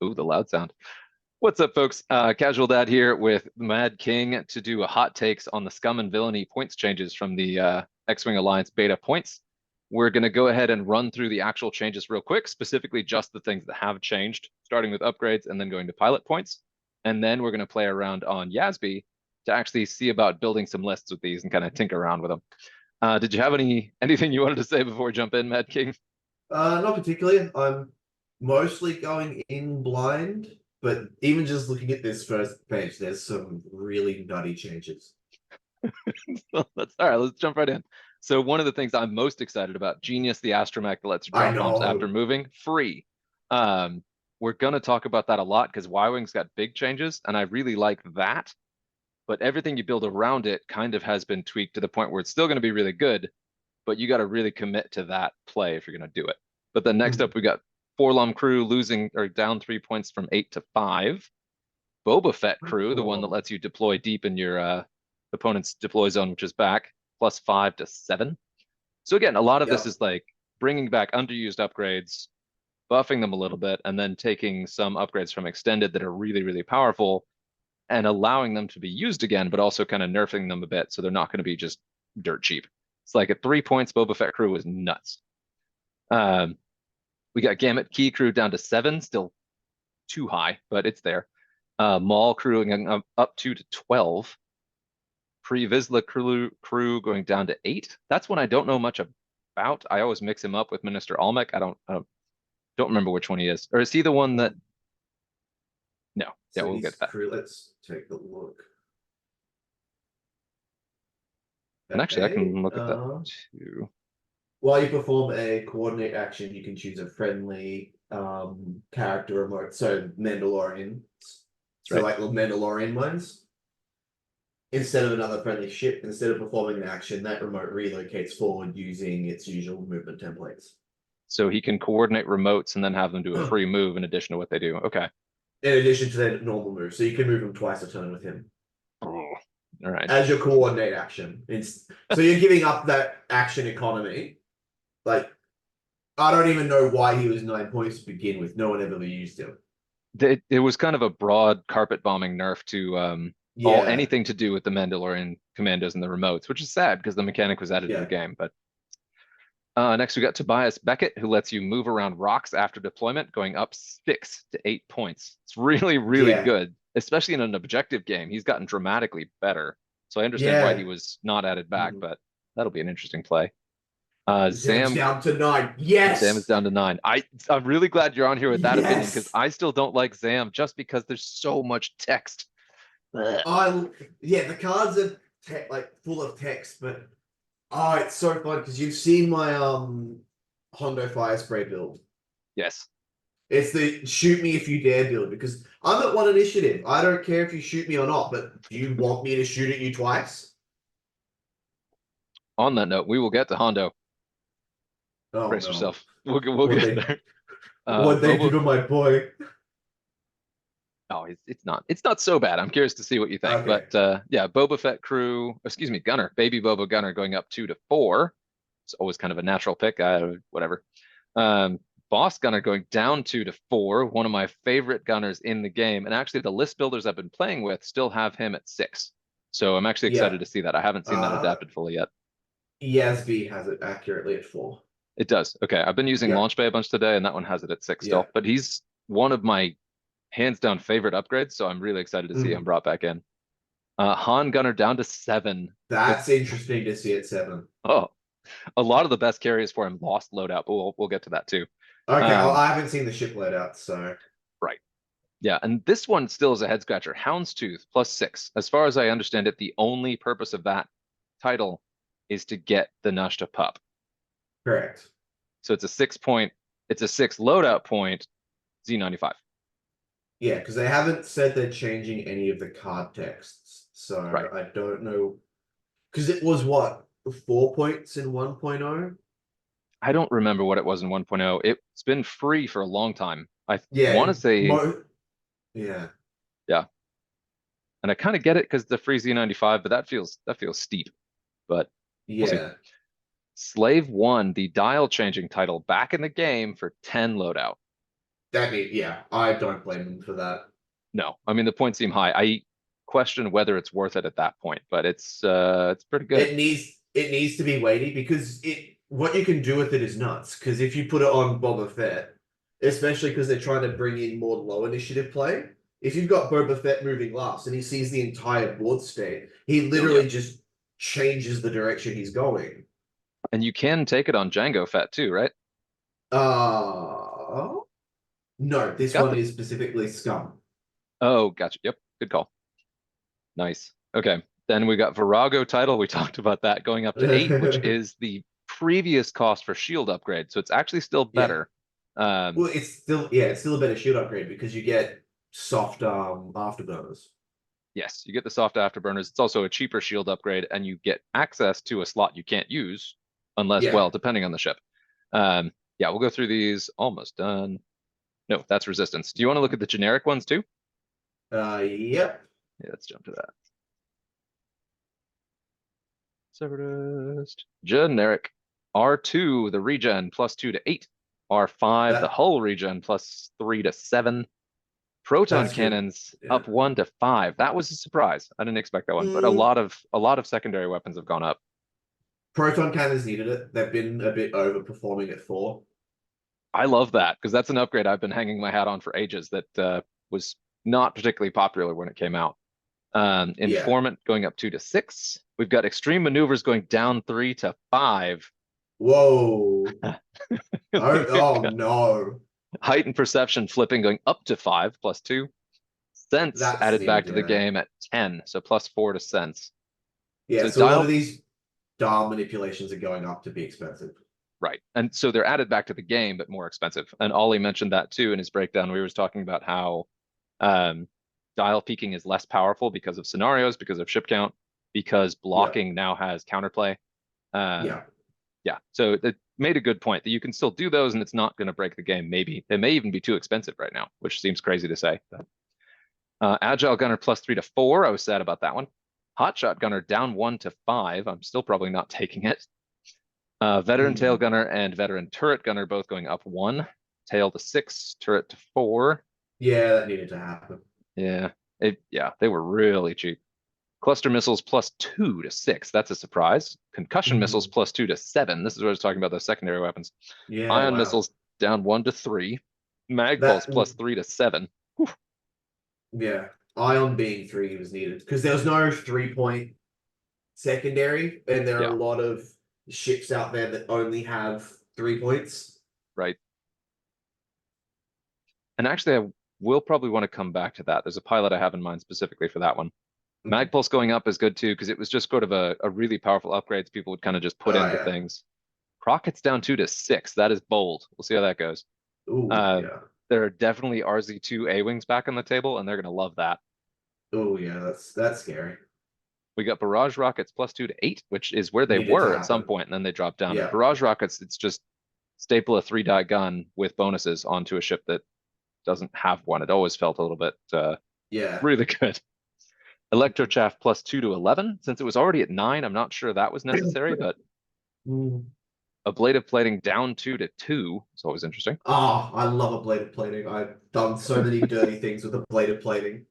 Ooh, the loud sound. What's up, folks? Casual Dad here with MadKing to do a hot takes on the Scum and Villainy points changes from the X-Wing Alliance beta points. We're going to go ahead and run through the actual changes real quick, specifically just the things that have changed, starting with upgrades and then going to pilot points. And then we're going to play around on Yasby to actually see about building some lists with these and kind of tinker around with them. Did you have anything you wanted to say before we jump in, MadKing? Not particularly. I'm mostly going in blind, but even just looking at this first page, there's some really nutty changes. Let's all right, let's jump right in. So one of the things I'm most excited about, Genius the astromech that lets you I drop bombs after know. moving, free. We're gonna talk about that a lot because Y-Wing's got big changes, and I really like that. But everything you build around it kind of has been tweaked to the point where it's still going to be really good, but you got to really commit to that play if you're going to do it. But then next up, we got Forlom Crew losing or down 3 points from 8 to 5. Boba Fett Crew, the one that lets you deploy deep in your opponent's deploy zone, which is back, +5 to 7. So again, a lot of this Yep. is like bringing back underused upgrades, buffing them a little bit, and then taking some upgrades from extended that are really, really powerful and allowing them to be used again, but also kind of nerfing them a bit so they're not going to be just dirt cheap. It's like at 3 points, Boba Fett Crew was nuts. We got Gamut Key Crew down to 7, still too high, but it's there. Maul Crew up 2 to 12. Pre-Vizsla crew going down to 8. That's one I don't know much about. I always mix him up with Minister Almec. I don't remember which one he is. Or is he the one that? No. Yeah, So we'll get he's to that. crew. Let's take a look. And actually, I Okay. can look at that too. While you perform a coordinate action, you can choose a friendly character remote. So Mandalorian. So Right. like the Mandalorian ones. Instead of another friendly ship, instead of performing an action, that remote relocates forward using its usual movement templates. So he can coordinate remotes and then have them do a free move in addition to what they do. Okay. In addition to their normal move. So you can move them twice a turn with him. Oh, all right. As your coordinate action. So you're giving up that action economy. Like, I don't even know why he was 9 points to begin with. No one ever used him. It was kind of a broad carpet bombing nerf to all Yeah, anything to do with the Mandalorian commandos and the remotes, which is sad because the mechanic was added to the yeah. game. But next we got Tobias Beckett, who lets you move around rocks after deployment, going up 6 to 8 points. It's really, really Yeah. good, especially in an objective game. He's gotten dramatically better. So I understand why he Yeah. was not added back, Mhm. but that'll be an interesting play. Zam's Zam down to 9. Zam is Yes. down to 9. I'm really glad you're on here with that opinion because Yes. I still don't like Zam just because there's so much text. Ugh. I yeah, the cards are like full of text, but oh, it's so fun because you've seen my Hondo Fire Spray build. Yes. It's the shoot me if you dare build because I'm at 1 initiative. I don't care if you shoot me or not, but do you want me to shoot at you twice? On that note, we will get to Hondo. Oh Brace no. yourself. We'll What get they there. what they do Boba. to my boy. Oh, it's not so bad. I'm curious to see what you think. Okay. But yeah, Boba Fett crew, excuse me, Gunner, baby Boba Gunner going up 2 to 4. It's always kind of a natural pick. Whatever. Um, Boss Gunner going down 2 to 4. One of my favorite gunners in the game, and actually the list builders I've been playing with still have him at 6. So I'm actually Yeah. excited to see that. I haven't seen that Uh adapted fully yet. Yasby has it accurately at 4. It does. Okay, I've been using Yeah. Launch Bay a bunch today, and that one has it at 6 Yeah. still. But he's one of my hands down favorite upgrades, so I'm really excited to see him Mhm. brought back in. Han Gunner down to 7 with That's interesting to see at 7. oh a lot of the best carriers for him lost loadout, but we'll get to that too. Okay, Um, I haven't seen the ship loadout, so right. Yeah, and this one still is a head scratcher. Houndstooth +6. As far as I understand it, the only purpose of that title is to get the Nushta pup. correct. So it's a 6 loadout point, Z95. Yeah, because they haven't said they're changing any of the card texts, so Right. I don't know. Because it was what, 4 points in 1.0? I don't remember what it was in 1.0. It's been free for a long time. I want Yeah, to say, yeah, yeah. And I kind of get it because the free Z95, but that feels steep. But we'll see. yeah. Slave 1, the dial changing title, back in the game for 10 loadout. Yeah, I don't blame them for that. No, I mean the points seem high. I question whether it's worth it at that point, but it's pretty good. It needs to be weighty because it what you can do with it is nuts. Because if you put it on Boba Fett, especially because they're trying to bring in more low initiative play, if you've got Boba Fett moving last and he sees the entire board state, he Oh yeah, literally just changes the direction he's going. and you can take it on Django Fett too, right? Uh no, It's this got one the is specifically Scum. oh, gotcha. Yep, good call. Nice. Okay, then we got Virago title. We talked about that going up to 8, which is the previous cost for shield upgrade, so it's actually still Yeah. better. Um, Well, it's still a better shield upgrade because you get soft afterburners. yes, you get the soft afterburners. It's also a cheaper shield upgrade, and you get access to a slot you can't use unless, Yeah. well, depending on the ship. Yeah, we'll go through these. Almost done. No, that's resistance. Do you want to look at the generic ones too? Yep. Yeah, let's jump to that. Separatist. Generic. R2, the regen, +2 to 8. R5, the That hull regen, +3 to 7. Proton that's good. cannons Yeah. up 1 to 5. That was a surprise. I didn't expect that one, but a Mm, lot of secondary weapons have gone up. Proton cannons needed it. They've been a bit overperforming at 4. I love that because that's an upgrade I've been hanging my hat on for ages that was not particularly popular when it came out. Yeah. Informant going up 2 to 6. We've got extreme maneuvers going down 3 to 5. Whoa. Oh, We've oh got no. heightened perception flipping going up to 5 +2. Sense That's added back needed, to the yeah. game at 10, so +4 to sense. Yeah, So so a lot of dial these dial manipulations are going up to be expensive. right, and so they're added back to the game, but more expensive. And Ollie mentioned that too in his breakdown. We was talking about how um, dial peaking is less powerful because of scenarios, because of ship count, because Yeah. blocking now has counterplay. Um, Yeah. yeah, so it made a good point that you can still do those and it's not going to break the game. Maybe it may even be too expensive right now, which seems crazy to say. But, Agile Gunner +3 to 4. I was sad about that one. Hotshot Gunner down 1 to 5. I'm still probably not taking it. Veteran Tail Hmm. Gunner and Veteran Turret Gunner both going up 1. Tail to 6, turret to 4. Yeah, that needed to happen. Yeah, they were really cheap. Cluster missiles +2 to 6. That's a surprise. Concussion missiles Hmm. +2 to 7. This is what I was talking about, those secondary weapons. Yeah, Ion wow. missiles down 1 to 3. Mag pulse That +3 to 7. Whew. Yeah, Ion being 3 was needed because there was no 3-point secondary, and there are Yeah, a lot of ships out there that only have 3 points. right. And actually, I will probably want to come back to that. There's a pilot I have in mind specifically for that one. Mhm. Magpulse going up is good too, because it was just sort of a really powerful upgrades people would kind of just put Oh into yeah. things. Crocket's down 2 to 6. That is bold. We'll see how that goes. Ooh Uh, yeah. there are definitely RZ2 A-Wings back on the table, and they're going to love that. Ooh yeah. That's scary. We got Barrage Rockets +2 to 8, which is where they Needed to were at some happen. point, and then they dropped down. And Yeah. Barrage Rockets, it's just staple a 3-die gun with bonuses onto a ship that doesn't have one. It always felt a little bit Yeah. really good. Electrochaff +2 to 11. Since it was already at 9, I'm not sure that was necessary, but Mm. ablative plating down 2 to 2 is always interesting. Oh, I love ablative plating. I've done so many dirty things with ablative plating.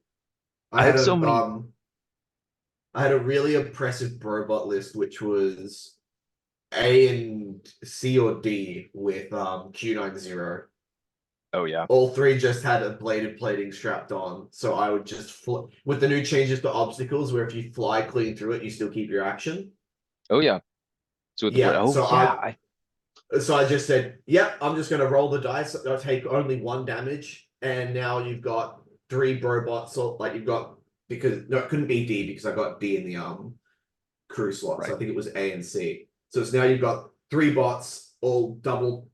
I I had have so a many. um I had a really impressive robot list, which was A and C or D with Q90. Oh yeah. All three just had a bladed plating strapped on, so I would just with the new changes to obstacles, where if you fly clean through it, you still keep your action. Oh yeah. So with the blade. Yeah, Oh yeah. I so I just said, "Yep, I'm just gonna roll the dice. I'll take only 1 damage, and now you've got 3 robots. So like you've got because no, it couldn't be D because I got D in the crew slot. So right. I think it was A and C. So it's now you've got 3 bots, all double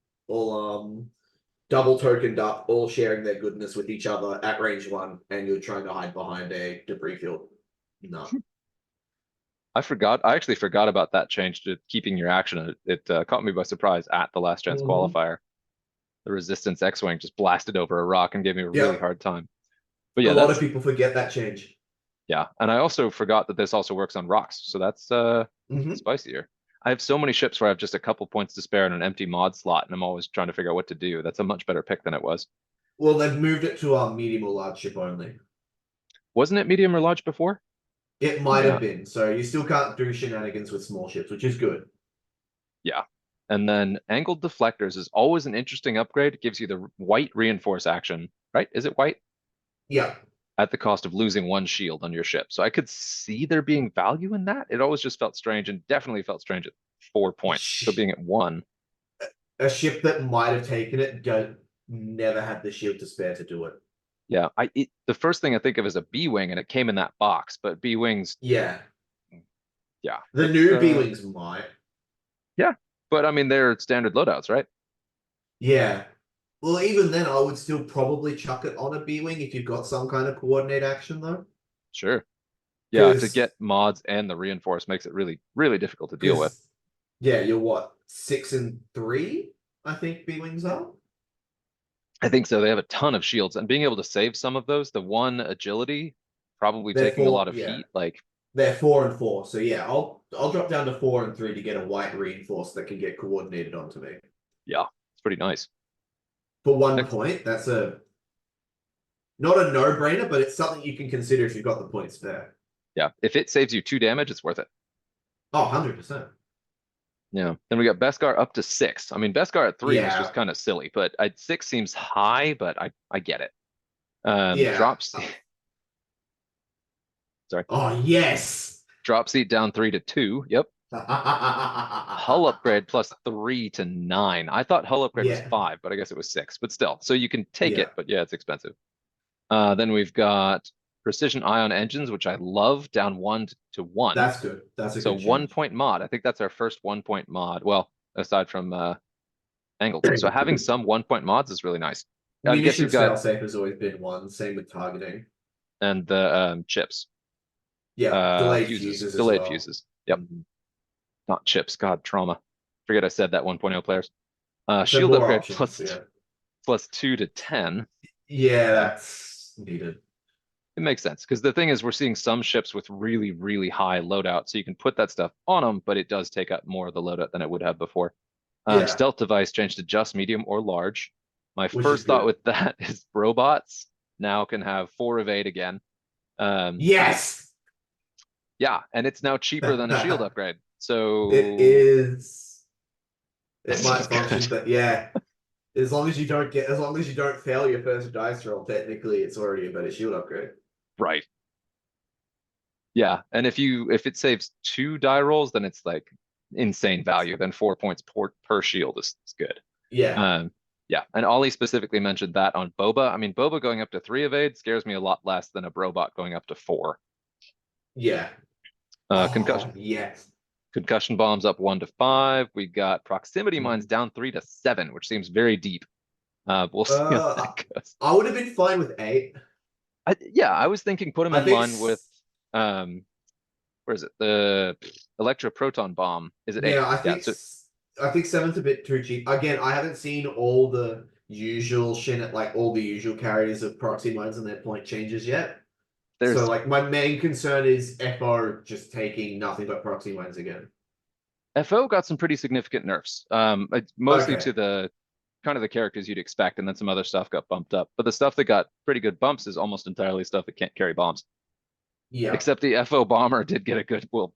tokened up, all sharing their goodness with each other at range 1, and you're trying to hide behind a debris field. No. I forgot. I actually forgot about that change to keeping your action. It caught me by surprise at the last chance Hmm. qualifier. The Resistance X-Wing just blasted over a rock and gave me a really Yep. hard time. But A yeah, lot of that's people forget that change. yeah. And I also forgot that this also works on rocks, so that's Hmm. spicier. I have so many ships where I have just a couple points to spare and an empty mod slot, and I'm always trying to figure out what to do. That's a much better pick than it was. Well, they've moved it to a medium or large ship only. Wasn't it medium or large before? It Maybe might have not. been. So you still can't do shenanigans with small ships, which is good. Yeah. And then angled deflectors is always an interesting upgrade. It gives you the white reinforce action, right? Is it white? Yeah. At the cost of losing one shield on your ship. So I could see there being value in that. It always just felt strange and definitely felt strange at 4 points. So being at one, A ship that might have taken it don't never had the shield to spare to do it. yeah, the first thing I think of is a B wing, and it came in that box. But B wings, Yeah. yeah, The it's new B-Wings might. yeah. But I mean, they're standard loadouts, right? Yeah. Well, even then, I would still probably chuck it on a B-Wing if you've got some kind of coordinate action, though. Sure. Yeah, to Because, get mods and the reinforce makes it really, really difficult to deal with. because, yeah, you're what, 6 and 3? I think B-Wings are. I think so. They have a ton of shields, and being able to save some of those, the one agility, probably They're taking a four, lot of yeah, heat. Like, they're 4 and 4. So yeah, I'll drop down to 4 and 3 to get a white reinforce that can get coordinated onto me. yeah, it's pretty nice. For one Next, point, that's a not a no-brainer, but it's something you can consider if you've got the points there. yeah, if it saves you 2 damage, it's worth it. Oh, 100%. Yeah. Then we got Beskar up to 6. I mean, Beskar at 3 was just Yeah. kind of silly, but at 6 seems high, but I get it. Yeah. Drops, sorry, Oh, yes. drop seat down 3 to 2. Yep. Hull upgrade plus 3 to 9. I thought hull upgrade was Yeah. 5, but I guess it was 6. But still, so you can take Yeah. it, but yeah, it's expensive. Then we've got precision ion engines, which I love, down 1 to 1. That's good. That's a So good one change. point mod. I think that's our first 1 point mod. Well, aside from angled. So having some 1 point mods is really nice. I guess you've Munitions got failsafe has always been one. Same with targeting. and the chips, Yeah. Delayed fuses, fuses as delayed well. fuses. Yep, not chips. God, trauma. Forget I said that 1.0 players. So Shield more upgrade options. Yeah. plus 2 to 10. Yeah, Yeah, that's needed. it makes sense because the thing is we're seeing some ships with really, really high loadout. So you can put that stuff on them, but it does take up more of the loadout than it would have before. Yeah. Stealth device changed to just medium or large. My Which is first thought good. with that is robots now can have 4 evade again. Yes. Yeah, and it's now cheaper than a shield It upgrade. So is. It this might is function, good. but yeah. As long as you don't fail your first dice roll, technically it's already a better shield upgrade. Right. Yeah, and if it saves 2 die rolls, then it's like insane value. Then 4 points per shield is good. Yeah. Um, yeah, and Ollie specifically mentioned that on Boba. I mean, Boba going up to 3 evade scares me a lot less than a Brobot going up to 4. Yeah. Concussion Oh, yes. concussion bombs up 1 to 5. We got proximity mines Mhm. down 3 to 7, which seems very deep. We'll see how that Uh, goes. I would have been fine with 8. Yeah, I was thinking put them I in think, line with um, where is it? The electroproton bomb is it 8? yeah, Yeah, so I think 7's a bit too cheap. Again, I haven't seen all the usual like all the usual carriers of proxy mines and their point changes yet. So, there's like, my main concern is FO just taking nothing but proxy mines again. FO got some pretty significant nerfs. It's mostly Okay. to the kind of the characters you'd expect, and then some other stuff got bumped up. But the stuff that got pretty good bumps is almost entirely stuff that can't carry bombs. Yeah. Except the FO bomber did get a good. We'll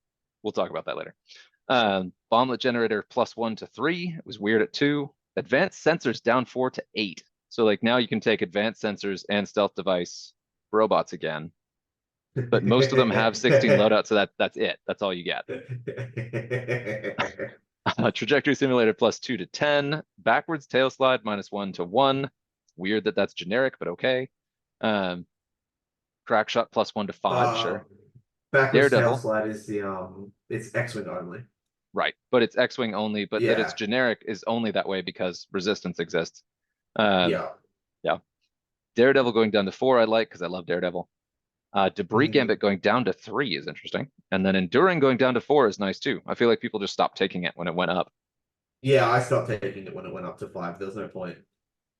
talk about that later. Bomblet generator plus 1 to 3. It was weird at 2. Advanced sensors down 4 to 8. So like now you can take advanced sensors and stealth device robots again, but most of them have 16 loadouts, so that's it. That's all you get. Trajectory simulator plus 2 to 10. Backwards tail slide minus 1 to 1. Weird that that's generic, but okay. Um, crack shot plus 1 to 5. uh, Sure. Backwards tail Daredevil. slide is it's X-Wing only. Right, but it's X-wing only, but that it's Yeah. generic is only that way because resistance exists. Um, Yeah. yeah. Daredevil going down to 4 I like because I love Daredevil. Debris Mhm. Gambit going down to 3 is interesting. And then Enduring going down to 4 is nice too. I feel like people just stopped taking it when it went up. Yeah, I stopped taking it when it went up to 5. There's no point.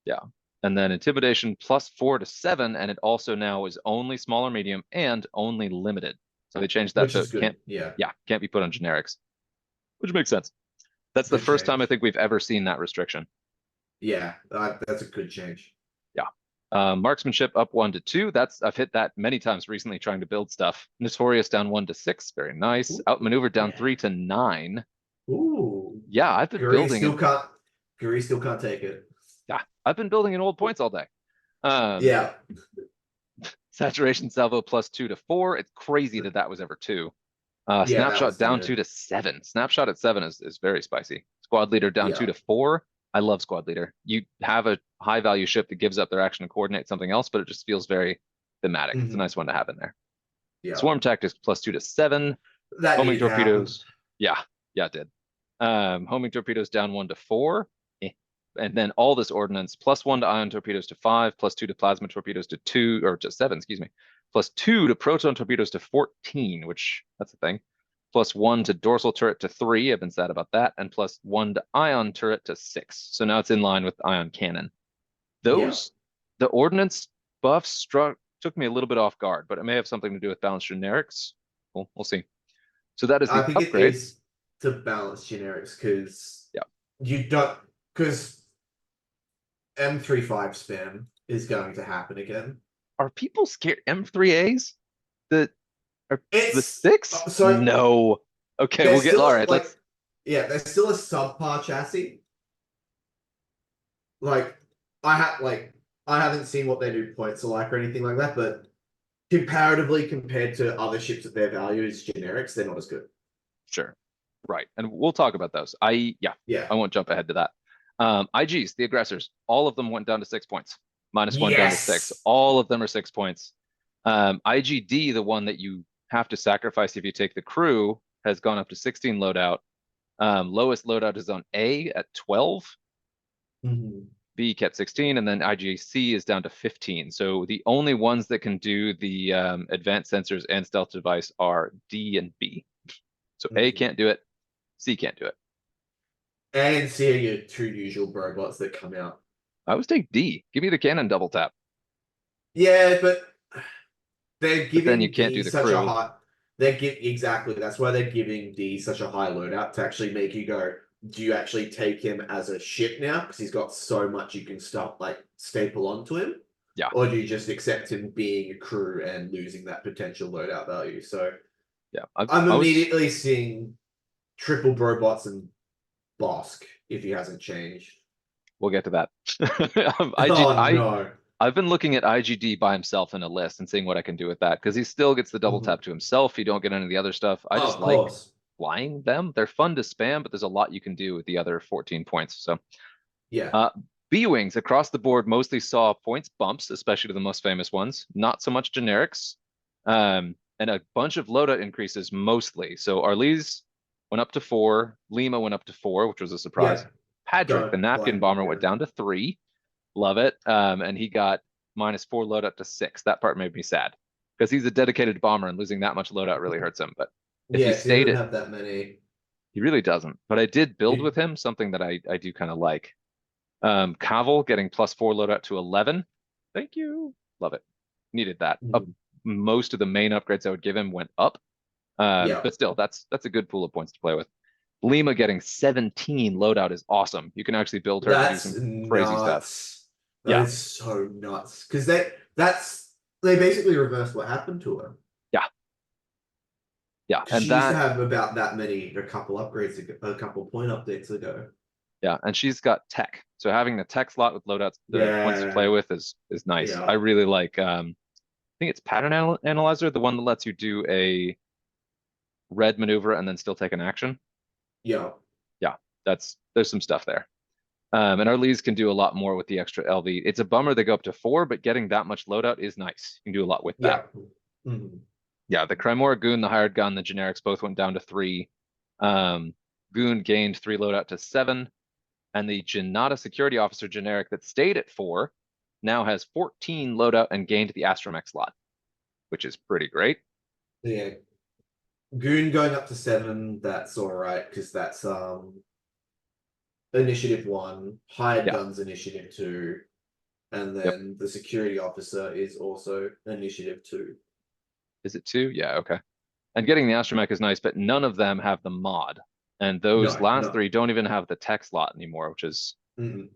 Yeah. And then Intimidation plus 4 to 7, and it also now is only small or medium and only limited. So they changed that Which so is it can't, good. Yeah. yeah, can't be put on generics, which makes sense. That's the Good first time I change. think we've ever seen that restriction. Yeah, that's a good change. Yeah. Marksmanship up 1 to 2. I've hit that many times recently trying to build stuff. Notorious down 1 to 6. Very nice. Ooh, Outmaneuvered down yeah. 3 to 9. Ooh. Yeah, I've been Guri building still it. can't. Guri still can't take it. Yeah, I've been building in old points all day. Yeah. Saturation salvo plus 2 to 4. It's crazy that that was ever 2. Yeah, that Snapshot was down needed. 2 to 7. Snapshot at 7 is very spicy. Squad leader down 2 Yeah. to 4. I love squad leader. You have a high value ship that gives up their action to coordinate something else, but it just feels very thematic. It's a Mhm. nice one to have in there. Yeah. Swarm tactics plus 2 to 7. That Homing needed to happen. torpedoes. Yeah, yeah, it did. Homing torpedoes down 1 to 4. And then all this ordnance plus 1 to ion torpedoes to 5, plus 2 to plasma torpedoes to 2, or to 7, excuse me, plus 2 to proton torpedoes to 14, which that's a thing, plus 1 to dorsal turret to 3. I've been sad about that, and plus 1 to ion turret to 6. So now it's in line with ion cannon. Yeah. Those, the ordnance buffs took me a little bit off guard, but it may have something to do with balanced generics. We'll see. So that is I the think it upgrades. is to balance generics because Yeah. you don't because M35 spam is going to happen again. Are people scared? M3As? The Are the It's 6? so No. Okay, they're we'll get still all right. like Let's yeah, they're still a subpar chassis. Like I haven't seen what their new points are like or anything like that, but comparatively compared to other ships at their value as generics, they're not as good. sure. Right. And we'll talk about those. Yeah, Yeah. I won't jump ahead to that. IGs, the aggressors, all of them went down to 6 points. -1 down to 6. Yes. All of them are 6 points. IGD, the one that you have to sacrifice if you take the crew, has gone up to 16 loadout. Lowest loadout is on A at 12. Mhm. B kept 16, and then IGC is down to 15. So the only ones that can do the advanced sensors and stealth device are D and B. So A Mhm. can't do it, C can't do it. And see your two usual robots that come out. I always take D. Give me the cannon double tap, Yeah, but they're but then you giving can't D do the such a crew. high. They give exactly. That's why they're giving D such a high loadout to actually make you go. Do you actually take him as a ship now because he's got so much you can start like staple onto him, Yeah, or do you just accept him being a crew and losing that potential loadout value? So yeah. I'm I was. immediately seeing triple Brobots and Bosk if he hasn't changed. We'll get to that. IG, Oh no. I've been looking at IGD by himself in a list and seeing what I can do with that because he still gets the double Mhm. tap to himself. You don't get any of the other stuff. I Oh, just of like course. flying them. They're fun to spam, but there's a lot you can do with the other 14 points. So Yeah. B-Wings across the board mostly saw points bumps, especially to the most famous ones. Not so much generics. And a bunch of loadout increases mostly. So Arlee's went up to 4. Lima went up to 4, which was a surprise. Yeah. Padrick, the Don't napkin blame me. bomber, Yeah. went down to 3. Love it. And he got -4 loadout to 6. That part made me sad because he's a dedicated bomber and losing that much loadout really hurts him. But if he Yes, he stayed doesn't at, have that many. he really doesn't. But I did build with It, him, something that I do kind of like. Cavill getting +4 loadout to 11. Thank you. Love it. Needed that. mhm. Most of the main upgrades I would give him went up. Yeah. But still, that's a good pool of points to play with. Lima getting 17 loadout is awesome. You can actually build her to do That's some crazy stuff. nuts. That Yeah, is so nuts. Because they basically reversed what happened to her. yeah, yeah. Because And she used to that, have about that many a couple upgrades ago, a couple point updates ago. yeah, and she's got tech. So having the tech slot with loadouts, the points to play Yeah. with is nice. I Yeah. really like I think it's pattern analyzer, the one that lets you do a red maneuver and then still take an action. Yeah. Yeah, there's some stuff there. And our leads can do a lot more with the extra LV. It's a bummer they go up to 4, but getting that much loadout is nice. You can do a lot with that. Yeah. Mhm. Yeah, the Crymora Goon, the hired gun, the generics both went down to 3. Goon gained 3 loadout to 7. And the Janata security officer generic that stayed at 4 now has 14 loadout and gained the Astromech slot, which is pretty great. Yeah. Goon going up to 7, that's all right because that's initiative 1, hired Yeah. guns initiative 2, and Yep. then the security officer is also initiative 2. Is it 2? Yeah, okay. And getting the Astromech is nice, but none of them have the mod. And those No, last no. 3 don't even have the tech slot anymore, which is Mm-mm.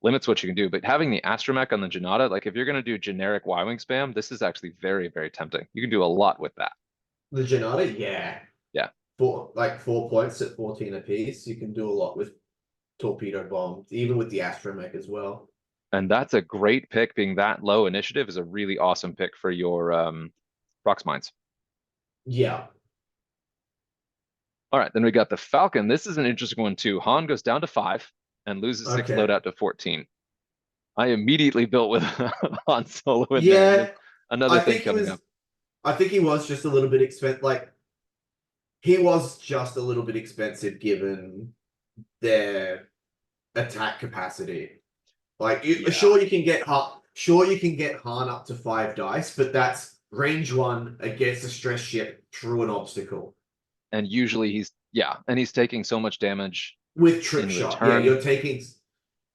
limits what you can do. But having the astromech on the Janata, like if you're gonna do generic Y-wing spam, this is actually very, very tempting. You can do a lot with that. The Janata, yeah. Yeah. Like 4 points at 14 apiece. You can do a lot with torpedo bombs, even with the astromech as well. And that's a great pick. Being that low initiative is a really awesome pick for your Prox Mines. Yeah. All right, then we got the Falcon. This is an interesting one too. Han goes down to 5 and loses 6 Okay. loadout to 14. I immediately built with Han Solo in there, and there's Yeah. another I thing think he coming was up. I think he was just a little bit expensive. Like he was just a little bit expensive given their attack capacity. Like Yeah, sure you can get Han up to 5 dice, but that's range 1 against a stress ship through an obstacle. and usually he's taking so much damage With trip in shot. Yeah, return. you're taking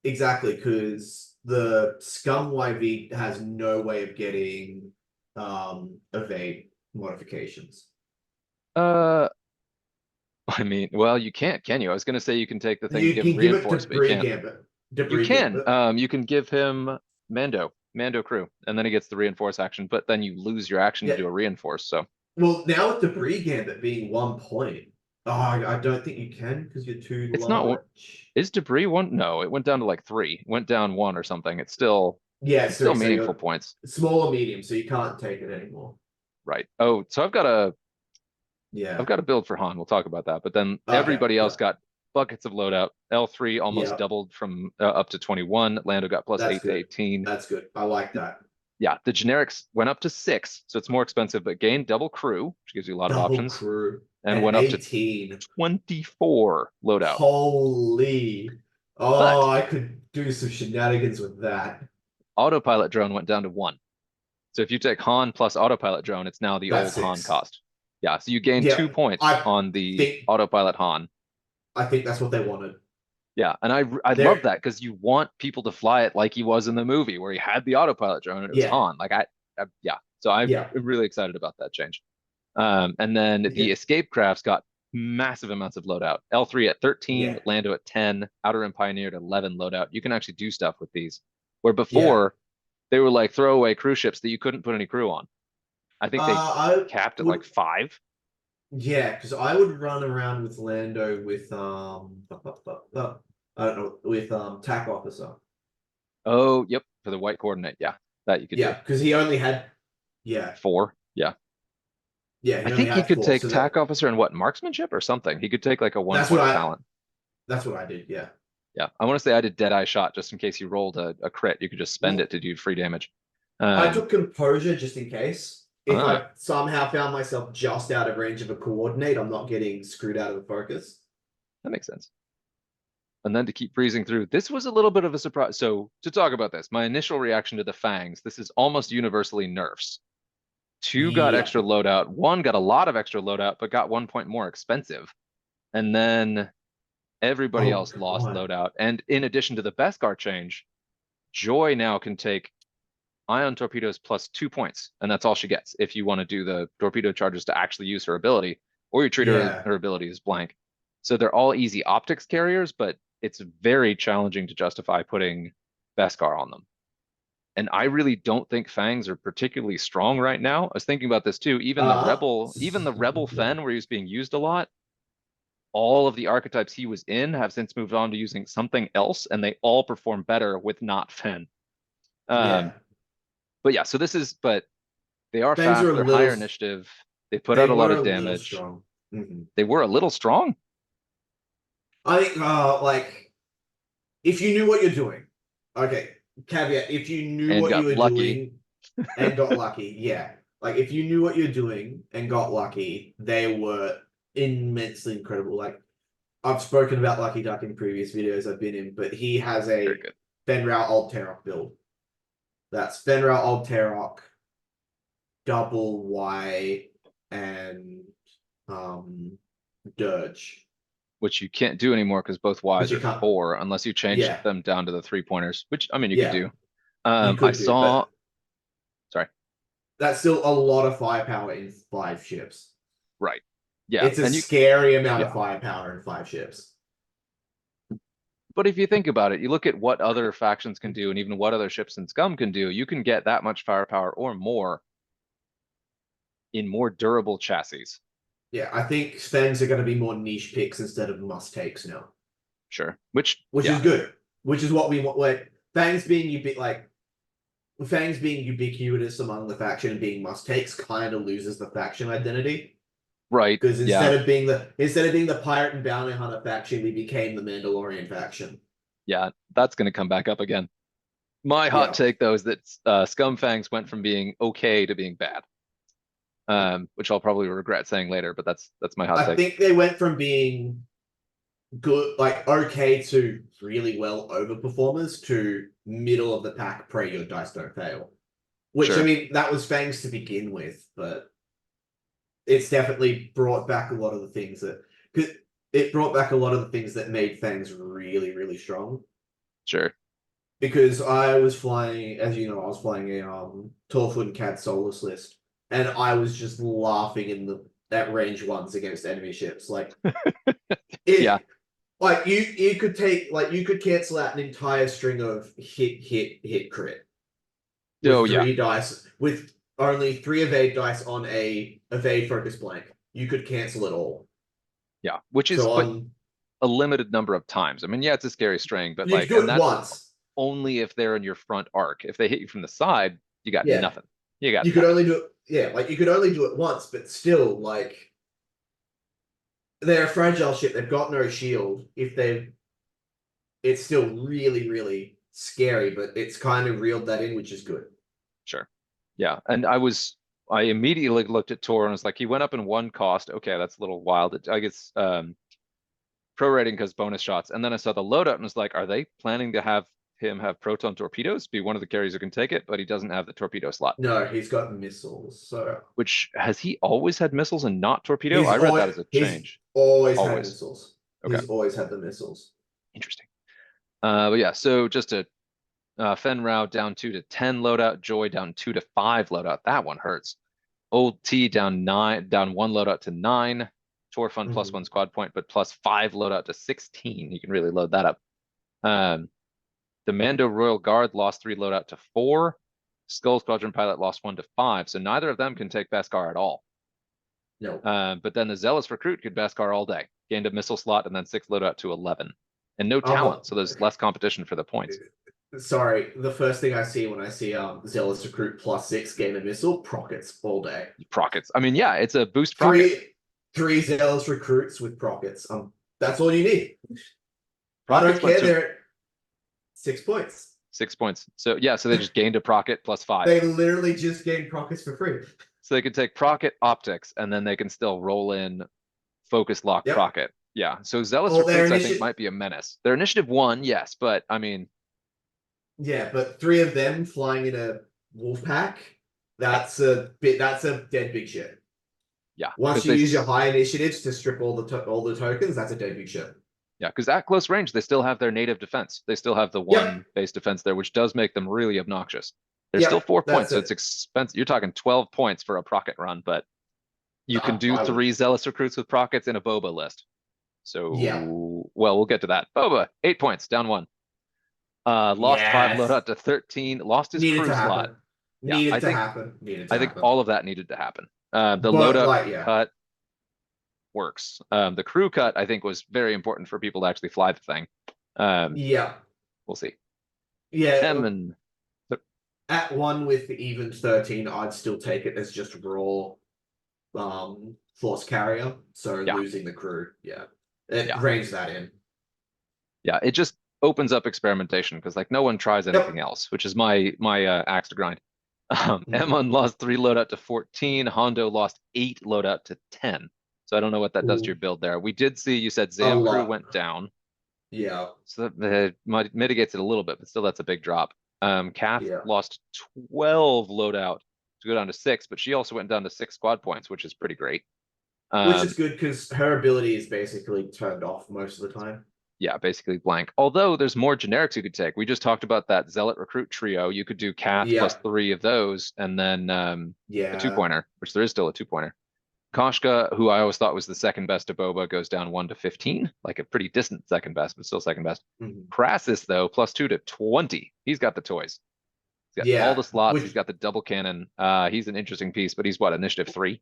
exactly because the Scum YV has no way of getting evade modifications. Uh, I mean, well, you can't, can you? I was gonna say you can take the thing to You give him can give it reinforce, but you debris can't. gambit. You Debris can. gambit. You can give him Mando crew, and then he gets the reinforce action, but then you lose your action to Yeah. do a reinforce. So Well, now with debris gambit being 1 point, I don't think you can because you're too it's not large. is debris one? No, it went down to like 3. It went down 1 or something. Yeah, It's still so meaningful you're points. small or medium, so you can't take it anymore. Right. Oh, so I've Yeah. got a build for Han. We'll talk about that. But then Okay. everybody else Yeah. got buckets of loadout. L3 almost Yeah. doubled from up to 21. Lando got plus That's 8 to good. 18. That's good. I like that. Yeah, the generics went up to 6, so it's more expensive, but gained double crew, which gives you a lot of Double options, crew and and went up to 18. 24 loadout. Holy. But Oh, I could do some shenanigans with that. autopilot drone went down to 1. So if you take Han plus autopilot drone, it's now the That's old Han 6. cost. Yeah, so you gain Yeah, 2 points I on the think autopilot Han. I think that's what they wanted. Yeah, and I love There, that because you want people to fly it like he was in the movie where he had the autopilot drone and it was yeah, Han. Yeah. So I'm yeah, really excited about that change. And then yeah, the escape crafts got massive amounts of loadout. L3 at 13, yeah, Lando at 10, Outer Rim Pioneer at 11 loadout. You can actually do stuff with these. Where yeah. before they were like throwaway cruise ships that you couldn't put any crew on. I think they I capped at like would, 5. yeah, because I would run around with Lando with I don't know, with tack officer. Oh, yep, for the white coordinate. Yeah, that you could do. Yeah, because he only had, yeah, 4. Yeah. yeah, I he only think he had could four. take So that tack officer and what, marksmanship or something. He could take like a one that's what point I talent. that's what I did. Yeah. Yeah. I want to say I did Deadeye shot just in case you rolled a crit. You could just spend it Well, to do free damage. I Um, took composure just in case. If ah, I somehow found myself just out of range of a coordinate, I'm not getting screwed out of the focus. that makes sense. And then to keep breezing through, this was a little bit of a surprise. So to talk about this, my initial reaction to the Fangs, this is almost universally nerfs. 2 got Yeah. extra loadout, 1 got a lot of extra loadout, but got 1 point more expensive. And then everybody Oh else lost God. loadout. And in addition to the Beskar change, Joy now can take ion torpedoes plus 2 points, and that's all she gets if you want to do the torpedo charges to actually use her ability, or you treat Yeah. her ability as blank. So they're all easy optics carriers, but it's very challenging to justify putting Beskar on them. And I really don't think Fangs are particularly strong right now. I was thinking about this too. Even the Rebel Yeah. Fen, where he was being used a lot, all of the archetypes he was in have since moved on to using something else, and they all perform better with not Fen. Um, Yeah. but yeah, but they are Fangs are fast, a they're little. higher initiative, they put They out a lot were of a little damage. strong. Mhm. They were a little strong I think, like, if you knew what you're doing, okay. Caveat: if you knew and what you got were lucky. doing and got lucky, yeah. Like, if you knew what you're doing and got lucky, they were immensely incredible. Like, I've spoken about Lucky Duck in previous videos I've been in, but he has Very a good. Fenrir Old Terok build. That's Fenrir Old Terok, double Y, and um Dirge. Which you can't do anymore because both Which Ys you are can't. 4 unless you change Yeah, them down to the 3 pointers, which I mean you could yeah, do. you I could do, saw but sorry, that's still a lot of firepower in 5 ships. right. Yeah, It's a and you scary amount of yeah. firepower in 5 ships. But if you think about it, you look at what other factions can do and even what other ships in Scum can do, you can get that much firepower or more in more durable chassis. Yeah, I think Spens are going to be more niche picks instead of must takes now, Sure. which is Yeah, good. Which is what we want. Like Fangs being Fangs being ubiquitous among the faction and being must takes kind of loses the faction identity. right. Because Yeah. instead of being the pirate and bounty hunter faction, we became the Mandalorian faction. Yeah. That's going to come back up again. My hot Yeah, take, though, is that Scumfangs went from being okay to being bad, which I'll probably regret saying later, but that's my hot I take. think they went from being good, like okay, to really well overperformers to middle of the pack. Pray your dice don't fail. Which I Sure, mean, that was Fangs to begin with, but it's definitely brought back a lot of the things that it brought back a lot of the things that made Fangs really, really strong. sure. Because I was flying, as you know, I was flying a Torfoot and Cad Solus list, and I was just laughing in the at range ones against enemy ships. Like Yeah. it, like you could take like you could cancel out an entire string of hit crit Oh, with yeah. 3 dice with only 3 evade dice on a evade focus blank. You could cancel it all. Yeah. Which is, So but on, a limited number of times. I mean, yeah, it's a scary string, but you could like, do and it that's once. only if they're in your front arc. If they hit you from the side, you got Yeah, nothing. You got you could nothing. only do it. Yeah, like you could only do it once, but still, like they're a fragile ship. They've got no shield. If they, it's still really, really scary. But it's kind of reeled that in, which is good. Sure. Yeah. And I immediately looked at Tor and was like, he went up in one cost. Okay, that's a little wild. I guess prorating because bonus shots. And then I saw the loadout and was like, are they planning to have him have proton torpedoes, be one of the carriers who can take it, but he doesn't have the torpedo slot? No, he's got missiles. So Which has he always had missiles and not torpedo? I read that as a he's change. always had Always. missiles. Okay. He's always had the missiles. Interesting. But yeah, so just a Fen Rao down 2 to 10 loadout, Joy down 2 to 5 loadout. That one hurts. Old T down 1 loadout to 9. Tor Fun Mhm. +1 squad point, but +5 loadout to 16. You can really load that up. Um, the Mando Royal Guard lost 3 loadout to 4. Skull Squadron Pilot lost 1 to 5. So neither of them can take Beskar at all. No. But then the Zealous Recruit could Beskar all day. Gained a missile slot and then 6 loadout to 11. And no I'm talent, so there's less competition for the points. sorry. The first thing I see when I see Zealous Recruit +6 gain a missile, Prockets all day. Prockets. I mean, yeah, it's a boost procket. Three Zealous Recruits with Prockets. That's all you need. I Prockets don't went care. to They're 6 points. 6 points. So yeah, so they just gained a procket +5. They literally just gained Prockets for free. So they could take procket optics and then they can still roll in focus lock Yep. procket. Yeah. So Zealous Oh, their Recruits, I think, initiative. might be a menace. Their initiative 1, yes, but I mean, Yeah, but 3 of them flying in a wolf pack. yeah, That's a bit. That's a dead big shit. yeah, Once because you use your high initiatives to strip all the tokens, that's a dead big shit. yeah, because at close range, they still have their native defense. They still have the Yep. 1 base defense there, which does make them really obnoxious. They're still Yep. 4 points, That's so it's it. expensive. You're talking 12 points for a procket run, but you can do I would. 3 Zealous Recruits with prockets in a Boba list. Yeah. So, well, we'll get to that. Boba, 8 points, down 1. Lost 5 Yes. loadout to 13, lost his Needed crew to slot. happen. Yeah, Needed to happen. Needed I to think happen. all of that needed to happen. The But loadout like, yeah. cut works. The crew cut, I think, was very important for people to actually fly the thing. Yeah. We'll see. Yeah. M and At 1 with even 13, I'd still take it as just raw force carrier. So yeah, losing the crew, yeah. It yeah, reins that in. yeah. It just opens up experimentation because like no one tries anything Yep. else, which is my axe to grind. Mhm. M1 lost 3 loadout to 14. Hondo lost 8 loadout to 10. So I don't know what that does to Ooh, your build there. We did see you said a Zam crew lot. went down. Yeah. So that mitigates it a little bit, but still that's a big drop. Kath Yeah. lost 12 loadout to go down to 6, but she also went down to 6 squad points, which is pretty great. Which is Um, good because her ability is basically turned off most of the time. yeah, basically blank. Although there's more generics you could take. We just talked about that Zealot Recruit trio. You could do Kath Yeah. plus 3 of those, and then a Yeah. 2-pointer, which there is still a 2-pointer. Koshka, who I always thought was the second best to Boba, goes down 1 to 15, like a pretty distant second best, but still second best. Mhm. Crassus, though, +2 to 20. He's got the toys. He's got all Yeah, the slots. He's which got the double cannon. He's an interesting piece, but he's what, initiative 3?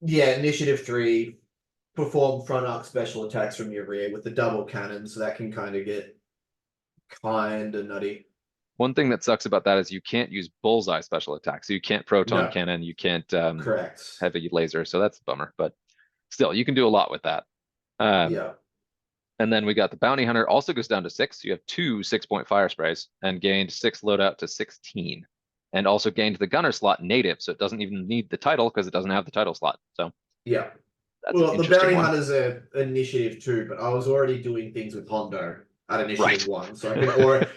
yeah, initiative 3, perform front arc special attacks from your rear with the double cannon, so that can kind of get kind of nutty. One thing that sucks about that is you can't use bullseye special attacks. So you can't proton No, cannon. You can't correct. heavy laser. So that's a bummer. But still, you can do a lot with that. Um, Yeah. and then we got the bounty hunter also goes down to 6. You have 2 6-point fire sprays and gained 6 loadout to 16. And also gained the gunner slot native, so it doesn't even need the title because it doesn't have the title slot. So Yeah. that's an Well, the interesting bounty one. hunters are initiative 2, but I was already doing things with Hondo at initiative Right. 1, so I can or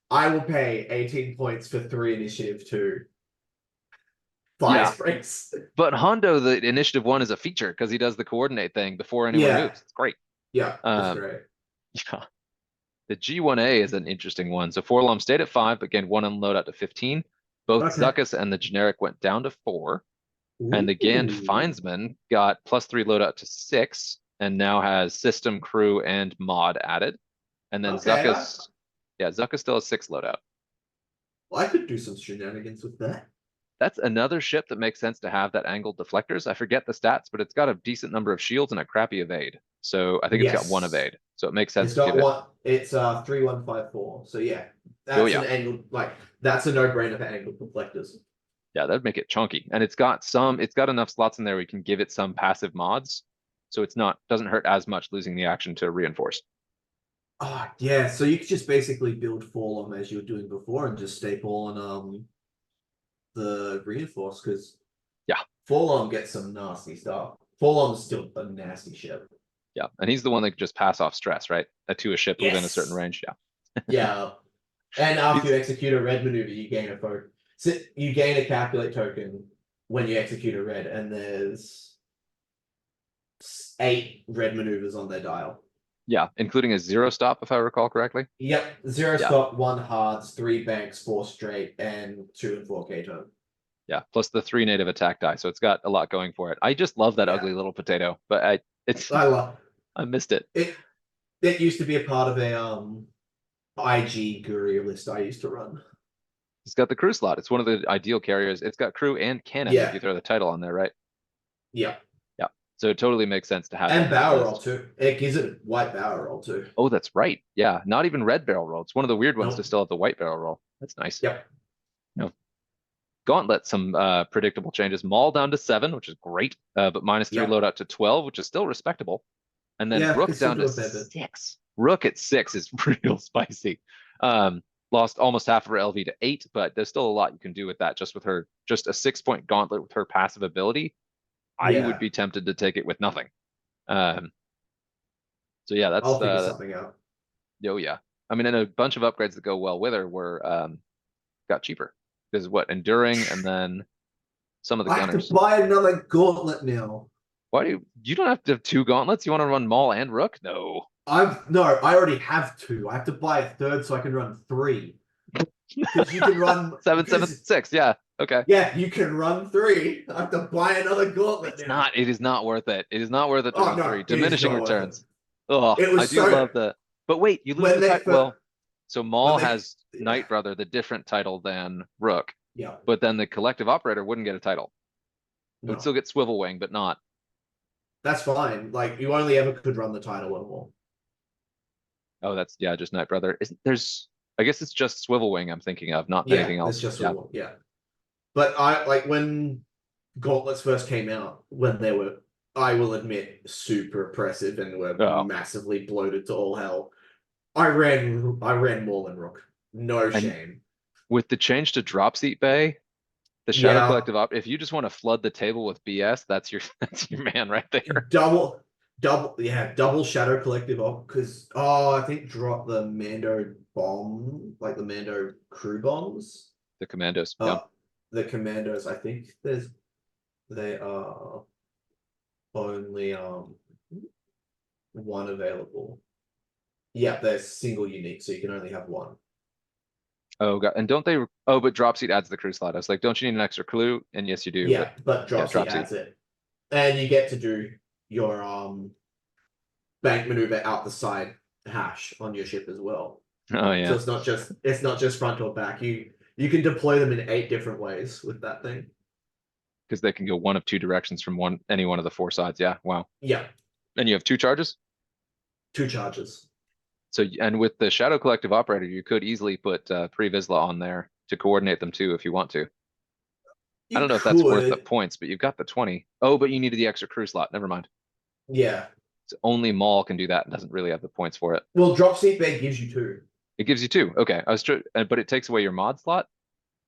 I will pay 18 points for 3 initiative 2 fire Yeah. sprays. But Hondo, the initiative 1 is a feature because he does the coordinate thing before anyone Yeah, moves. It's great. yeah, it's Um, great. yeah. The G1A is an interesting one. So Forlom stayed at 5, but gained 1 unload out to 15. Both Okay. Zuckuss and the generic went down to 4. And the Gand Ooh. Findsman got +3 loadout to 6, and now has system, crew, and mod added. And then Okay, Zuckuss still has 6 loadout. I could do some shenanigans with that. That's another ship that makes sense to have that angled deflectors. I forget the stats, but it's got a decent number of shields and a crappy evade. So I think it's got 1 Yes. evade. So it makes sense It's to got give it. one. It's 3154. So yeah, Oh that's yeah, an angled that's a no-brainer for angled reflectors. yeah, that'd make it chunky. And it's got enough slots in there where you can give it some passive mods. So it's not doesn't hurt as much losing the action to reinforce. Oh yeah, so you could just basically build Forlom as you were doing before and just staple on the reinforce because Yeah, Forlom gets some nasty stuff. Forlom's still a nasty ship. yeah. And he's the one that can just pass off stress, right? To a ship within a certain Yes. range. Yeah. Yeah. And after you He's execute a red maneuver, you gain a so you gain a calculate token when you execute a red, and there's 8 red maneuvers on their dial. yeah, including a 0 stop, if I recall correctly. Yep, 0 Yeah, stop, 1 hards, 3 banks, 4 straight, and 2 and 4 K turn. yeah. Plus the 3 native attack die. So it's got a lot going for it. I just love that Yeah, ugly little potato, but it's I love I missed it. it. It used to be a part of a IG Guru list I used to run. It's got the crew slot. It's one of the ideal carriers. It's got crew and cannon if Yeah, you throw the title on there, right? yeah, Yeah. So it totally makes sense to have it and in that barrel roll list. too. It gives it white barrel roll too. Oh, that's right. Yeah, not even red barrel roll. It's one of the weird ones to Nope. still have the white barrel roll. That's nice. Yep. No. Gauntlet, some predictable changes. Maul down to 7, which is great, but -3 Yep. loadout to 12, which is still respectable. And then Yeah, Rook could still down do to a fair bit. 6. Rook at 6 is real spicy. Lost almost half of her LV to 8, but there's still a lot you can do with that. Just with her, just a 6-point gauntlet with her passive ability, I would Yeah, be tempted to take it with nothing. Um, so yeah, I'll figure something out. oh yeah. I mean, and a bunch of upgrades that go well with her were got cheaper. Because what, enduring and then some of the I have to gunners. buy another gauntlet now. Why do you don't have to have 2 gauntlets? You want to run Maul and Rook? No. I already have 2. I have to buy a third so I can run 3. Because you can run 776. Yeah. Okay. yeah, you can run 3. I have to buy another gauntlet now. It is not worth it. It is not worth it to Oh run no, 3. it is Diminishing not worth it. returns. Oh, It I was do so love the. But wait, you lose when the they title. Well, so when Maul they has Knight Brother, the different title than Rook, yeah, but then the collective operator wouldn't get a title. It would no. still get Swivel Wing, but not. That's fine. Like you only ever could run the title anymore. Oh, that's yeah, just Knight Brother. Isn't there's? I guess it's just Swivel Wing I'm thinking of, not Yeah, anything it's else. just Yeah. one. Yeah. But I like when gauntlets first came out, when they were, I will admit, super oppressive and were Oh, massively bloated to all hell. I ran more than Rook. No and shame. with the change to Drop Seat Bay, the Shadow Yeah, Collective op. If you just want to flood the table with BS, that's your that's your man right there. double, double Shadow Collective off because I think drop the Mando bomb, like the Mando crew bombs. The Commandos. Yeah. Uh, the Commandos. I think they are only one available. Yeah, they're single unique, so you can only have one. Oh god, and don't they? Oh, but drop seat adds the crew slot. I was like, don't you need an extra clue? And yes, you do. But Yeah, but yeah, drop seat drop seat. adds it. And you get to do your bank maneuver out the side hash on your ship as well. Oh So yeah, it's not just front or back. You can deploy them in 8 different ways with that thing. because they can go one of two directions from any one of the 4 sides. Yeah, wow. Yeah, And you have 2 charges. 2 charges. So and with the Shadow Collective Operator, you could easily put Pre-Vizsla on there to coordinate them too if you want to. I You don't know if that's worth the could, points, but you've got the 20. Oh, but you needed the extra crew slot. Never mind. yeah. So only Maul can do that and doesn't really have the points for it. Well, drop seat bag gives you 2. It gives you 2. Okay, but it takes away your mod slot.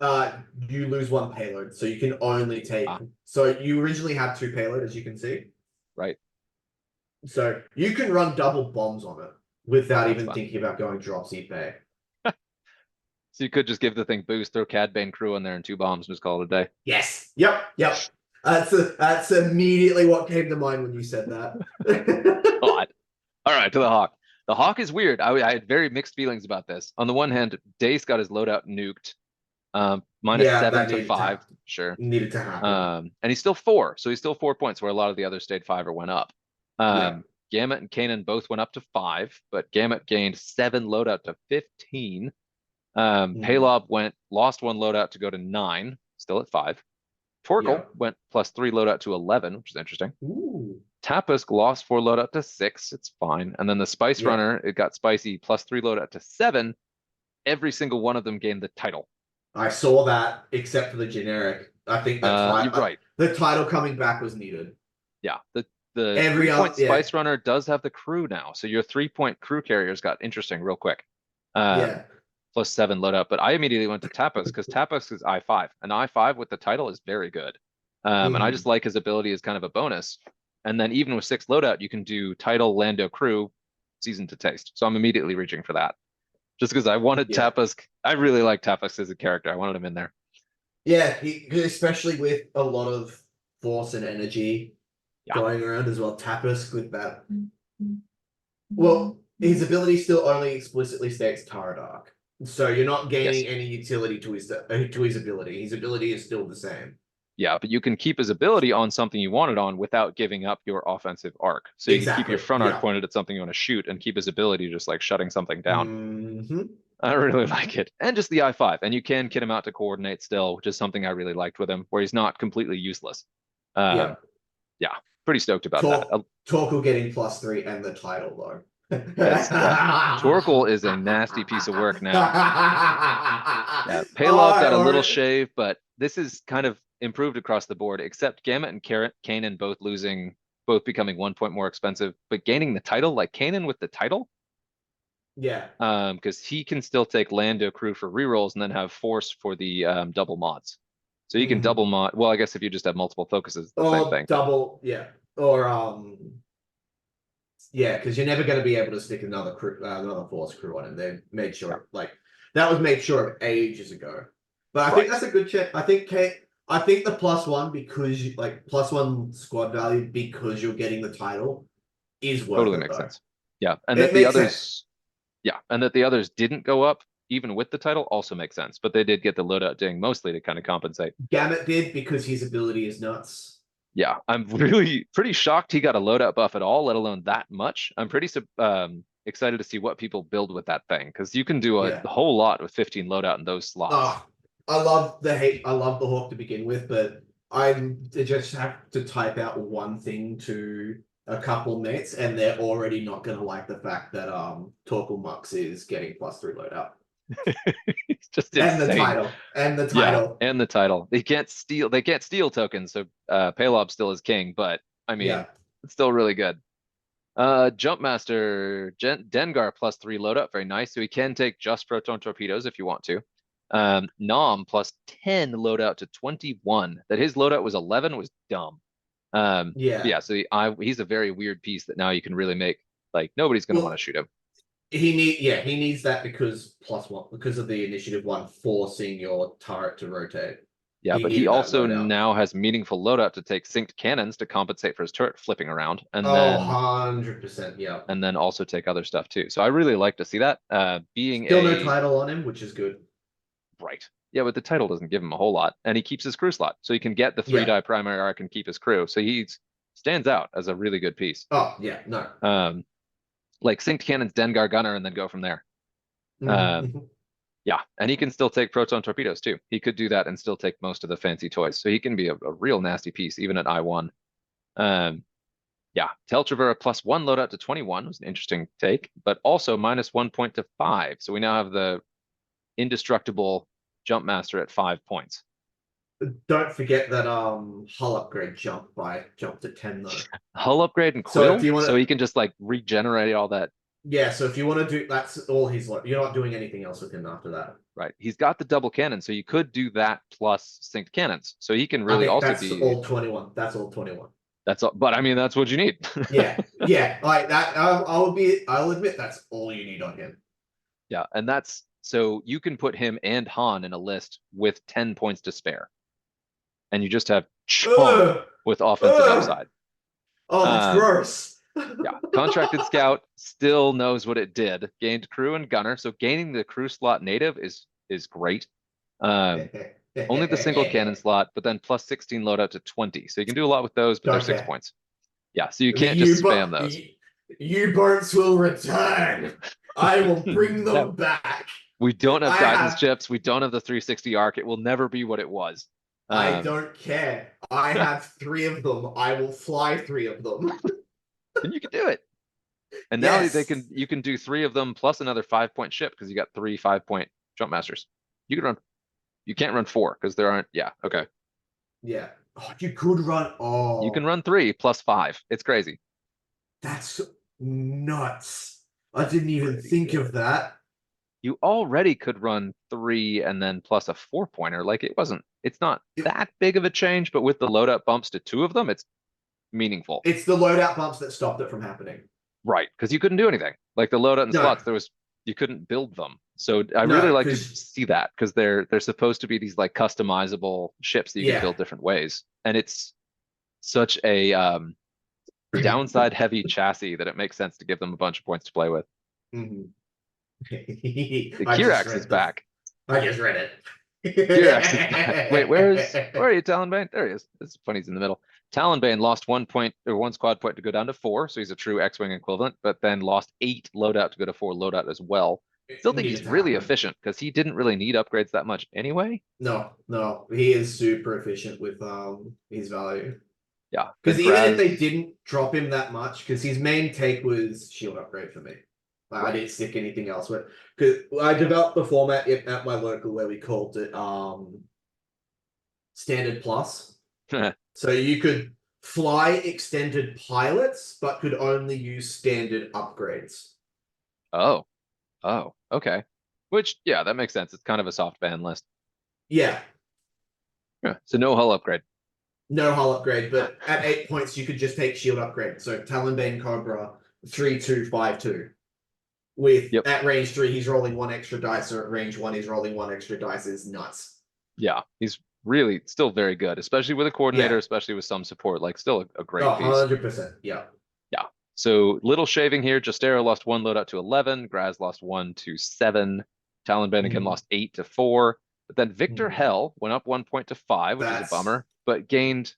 You lose 1 payload, so you can only take. Ah, So you originally had 2 payload, as you can see. right. So you can run double bombs on it without That's even fun. thinking about going drop seat bay. So you could just give the thing boost, throw Cad Bane crew in there and 2 bombs, and just call it a day. Yes. Yep. That's immediately what came to mind when you said that. God. All right, to the Hawk. The Hawk is weird. I had very mixed feelings about this. On the one hand, Dace got his loadout nuked, minus Yeah, 7 that to 5, sure. needed to happen. And he's still 4, so he's still 4 points where a lot of the others stayed 5 or went up. Yeah. Gamut and Kanan both went up to 5, but Gamut gained 7 loadout to 15. Palob lost 1 loadout to go to 9, still at 5. Torkel Yeah. went plus 3 loadout to 11, which is interesting. Ooh. Tapisk lost 4 loadout to 6, it's fine. And then the Spice Yeah. Runner, it got spicy plus 3 loadout to 7. Every single one of them gained the title. I saw that, except for the generic. I think You're right. the title coming back was needed. Yeah, the Every 3-point yeah. Spice Runner does have the crew now, so your 3-point crew carriers got interesting real quick. Yeah. Plus 7 loadout, but I immediately went to Tapas because Tapas is I5, and I5 with the title is very good. And I just like his ability as kind of a bonus. And then even with 6 loadout, you can do title, Lando, crew, season to taste. So I'm immediately reaching for that. Just because I wanted Yeah. Tapas. I really like Tapas as a character. I wanted him in there. Yeah, especially with a lot of force and energy Yeah. going around as well. Tapas with that. Well, his ability still only explicitly states Taradark. So you're not gaining any utility to his ability. His ability is still the same. Yeah, but you can keep his ability on something you want it on without giving up your offensive arc. So you can keep your front arc pointed at something you want to shoot and keep his ability just like shutting something down. I really like it. And just the I5. And you can kit him out to coordinate still, which is something I really liked with him, where he's not completely useless. Yeah, pretty stoked about that. Torkel getting +3 and the title though. Torkel is a nasty piece of work now. Yeah, Palob got a little shave, but this is kind of improved across the board, except Gamut and Kanan both becoming 1 point more expensive, but gaining the title, like Kanan with the title. Yeah. Because he can still take Lando crew for rerolls and then have force for the double mods. So you can double mod. Well, I guess if you just have multiple focuses, the same thing. Double, yeah. Or yeah, because you're never going to be able to stick another force crew on him. They made sure, that was made sure ages ago. But I think that's a good check. I think the +1 because you +1 squad value because you're getting the title is worth totally it, makes though. sense. Yeah, and that the others, and that the others didn't go up even with the title also makes sense. But they did get the loadout ding mostly to kind of compensate. Gamut did because his ability is nuts. Yeah, I'm really pretty shocked he got a loadout buff at all, let alone that much. I'm pretty excited to see what people build with that thing because you can do a whole lot with 15 loadout in those slots. Oh, I love the Hawk to begin with, but I just have to type out one thing to a couple mates, and they're already not going to like the fact that Torkel Mux is getting +3 loadout. It's just insane. And the title. Yeah, and the title. They can't steal tokens, so Palob still is king, but I mean it's still really good. Jumpmaster Dengar +3 loadout, very nice. So he can take just proton torpedoes if you want to. Nom +10 loadout to 21. That his loadout was 11 was dumb. So he's a very weird piece that now you can really make nobody's gonna want to shoot him. He needs that because +1 because of the initiative 1 forcing your turret to rotate. Yeah, but he also now has meaningful loadout to take synced cannons to compensate for his turret flipping around, and then 100%, yeah, and then also take other stuff too. So I really like to see that. Being still no title on him, which is good. Right. Yeah, but the title doesn't give him a whole lot, and he keeps his crew slot, so he can get the 3 Yeah. die primary arc and keep his crew. So he stands out as a really good piece. Oh, yeah, no. Like synced cannons, Dengar gunner, and then go from there. Mhm, Um, mhm. yeah, and he can still take proton torpedoes too. He could do that and still take most of the fancy toys. So he can be a real nasty piece even at I1. Um, yeah, Teltravera +1 loadout to 21 was an interesting take, but also -1 point to 5. So we now have the indestructible jump master at 5 points. Don't forget that hull upgrade jump to 10 though. Hull upgrade and So if quill, you want so to, he can just like regenerate all that. yeah, so if you want to do, that's all you're not doing anything else with him after that. Right. He's got the double cannon, so you could do that plus synced cannons. So he can I really think also that's be all 21. That's all 21. that's all, but I mean that's what you need. Yeah, yeah, like that. I'll admit that's all you need on him. Yeah, and that's so you can put him and Han in a list with 10 points to spare. And you just have chunk Ugh, with offensive ugh. upside. Oh, that's Um, gross. yeah, contracted scout still knows what it did. Gained crew and gunner, so gaining the crew slot native is great. Um, only the single cannon slot, but then +16 loadout to 20. So you can do a lot with those, but they're Don't 6 care. points. Yeah, so you The can't just spam those. U-boats will return. I will bring No, them back. we don't have I guidance have. chips. We don't have the 360 arc. It will never be what it was. I don't care. I have 3 of them. I will fly 3 of them. And you can do it. And now Yes. you can do 3 of them plus another 5-point ship because you got 3 5-point jump masters. You can run. You can't run 4 because there aren't. Yeah, okay. Yeah. Oh, you could run. You can Oh, run 3 plus 5. It's crazy. that's nuts. I didn't even Pretty think good. of that. You already could run 3 and then plus a 4-pointer. Like it's not It, that big of a change, but with the loadout bumps to 2 of them, it's meaningful. it's the loadout bumps that stopped it from happening. Right, because you couldn't do anything. Like the loadout and No, slots, you couldn't build them. So I really no, like to because see that because they're supposed to be these like customizable ships that you can yeah. build different ways. And it's such a downside heavy chassis that it makes sense to give them a bunch of points to play with. Mhm. The I just Kirax is read the. back. I just read Kirax is back. Wait, where it. are you, Talonbane? There he is. It's funny he's in the middle. Talonbane lost 1 point or 1 squad point to go down to 4, so he's a true X-wing equivalent, but then lost 8 loadout to go to 4 loadout as well. Still It think needed he's to really happen. efficient because he didn't really need upgrades that much anyway. No, no, he is super efficient with his value. Yeah, the Because even if they Graz. didn't drop him that much, because his main take was shield upgrade for me. Like, I Right. didn't stick anything else with. Because I developed the format at my local where we called it standard plus. So you could fly extended pilots, but could only use standard upgrades. Oh, oh, okay. Which, yeah, that makes sense. It's kind of a soft ban list. Yeah, Yeah. So no hull upgrade. no hull upgrade, but at 8 points you could just take shield upgrade. So Talonbane Cobra 3-2-5-2. With Yep. at range 3, he's rolling 1 extra dice, or at range 1, he's rolling 1 extra dice. Is nuts. Yeah, he's really still very good, especially with a coordinator, Yeah. especially with some support. Like, still a great Oh, piece. 100%. Yeah. Yeah. So little shaving here. Justero lost 1 loadout to 11. Graz lost 1 to 7. Talon again Mhm. lost 8 to 4. But then Victor Mhm. Hell went up 1 point to 5, which is a That's bummer, but gained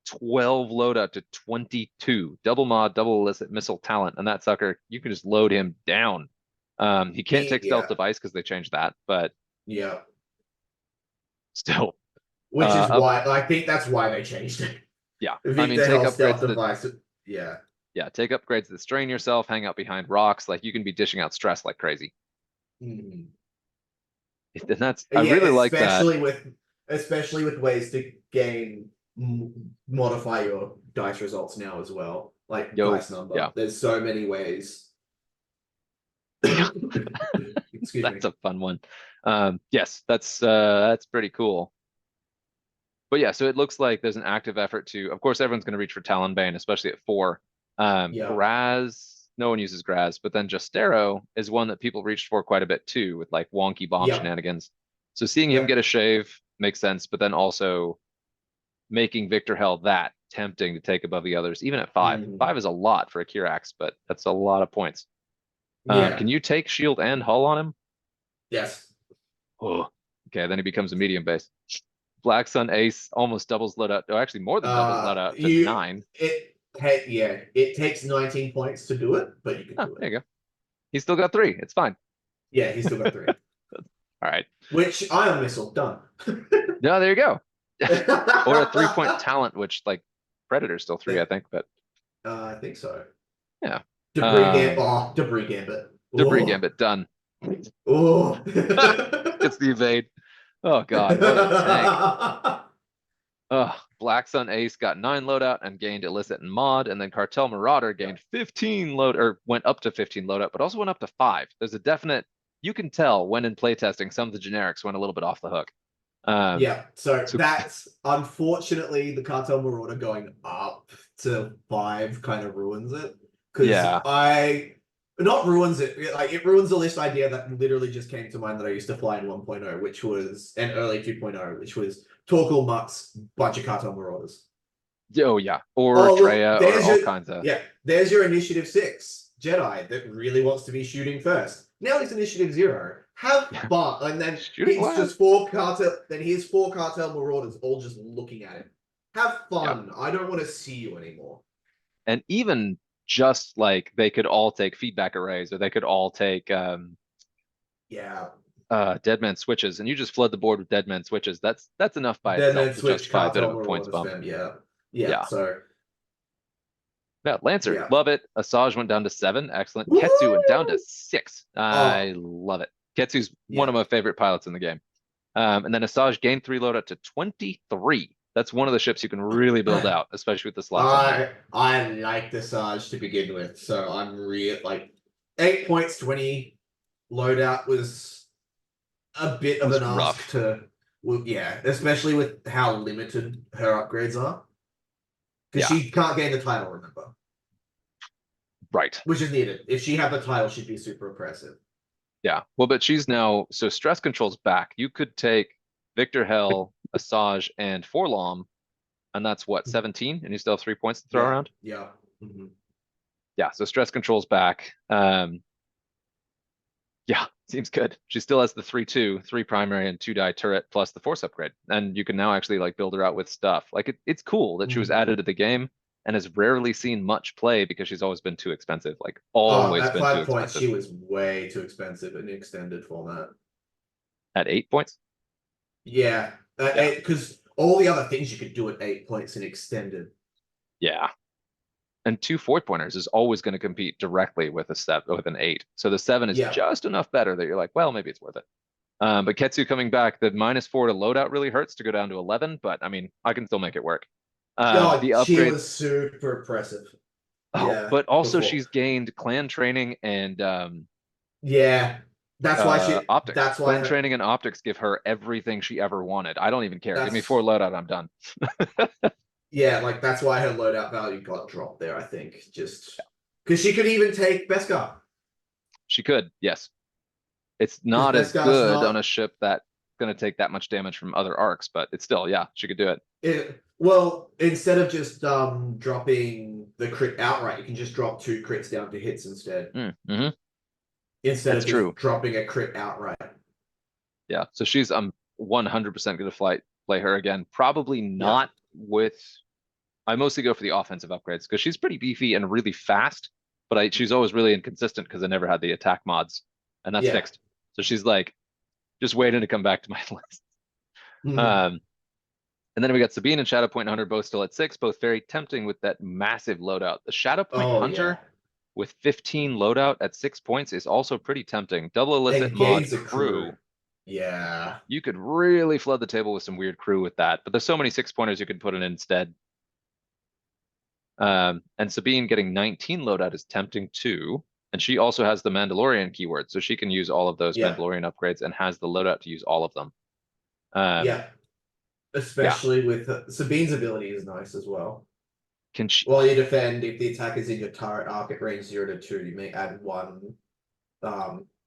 12 loadout to 22. Double mod, double illicit missile talent. And that sucker, you can just load him down. He can't take stealth yeah. device because they changed that, but Yeah. still. Which is Up, why I think that's why they changed it. yeah. I mean, Victor take Hell stealth upgrades that device. Yeah. yeah, take upgrades that strain yourself, hang out behind rocks. Like you can be dishing out stress like crazy. Mhm. And that's I Yeah, really like that. especially with ways to gain modify your dice results now as well. Like Yo, dice number. yeah. There's so many ways. Excuse me. That's a fun one. Yes, that's pretty cool. But yeah, so it looks like there's an active effort to, of course, everyone's going to reach for Talonbane, especially at 4. Yeah. Graz, no one uses Graz, but then Justero is one that people reached for quite a bit too, with like wonky bomb Yep. shenanigans. So seeing him Yep. get a shave makes sense, but then also making Victor Hell that tempting to take above the others, even at 5. Mhm. 5 is a lot for a Kirax, but that's a lot of points. Yeah. Can you take shield and hull on him? Yes. Oh, okay, then he becomes a medium base. Black Sun Ace almost doubles loadout. Oh, actually more than doubles loadout to 9. It takes 19 points to do it, but you can Oh, do it. there you go. He's still got 3. It's fine. Yeah, he's still got 3. All right. Which Ion Missile done. No, there you go. Or a 3-point talent, which like Predator's still 3, I think, but I think so. yeah. Debris Gambit. Debris Oh, Gambit done. oh. Gets the evade. Oh god, what a tank. Black Sun Ace got 9 loadout and gained Illicit and Mod, and then Cartel Marauder gained 15 load or went up to 15 loadout, but also went up to 5. There's a definite, you can tell when in playtesting some of the generics went a little bit off the hook. Yeah, so So that's unfortunately the Cartel Marauder going up to 5 kind of ruins it. Because yeah, not ruins it, like it ruins the list idea that literally just came to mind that I used to fly in 1.0, which was an early 2.0, which was Torkel Mutts, bunch of Cartel Marauders. oh yeah, or Oh, look, Drea, or all kinds of there's your Initiative 6 Jedi that really wants to be shooting first. Now he's Initiative 0. Have fun. And then shooting he's wild. just 4 cartel. Then here's 4 Cartel Marauders all just looking at him. Have fun. I don't want to see you anymore. And even just like they could all take feedback arrays, or they could all take Yeah. dead man switches, and you just flood the board with dead man switches. That's enough by Then itself then to switch justify a bit of Cartel a points Marauders bump. spam. Yeah. Yeah. So Yeah, Lancer, yeah. love it. Asajj went down to 7, excellent. Woo! Ketsu went down to 6. Oh, I love it. Ketsu's one yeah. of my favorite pilots in the game. And then Asajj gained 3 loadout to 23. That's one of the ships you can really build out, especially with the slots on him. I like the Sarge to begin with, so I'm real like 8 points 20 loadout was a bit of Was an ask rough. to, well, yeah, especially with how limited her upgrades are. Because Yeah, she can't gain the title, remember, right. which is needed. If she had the title, she'd be super oppressive. Yeah. Well, but she's now, so stress control's back. You could take Victor Hell, Asajj, and Forlom, and that's what, 17? And you still have 3 points to throw Yeah, around? yeah. Mhm. Yeah, so stress control's back. Yeah, seems good. She still has the 3/2, 3 primary and 2 die turret plus the force upgrade. And you can now actually like build her out with stuff. Like it's cool that she was added to the game and has rarely seen much play because she's always been too expensive. Like Oh, always at been too 5 points, expensive. she was way too expensive in the extended format. At 8 points? Yeah, Yeah. because all the other things you could do at 8 points in extended. Yeah. And 2 4-pointers is always going to compete directly with with an 8. So the 7 is Yeah. just enough better that you're like, well, maybe it's worth it. But Ketsu coming back, the -4 to loadout really hurts to go down to 11, but I mean, I can still make it work. God, The she upgrade, was super impressive. oh, Yeah, but also before. she's gained clan training and Yeah, optics. That's why Clan her. training and optics give her everything she ever wanted. I don't even care. Give me 4 That's loadout, I'm done. yeah, like that's why her loadout value got dropped there. I think just because she could even take Beskar. She could, yes. It's Because not as Beskar's good on not. a ship that's going to take that much damage from other arcs, but it's still, yeah, she could do it. Well, instead of just dropping the crit outright, you can just drop 2 crits down to hits instead. Mm-hmm. Instead That's of just true. dropping a crit outright. Yeah, so she's 100% going to play her again. Probably Yeah. not with. I mostly go for the offensive upgrades because she's pretty beefy and really fast, but she's always really inconsistent because I never had the attack mods, and that's Yeah. fixed. So she's like just waiting to come back to my list. Mhm. And then we got Sabine and Shadow Point Hunter both still at 6, both very tempting with that massive loadout. The Shadow Point Oh Hunter yeah. with 15 loadout at 6 points is also pretty tempting. Double illicit And mod gains a crew. Yeah. You could really flood the table with some weird crew with that, but there's so many 6-pointers you could put in instead. And Sabine getting 19 loadout is tempting too. And she also has the Mandalorian keyword, so she can use all of those Yeah. Mandalorian upgrades and has the loadout to use all of them. Yeah. Especially with Sabine's ability is nice as well. Can she? While you defend, if the attack is in your turret arc at range 0 to 2, you may add 1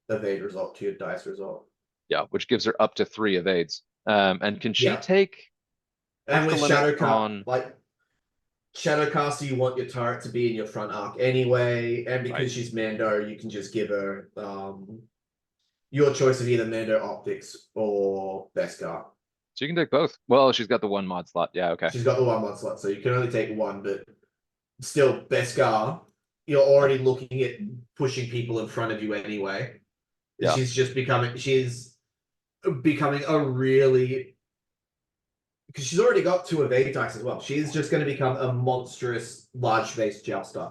evade result to your dice result. Yeah, which gives her up to 3 evades. And can she Yeah. take? And What's the with limit on? like Shadowcaster, you want your turret to be in your front arc anyway, and because Right. she's Mando, you can just give her your choice of either Mando Optics or Beskar. She can take both. Well, she's got the one mod slot. Yeah, okay. She's got the 1 mod slot, so you can only take one, but still, Beskar, you're already looking at pushing people in front of you anyway. Yeah. She's becoming a really, because she's already got 2 evade dice as well. She's just going to become a monstrous large face jouster.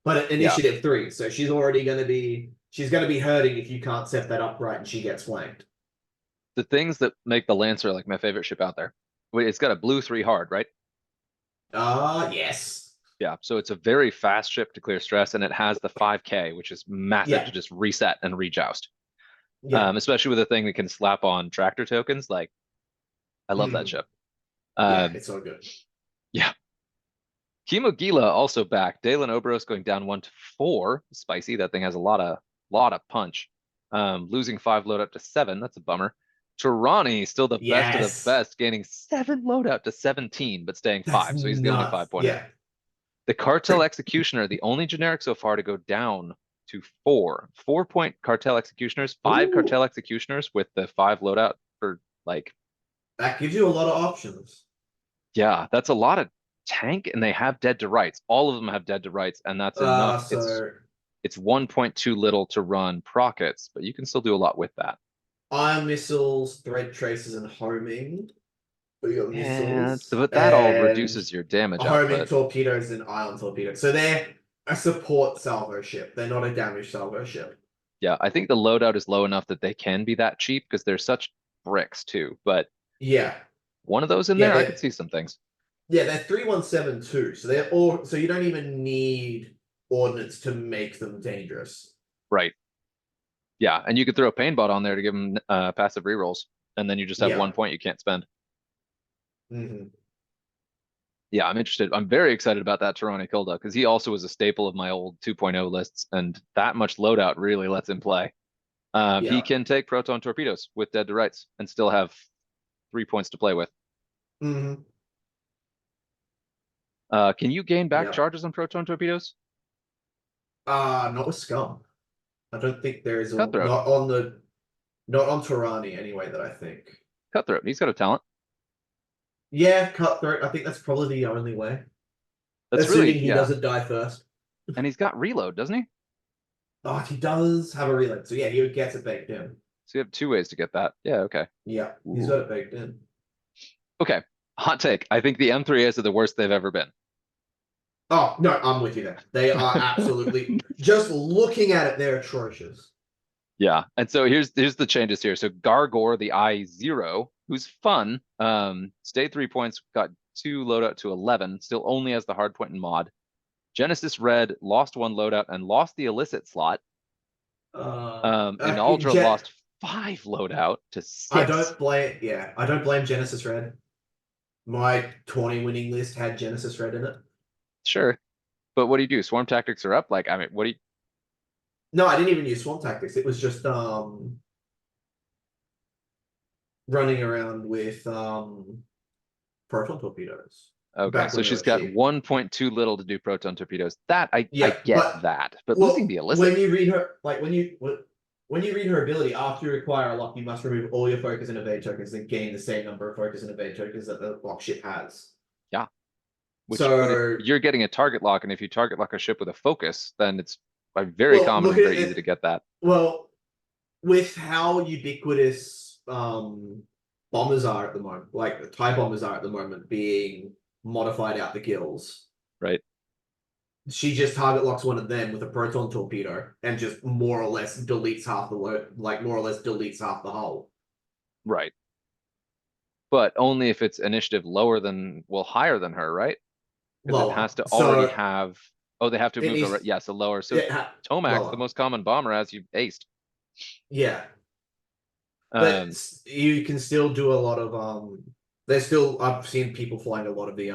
But at Yeah. initiative 3, so she's going to be hurting if you can't set that up right and she gets flanked. The things that make the Lancer like my favorite ship out there. Wait, it's got a blue 3 hard, right? Yes. Yeah, so it's a very fast ship to clear stress, and it has the 5K, which is massive Yeah. to just reset and rejoust. Yeah. Especially with a thing that can slap on tractor tokens. Like, I love that Mhm. Yeah, ship. it's all good. Yeah. Kimo Gila also back. Dalen Oberos going down 1 to 4. Spicy. That thing has a lot of punch. Losing 5 loadout to 7. That's a bummer. Tirani still the best of the Yes. best, gaining 7 loadout to 17, but staying That's 5. So he's the only nuts. 5 pointer. Yeah. The Cartel Executioner, the only generic so far to go down to 4. 4-point Cartel Executioners, 5 Ooh, Cartel Executioners with the 5 loadout for like, that gives you a lot of options. yeah, that's a lot of tank, and they have dead to rights. All of them have dead to rights, and that's enough. So It's 1.2 little to run prockets, but you can still do a lot with that. ion missiles, thread tracers, and homing. We got And missiles but that all and reduces your damage homing output. torpedoes and ion torpedoes. So they're a support salvo ship. They're not a damage salvo ship. Yeah, I think the loadout is low enough that they can be that cheap because they're such bricks too. But Yeah. one of those in Yeah, there, I could see some things. they're 317 too. So so you don't even need ordnance to make them dangerous. Right. Yeah, and you could throw a painbot on there to give them passive rerolls, and then you just have Yeah. 1 point you can't spend. Hmm. Yeah, I'm interested. I'm very excited about that Tirani Kilda because he also was a staple of my old 2.0 lists, and that much loadout really lets him play. He Yeah. can take proton torpedoes with dead to rights and still have 3 points to play with. Hmm. Can you gain back Yeah. charges on proton torpedoes? Not with Scum. I don't think there is Cutthroat. not on Torani anyway that I think. Cutthroat. He's got a talent. Yeah, Cutthroat. I think that's probably the only way. That's Assuming really, he yeah. doesn't die first. And he's got reload, doesn't he? Oh, he does have a relay. So yeah, he would get it baked in. So you have 2 ways to get that. Yeah, okay. Yeah, he's Ooh. got it baked in. Okay. Hot take. I think the M3As are the worst they've ever been. Oh, no, I'm with you there. They are absolutely just looking at it, they're atrocious. Yeah. And so here's the changes here. So Gargor, the I0, who's fun, stayed 3 points, got 2 loadout to 11, still only has the hard point in mod. Genesis Red lost 1 loadout and lost the illicit slot. In Okay, Ultra lost 5 loadout to 6. I don't blame Genesis Red. My 20 winning list had Genesis Red in it. Sure. But what do you do? Swarm tactics are up? Like, I mean, what do you No, I didn't even use Swamp Tactics. It was just running around with proton torpedoes. Okay, Back so when they she's were got cheap. 1.2 little to do proton torpedoes. That I Yeah, get but that. But losing well, the when illicit? you read her, like when you read her ability, after you acquire a lock, you must remove all your focus and evade tokens and gain the same number of focus and evade tokens that the lock ship has. Yeah. But if So, you're getting a target lock, and if you target lock a ship with a focus, then it's very well, common look and at very easy it. to get that. Well, with how ubiquitous bombers are at the moment, like the TIE bombers are at the moment, being modified out the gills. Right? She just target locks one of them with a proton torpedo and just more or less deletes half the more or less deletes half the hull. Right. But only if it's initiative lower than, well, higher than her, right? Because it Lower. has to already So have, oh, they have to it move needs yeah, so lower. So it Tomac's the lower. most common bomber as you aced. Yeah. Um, But you can still do a lot of there's still I've seen people flying a lot of the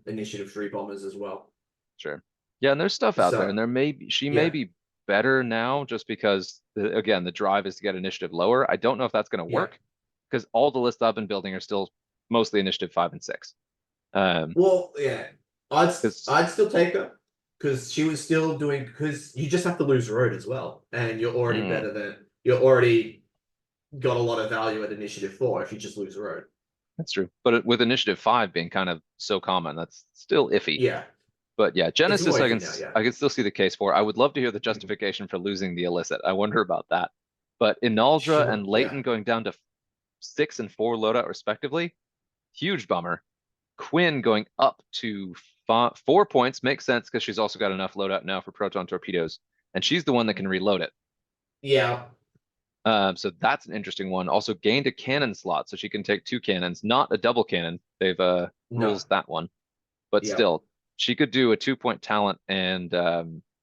initiative 3 bombers as well. sure. Yeah, and there's stuff out there, So and she may yeah, be better now just because again, the drive is to get initiative lower. I don't know if that's going to yeah. work because all the lists I've been building are still mostly initiative 5 and 6. Well, yeah. Because I'd still take her because she was still doing because you just have to lose road as well, and you're already mm, better than you're already got a lot of value at initiative 4 if you just lose a road. That's true. But with initiative 5 being kind of so common, that's still iffy. Yeah, But yeah, it's Genesis, more iffy now. Yeah. I can still see the case for. I would love to hear the Mhm. justification for losing the illicit. I wonder about that. But Inaldra Sure. and Yeah. Leighton going down to 6 and 4 loadout respectively, huge bummer. Quinn going up to 4 points makes sense because she's also got enough loadout now for proton torpedoes, and she's the one that can reload it. Yeah. So that's an interesting one. Also gained a cannon slot, so she can take 2 cannons, not a double cannon. They've No. rules that one, but Yeah. still, she could do a 2-point talent and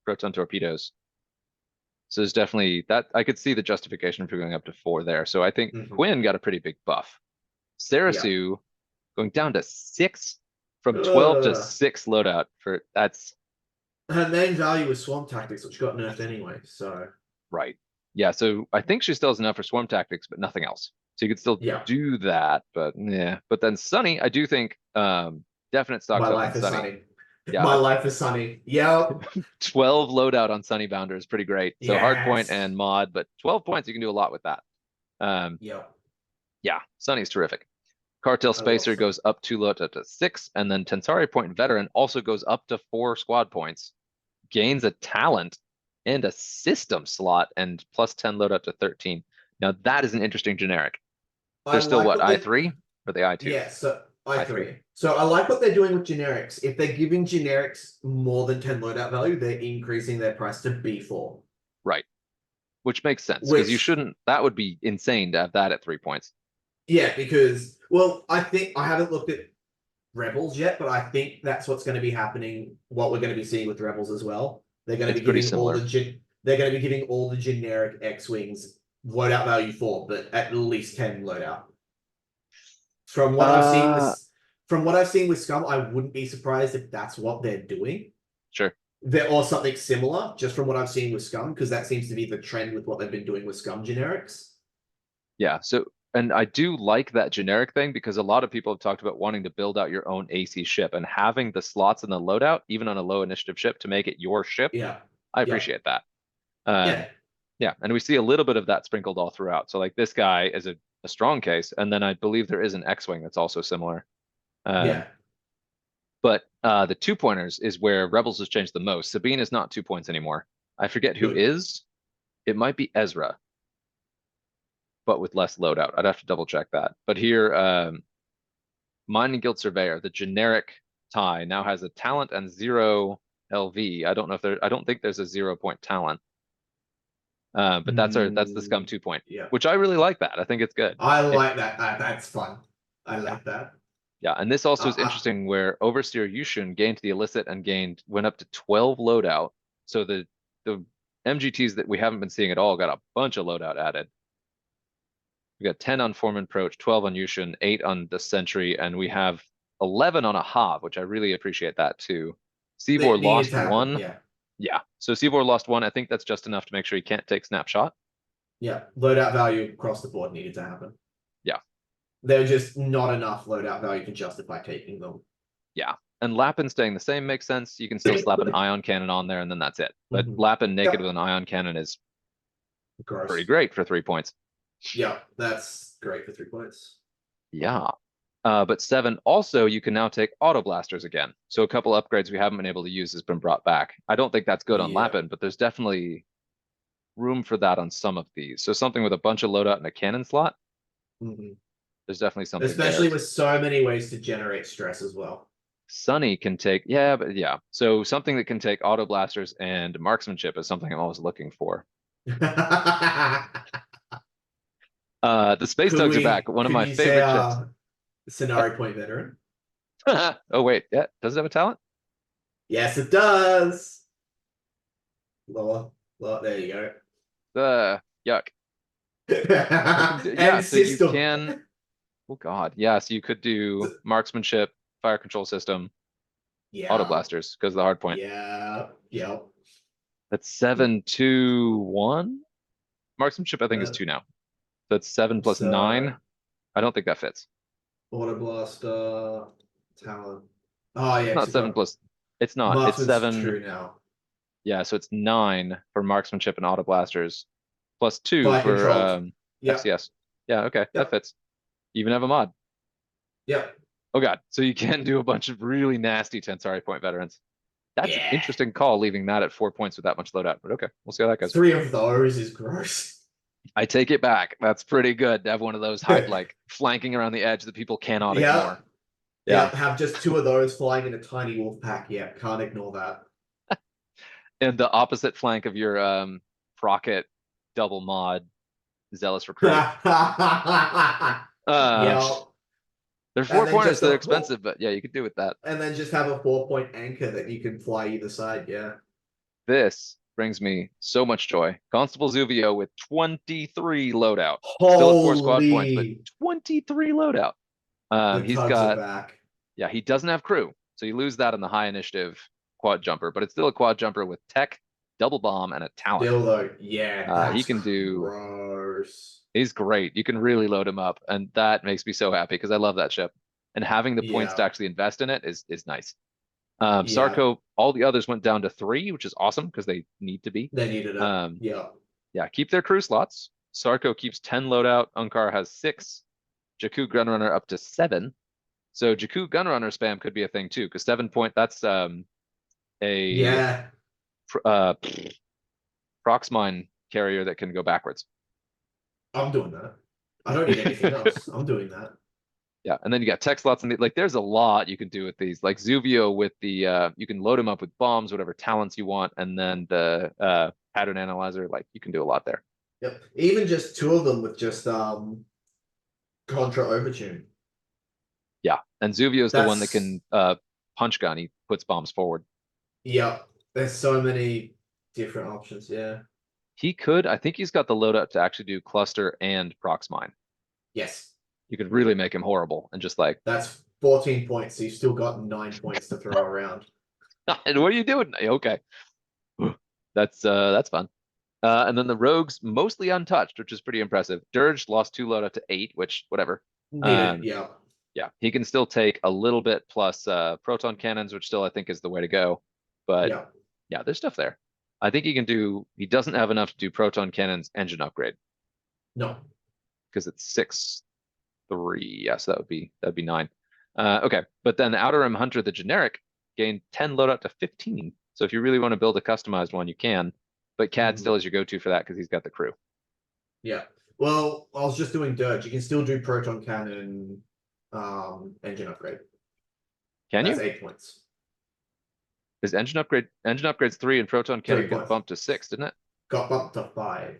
proton torpedoes. So there's definitely that. I could see the justification for going up to 4 there. So I think Hmm. Quinn got a pretty big buff. Yeah. Sarasu going down to 6 from 12 to Ugh. 6 loadout for that's Her main value was swarm tactics, which got nerfed anyway. So right. Yeah, so I think she still has enough for swarm tactics, but nothing else. So you could still yeah, do that, but yeah. But then Sunny, I do think definite my stocks up on life is Sunny. sunny. My Yeah, life is sunny. Yep. 12 loadout on Sunny Bounder is pretty great. So hard point Yes. and mod, but 12 points you can do a lot with that. Um, Yep. yeah, Sunny's terrific. Cartel I love Spacer sunny. goes up 2 loadout to 6, and then Tensari Point Veteran also goes up to 4 squad points, gains a talent and a system slot, and plus 10 loadout to 13. Now that is an interesting generic. I They're still like what, what they. I3 or the I2? Yeah. So I I3. three. So I like what they're doing with generics. If they're giving generics more than 10 loadout value, they're increasing their price to B4. Right. Which makes sense because you Which, shouldn't, that would be insane to have that at 3 points. yeah, because well, I think I haven't looked at Rebels yet, but I think that's what's going to be happening. What we're going to be seeing with Rebels as well. They're going to It's be pretty giving all similar. the they're going to be giving all the generic X-wings loadout value 4, but at least 10 loadout. From what I've seen Uh, with from what I've seen with Scum, I wouldn't be surprised if that's what they're doing. sure. There or something similar, just from what I've seen with Scum, because that seems to be the trend with what they've been doing with Scum generics. Yeah. So, and I do like that generic thing because a lot of people have talked about wanting to build out your own AC ship and having the slots in the loadout, even on a low initiative ship, to make it your ship. Yeah. I Yeah. appreciate that. Um, Yeah. yeah, and we see a little bit of that sprinkled all throughout. So like this guy is a strong case, and then I believe there is an X-wing that's also similar. Um, Yeah. but the 2-pointers is where Rebels has changed the most. Sabine is not 2 points anymore. I forget who Good. is. It might be Ezra, but with less loadout. I'd have to double check that. But here, Mining Guild Surveyor, the generic tie, now has a talent and 0 LV. I don't know if there. I don't think there's a 0-point talent. But that's the Scum 2-point, Yeah. which I really like that. I think it's good. I It like that. That's fun. I yeah. like that. Yeah, and this also is Uh, interesting where Overseer Yushin gained the illicit and went up to 12 loadout. So the MGTs that we haven't been seeing at all got a bunch of loadout added. We got 10 on Foreman Approach, 12 on Yushin, 8 on the Sentry, and we have 11 on a Hav, which I really appreciate that too. they Seavor needed lost to happen. one. Yeah. Yeah, so Seavor lost one. I think that's just enough to make sure he can't take snapshot. Yeah. Loadout value across the board needed to happen. Yeah, They're just not enough loadout value to justify taking them. yeah. And Lapin staying the same makes sense. You can still slap an ion cannon on there, and then that's it. But Mhm. Lapin naked with Yep. an ion cannon is pretty Gross. great for 3 points. Yeah, that's great for 3 points. Yeah. But 7, also, you can now take auto blasters again. So a couple upgrades we haven't been able to use has been brought back. I don't think that's good on Yeah. Lapin, but there's definitely room for that on some of these. So something with a bunch of loadout and a cannon slot, Mhm. there's definitely something there. Especially with so many ways to generate stress as well. Sunny can take, yeah, but yeah. So something that can take auto blasters and marksmanship is something I'm always looking for. The space tugs are back. One of Could my you say favorite ships. scenario point veteran? Oh wait, yeah, does it have a talent? Yes, it does. Lower, lower, there you go. Yuck. Yeah, And so you system. can. Oh God, yeah. So you could do marksmanship, fire control system, auto Yeah, blasters because of the hard point. yeah, yeah. That's 7-2-1. Marksmanship, I think, is Uh, 2 now. That's 7 plus so 9. I don't think that fits. auto blaster, talent. Oh It's yeah, not because 7 plus. It's not. It's marksman's 7. 2 now. Yeah, so it's 9 for marksmanship and auto blasters. +2 Fire for controls. Yep. FCS. Yeah, okay, that Yep. fits. You even have a mod. Yep. Oh god, so you can do a bunch of really nasty Tensari point veterans. That's an Yeah. interesting call, leaving that at 4 points with that much loadout. But okay, we'll see how that goes. 3 of those is gross. I take it back. That's pretty good to have one of those like flanking around the edge that people cannot Yeah. ignore. Yeah. Yeah, Have just 2 of those flying in a tiny wolf pack. Yeah. Can't ignore that. and the opposite flank of your Procket double mod Zealous Recruit. Uh, Yeah. they're And four then pointers. just They're a expensive, but yeah, you could do with that. and then just have a 4-point anchor that you can fly either side. Yeah. This brings me so much joy. Constable Zuvio with 23 loadout. Still at 4 squad points, but Holy, 23 loadout. the He's tugs are got, back. yeah, he doesn't have crew. So you lose that in the high initiative quad jumper, but it's still a quad jumper with tech, double bomb, and a talent. Still though, yeah, He that's can do, gross. he's great. You can really load him up. And that makes me so happy because I love that ship. And having the points to Yeah, actually invest in it is nice. yeah, Sarko, all the others went down to 3, which is awesome because they need to be. they needed it. Um, Yeah, yeah, keep their crew slots. Sarko keeps 10 loadout. Unkar has 6. Jakku Gunrunner up to 7. So Jakku Gunrunner spam could be a thing too, because 7 point, that's a yeah, uh, Proxmine carrier that can go backwards. I'm doing that. I don't need anything else. I'm doing that. Yeah, and then you got tech slots and like there's a lot you can do with these. Like Zuvio with the you can load him up with bombs, whatever talents you want, and then the pattern analyzer, like you can do a lot there. Yep. Even just 2 of them with just contra overtune. Yeah, and Zuvio's the one that That's can punch gun. He puts bombs forward. yep. There's so many different options. Yeah. He could, I think he's got the loadout to actually do cluster and Proxmine. Yes. You could really make him horrible and just like, That's 14 points. So you've still got 9 points to throw around. and what are you doing? Okay. That's fun. And then the rogues mostly untouched, which is pretty impressive. Dirge lost 2 loadout to 8, which whatever. Needed. Yeah. Yeah, he can still take a little bit plus proton cannons, which still I think is the way to go. But Yeah. yeah, there's stuff there. I think he can do. He doesn't have enough to do proton cannons engine upgrade No. because it's 6-3. Yeah, so that'd be 9. Okay, but then the Outer Rim Hunter, the generic, gained 10 loadout to 15. So if you really want to build a customized one, you can. But CAD still is your go-to for that because he's got the crew. Yeah. Well, I was just doing Dirge. You can still do proton cannon engine upgrade. Can That's you? 8 points. Is engine upgrades 3 and proton cannon 3 got points. bumped to 6, didn't it? Got bumped to 5.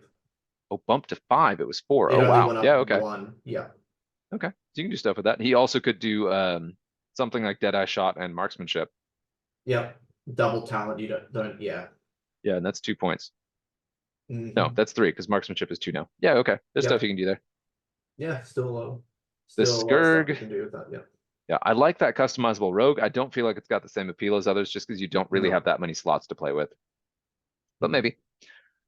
Oh, bumped to 5. It was 4. It Oh only wow. went up Yeah, okay. 1. Yeah. Okay. So you can do stuff with that. He also could do something like Deadeye Shot and Marksmanship. Yep. Double talent. You don't yeah. Yeah, and that's 2 points. Mhm. No, that's 3 because Marksmanship is 2 now. Yeah, okay. There's Yep. stuff you can do there. Yeah, still low. The Still a lot of stuff you Skurg. can do with that. Yeah. Yeah, I like that customizable rogue. I don't feel like it's got the same appeal as others just because you don't really No. have that many slots to play with. But maybe.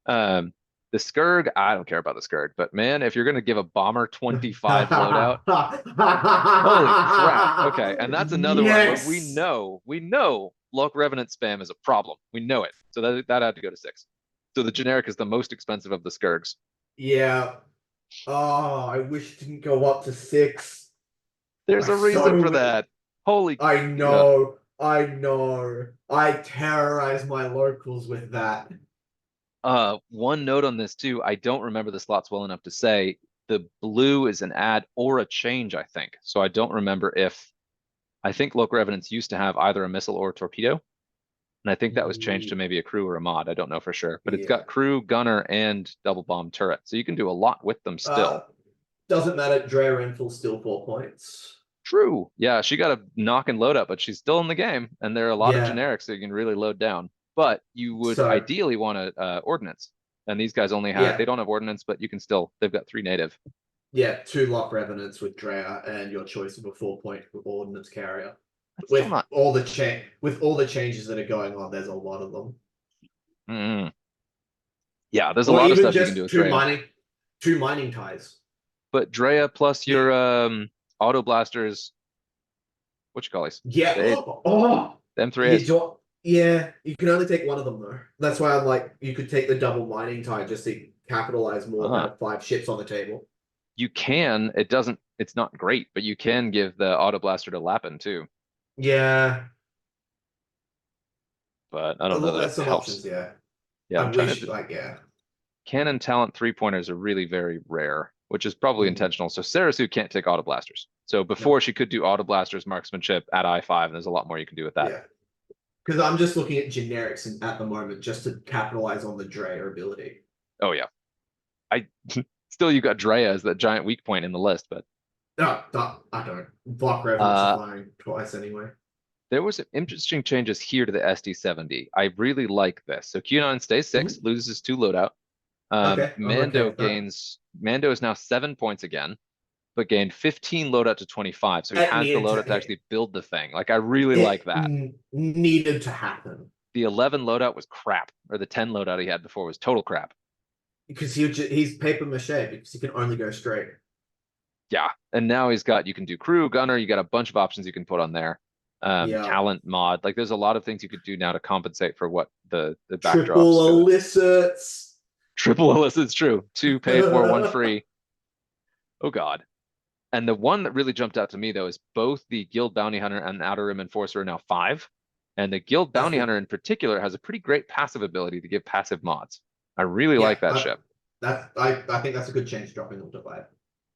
Um, the Skurg, I don't care about the Skurg, but man, if you're gonna give a bomber 25 loadout, holy crap. Okay, and that's another one where Yes. we know Loc Revenant spam is a problem. We know it. So that had to go to 6. So the generic is the most expensive of the Skurgs. Yeah. Oh, I wish it didn't go up to 6. There's a reason for that. Holy I yeah. know. I know. I terrorize my locals with that. One note on this too, I don't remember the slots well enough to say the blue is an add or a change, I think. So I don't remember if I think Local Evidence used to have either a missile or a torpedo. And I think that was changed to maybe a crew or a mod. I don't know for sure. But it's Yeah. got crew, gunner, and double bomb turret. So you can do a lot with them still. Doesn't matter. Drea Renfrew's still 4 points. True. Yeah, she got a knock and load up, but she's still in the game. And there are a lot of Yeah. generics that you can really load down. But you would So ideally want a ordnance. And these guys only have, yeah. they don't have ordnance, but you can still, they've got 3 native. Yeah, 2 Lock Revenants with Drea and your choice of a 4-point ordnance carrier. That's With still not. all the changes that are going on, there's a lot of them. Mm. Yeah, there's a Or lot of even stuff you can just do with Drea. 2 mining ties. But Drea plus your auto blasters, what you call these? Yeah. The Oh, M3As. yeah. You can only take one of them though. That's why I'm like, you could take the double mining tie just to capitalize more, Uh, have 5 ships on the table. you can, it's not great, but you can give the Auto Blaster to Lapin too. Yeah, But I don't know that it there's some helps. options. Yeah, Yeah, I I'm trying wish to. like yeah. Cannon talent 3-pointers are really very rare, which is probably Mhm. intentional. So Sarasu can't take Auto Blasters. So before No, she could do Auto Blasters marksmanship at I5, and there's a lot more you can do with that. yeah, because I'm just looking at generics at the moment just to capitalize on the Drea ability. Oh yeah. I still you got Drea as that giant weak point in the list, but No, I don't. Block Revenants are uh firing twice anyway. there was some interesting changes here to the SD70. I really like this. So Q9 stays 6, Mhm. loses 2 loadout. Okay, I'm okay with that. Mando is now 7 points again, but gained 15 loadout to 25. So he It has the needed loadout to to. actually build the thing. Like I really like It that. needed to happen The 11 loadout was crap, or the 10 loadout he had before was total crap. because he's paper mache because he can only go straight. Yeah, and now you can do crew, gunner, you got a bunch of options you can put on there. Yeah, Talent mod, like there's a lot of things you could do now to compensate for what the backdrop's triple doing. illicits. Triple illicit's true. 2 paid for, 1 free. Oh God. And the one that really jumped out to me though is both the Guild Bounty Hunter and the Outer Rim Enforcer are now 5. And the Guild That's Bounty good. Hunter in particular has a pretty great passive ability to give passive mods. I really Yeah, like that ship. I think that's a good change dropping them to 5.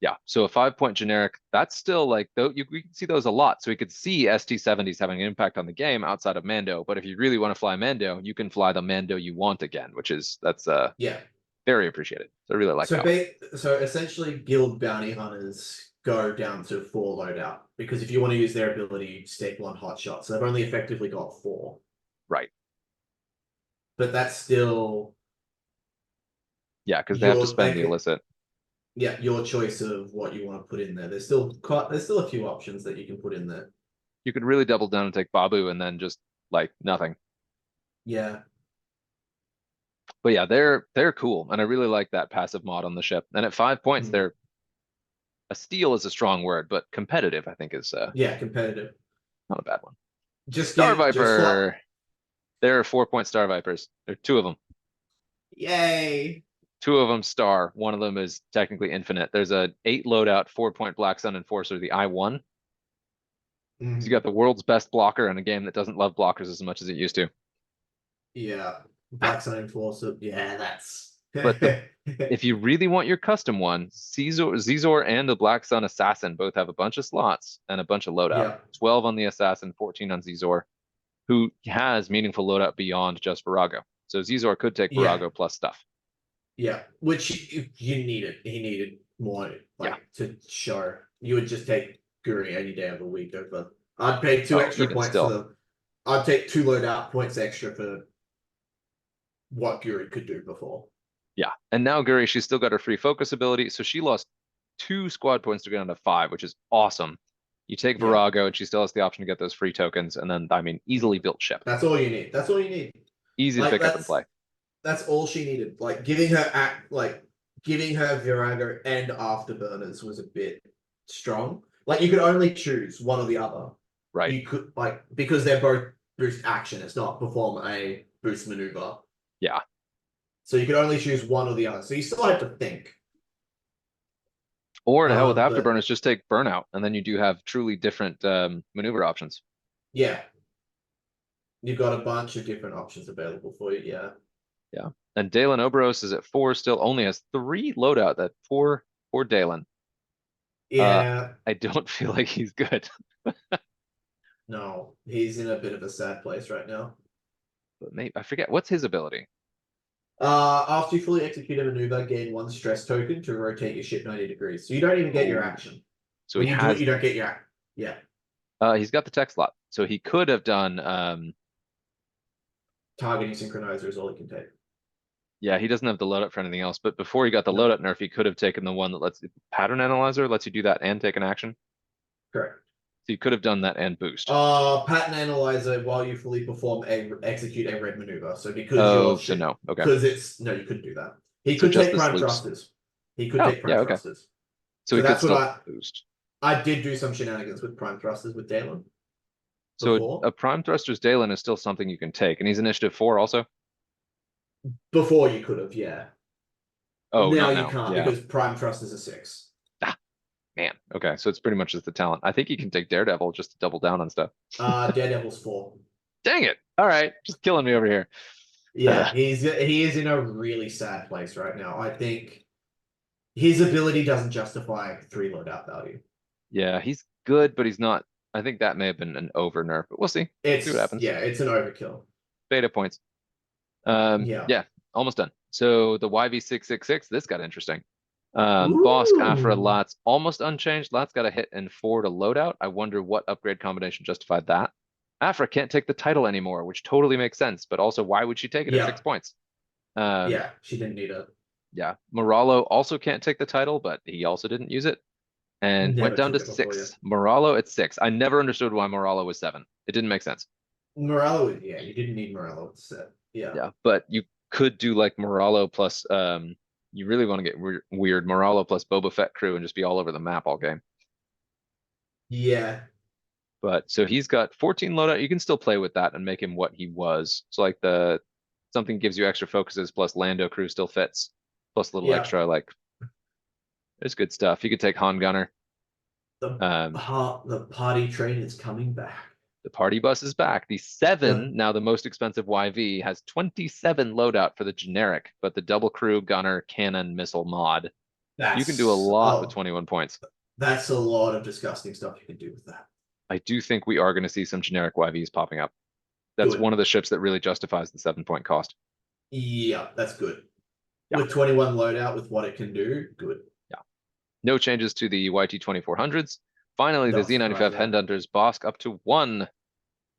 Yeah, so a 5-point generic, that's still like though we can see those a lot. So we could see ST70s having an impact on the game outside of Mando. But if you really want to fly Mando, you can fly the Mando you want again, which is that's Yeah. very appreciated. So I really like that one. So essentially, guild bounty hunters go down to 4 loadout because if you want to use their ability, staple on hot shot. So they've only effectively got 4, Right. but that's still Yeah, because they have to your spend the like illicit. yeah your choice of what you want to put in there. There's still a few options that you can put in there. You could really double down and take Babu and then just like nothing. Yeah, But yeah, they're cool, and I really like that passive mod on the ship. And at 5 points, Mhm. they're a steal is a strong word, but competitive I think is Yeah, competitive. not a bad one. Star Just fly. Viper. There are 4-point Star Vipers. There are 2 of them. Yay! 2 of them star. One of them is technically infinite. There's a 8 loadout 4-point Black Sun Enforcer, the I1. So you Mhm. got the world's best blocker in a game that doesn't love blockers as much as it used to. Yeah, Black Sun Enforcer. Yeah, that's But the if you really want your custom one, Zizor and the Black Sun Assassin both have a bunch of slots and a bunch of loadout. yeah. 12 on the Assassin, 14 on Zizor, who has meaningful loadout beyond just Virago. So Zizor could take Yeah, Virago plus stuff. yeah. Which you needed. He needed more Yeah. like to show. You would just take Guri any day of the week over. I'd pay two Oh, extra even points for still. the. I'd take 2 loadout points extra for what Guri could do before. Yeah. And now Guri, she's still got her free focus ability. So she lost 2 squad points to get down to 5, which is awesome. You take Yeah, Virago and she still has the option to get those free tokens. And then, I mean, easily built ship. that's all you need. That's all you need. Easy to Like pick up and play. that's all she needed. Like giving her Virago and Afterburners was a bit strong. Like you could only choose one or the other. Right. You could like because they're both boost action. It's not perform a boost maneuver. Yeah. So you could only choose one or the other. So you still have to think. Or to hell with But Afterburners, just take Burnout. And then you do have truly different maneuver options. yeah, you've got a bunch of different options available for you. Yeah. Yeah. And Dalen Oberos is at 4, still only has 3 loadout. That poor Dalen. Uh, Yeah. I don't feel like he's good. No, he's in a bit of a sad place right now. But maybe I forget what's his ability. After you fully execute a maneuver, gain 1 stress token to rotate your ship 90 degrees. So you don't even get your Oh, action. so he When you do it, has you don't get your yeah. he's got the tech slot. So he could have done Targeting synchronizer is all it can take. yeah, he doesn't have the loadout for anything else, but before he got the No, loadout nerf, he could have taken the one that lets pattern analyzer lets you do that and take an action. correct. So you could have done that and boost. Pattern analyzer while you fully perform a execute a red maneuver. So because your Oh, so ship, no. Okay. because it's no, you couldn't do that. He So could just take the prime sloops. thrusters. He could Oh, take yeah, prime okay. thrusters. So So he could that's what still boost. I did do some shenanigans with prime thrusters with Dalen So before. a prime thruster's Dalen is still something you can take, and he's initiative 4 also. Before you could have, yeah. Oh, Now not you now. can't Yeah. because Prime Trust is a 6. Ah, man. Okay, so it's pretty much just the talent. I think he can take Daredevil just to double down on stuff. Daredevil's 4. Dang it. All right, just killing me over here. Yeah, he is in a really sad place right now. I think his ability doesn't justify 3 loadout value. Yeah, he's good, but he's not. I think that may have been an over nerf, but we'll see. See what happens. It's an overkill. Beta points. Yeah. Yeah, almost done. So the YV666, this got interesting. Bosk, Afra, Ooh. Lots, almost unchanged. Lots got a hit and 4 to loadout. I wonder what upgrade combination justified that. Afra can't take the title anymore, which totally makes sense, but also why would she take it at Yeah. 6 points? Um, Yeah, she didn't need it. yeah, Moralo also can't take the title, but he also didn't use it and went Never down to took it before, yeah. 6. Moralo at 6. I never understood why Moralo was 7. It didn't make sense. Morello, yeah, you didn't need Morello set. Yeah. Yeah, but you could do like Moralo plus you really want to get weird Moralo plus Boba Fett crew and just be all over the map all game. Yeah. But so he's got 14 loadout. You can still play with that and make him what he was. So like the something gives you extra focuses plus Lando crew still fits. Plus a little Yeah. extra like there's good stuff. You could take Han Gunner. The Um the party train is coming back. the party bus is back. The 7, The now the most expensive YV, has 27 loadout for the generic, but the double crew gunner cannon missile mod. You can do a that's lot with 21 points. that's a lot of disgusting stuff you can do with that. I do think we are going to see some generic YVs popping up. That's Good. one of the ships that really justifies the 7-point cost. Yeah, that's good. Yeah. With 21 loadout with what it can do, good. Yeah. No changes to the YT 2400s. Finally, the Not Z95 surprised there. Headhunters Bosk up to 1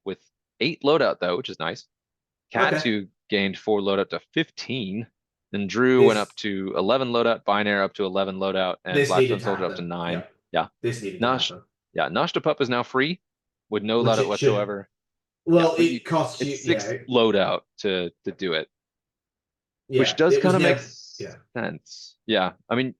with 8 loadout, though, which is nice. Okay. Cat2 gained 4 loadout to 15. Then Drew went up This to 11 loadout, Binary up to 11 loadout, and this needed Blackstone to Soldier up to happen. 9. Yeah. Yeah. This needed to Nosh, happen. yeah, Nosh to Pup is now free with no Which loadout it should. whatsoever. Yeah, Well, but it costs you. it's Yeah. 6 loadout to do it, which Yeah. does It was kind of make never. Yeah. sense. Yeah, I mean,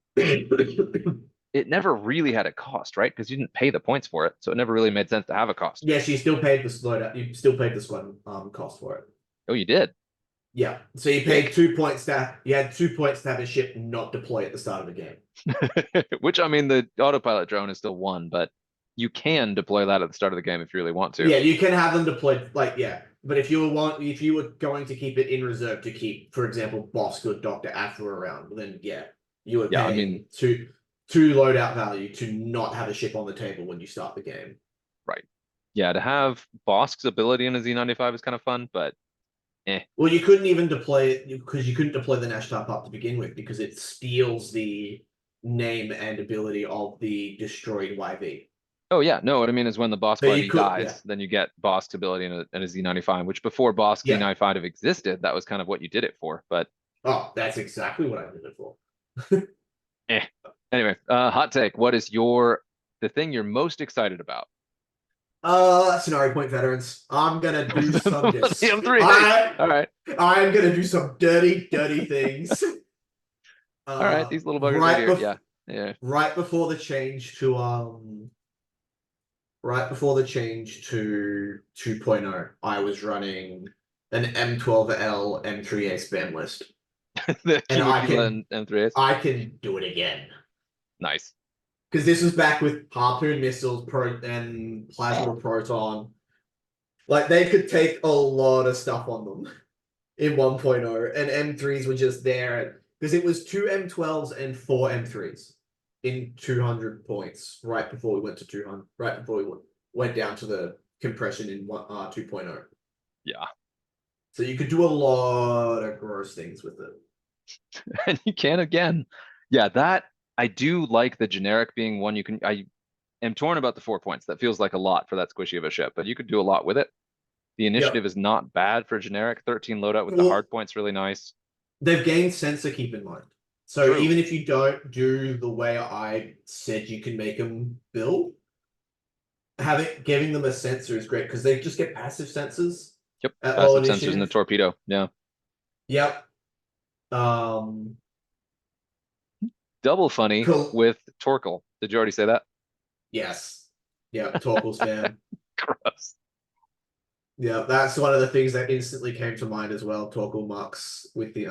it never really had a cost, right? Because you didn't pay the points for it, so it never really made sense to have a cost. Yes, you still paid the loadout. You still paid the squad cost for it. Oh, you did. Yeah. So you paid Dick. 2 points you had 2 points to have a ship not deploy at the start of the game. Which I mean, the autopilot drone is still 1, but you can deploy that at the start of the game if you really want to. Yeah, you can have them deployed yeah. But if you were going to keep it in reserve to keep, for example, Bosk or Dr. Afra around, then yeah, you were Yeah, I paying mean, two loadout value to not have a ship on the table when you start the game. right. Yeah, to have Bosk's ability in a Z95 is kind of fun, but eh. Well, you couldn't even deploy it because you couldn't deploy the Nashtar Pup to begin with because it steals the name and ability of the destroyed YV. Oh yeah, no, what I mean is when the Bosk So you YV could, yeah, dies, then you get Bosk's ability in a Z95, which before Bosk yeah. Z95 have existed, that was kind of what you did it for, but Oh, that's exactly what I did it for. eh. Anyway, hot take. What is the thing you're most excited about? Scenario point veterans. I'm gonna do some The M3. All right. I'm gonna do some dirty things. All right, these little buggers right here. Yeah. Yeah. Right before the change to 2.0, I was running an M12L M3A spam list. The And Kiwi M3s. I can do it again. Nice. Because this was back with harpoon missiles and plasma proton. Like they could take a lot of stuff on them in 1.0, and M3s were just there because it was 2 M12s and 4 M3s in 200 points right before we went to 200, right before we went down to the compression in 2.0. Yeah. So you could do a lot of gross things with it. And you can again. Yeah, that I do like the generic being one you can. I am torn about the 4 points. That feels like a lot for that squishy of a ship, but you could do a lot with it. The initiative is not bad for generic. 13 loadout with the hard points really nice. They've gained sensor, keep in mind. So True. even if you don't do the way I said you can make them build, giving them a sensor is great because they just get passive sensors. Yep. At Passive sensors in the torpedo. Yeah. Yep. Double funny Cool. with Torkel. Did you already say that? Yes. Yeah, Torkel spam. Gross. Yeah, that's one of the things that instantly came to mind as well. Torkel Mux with the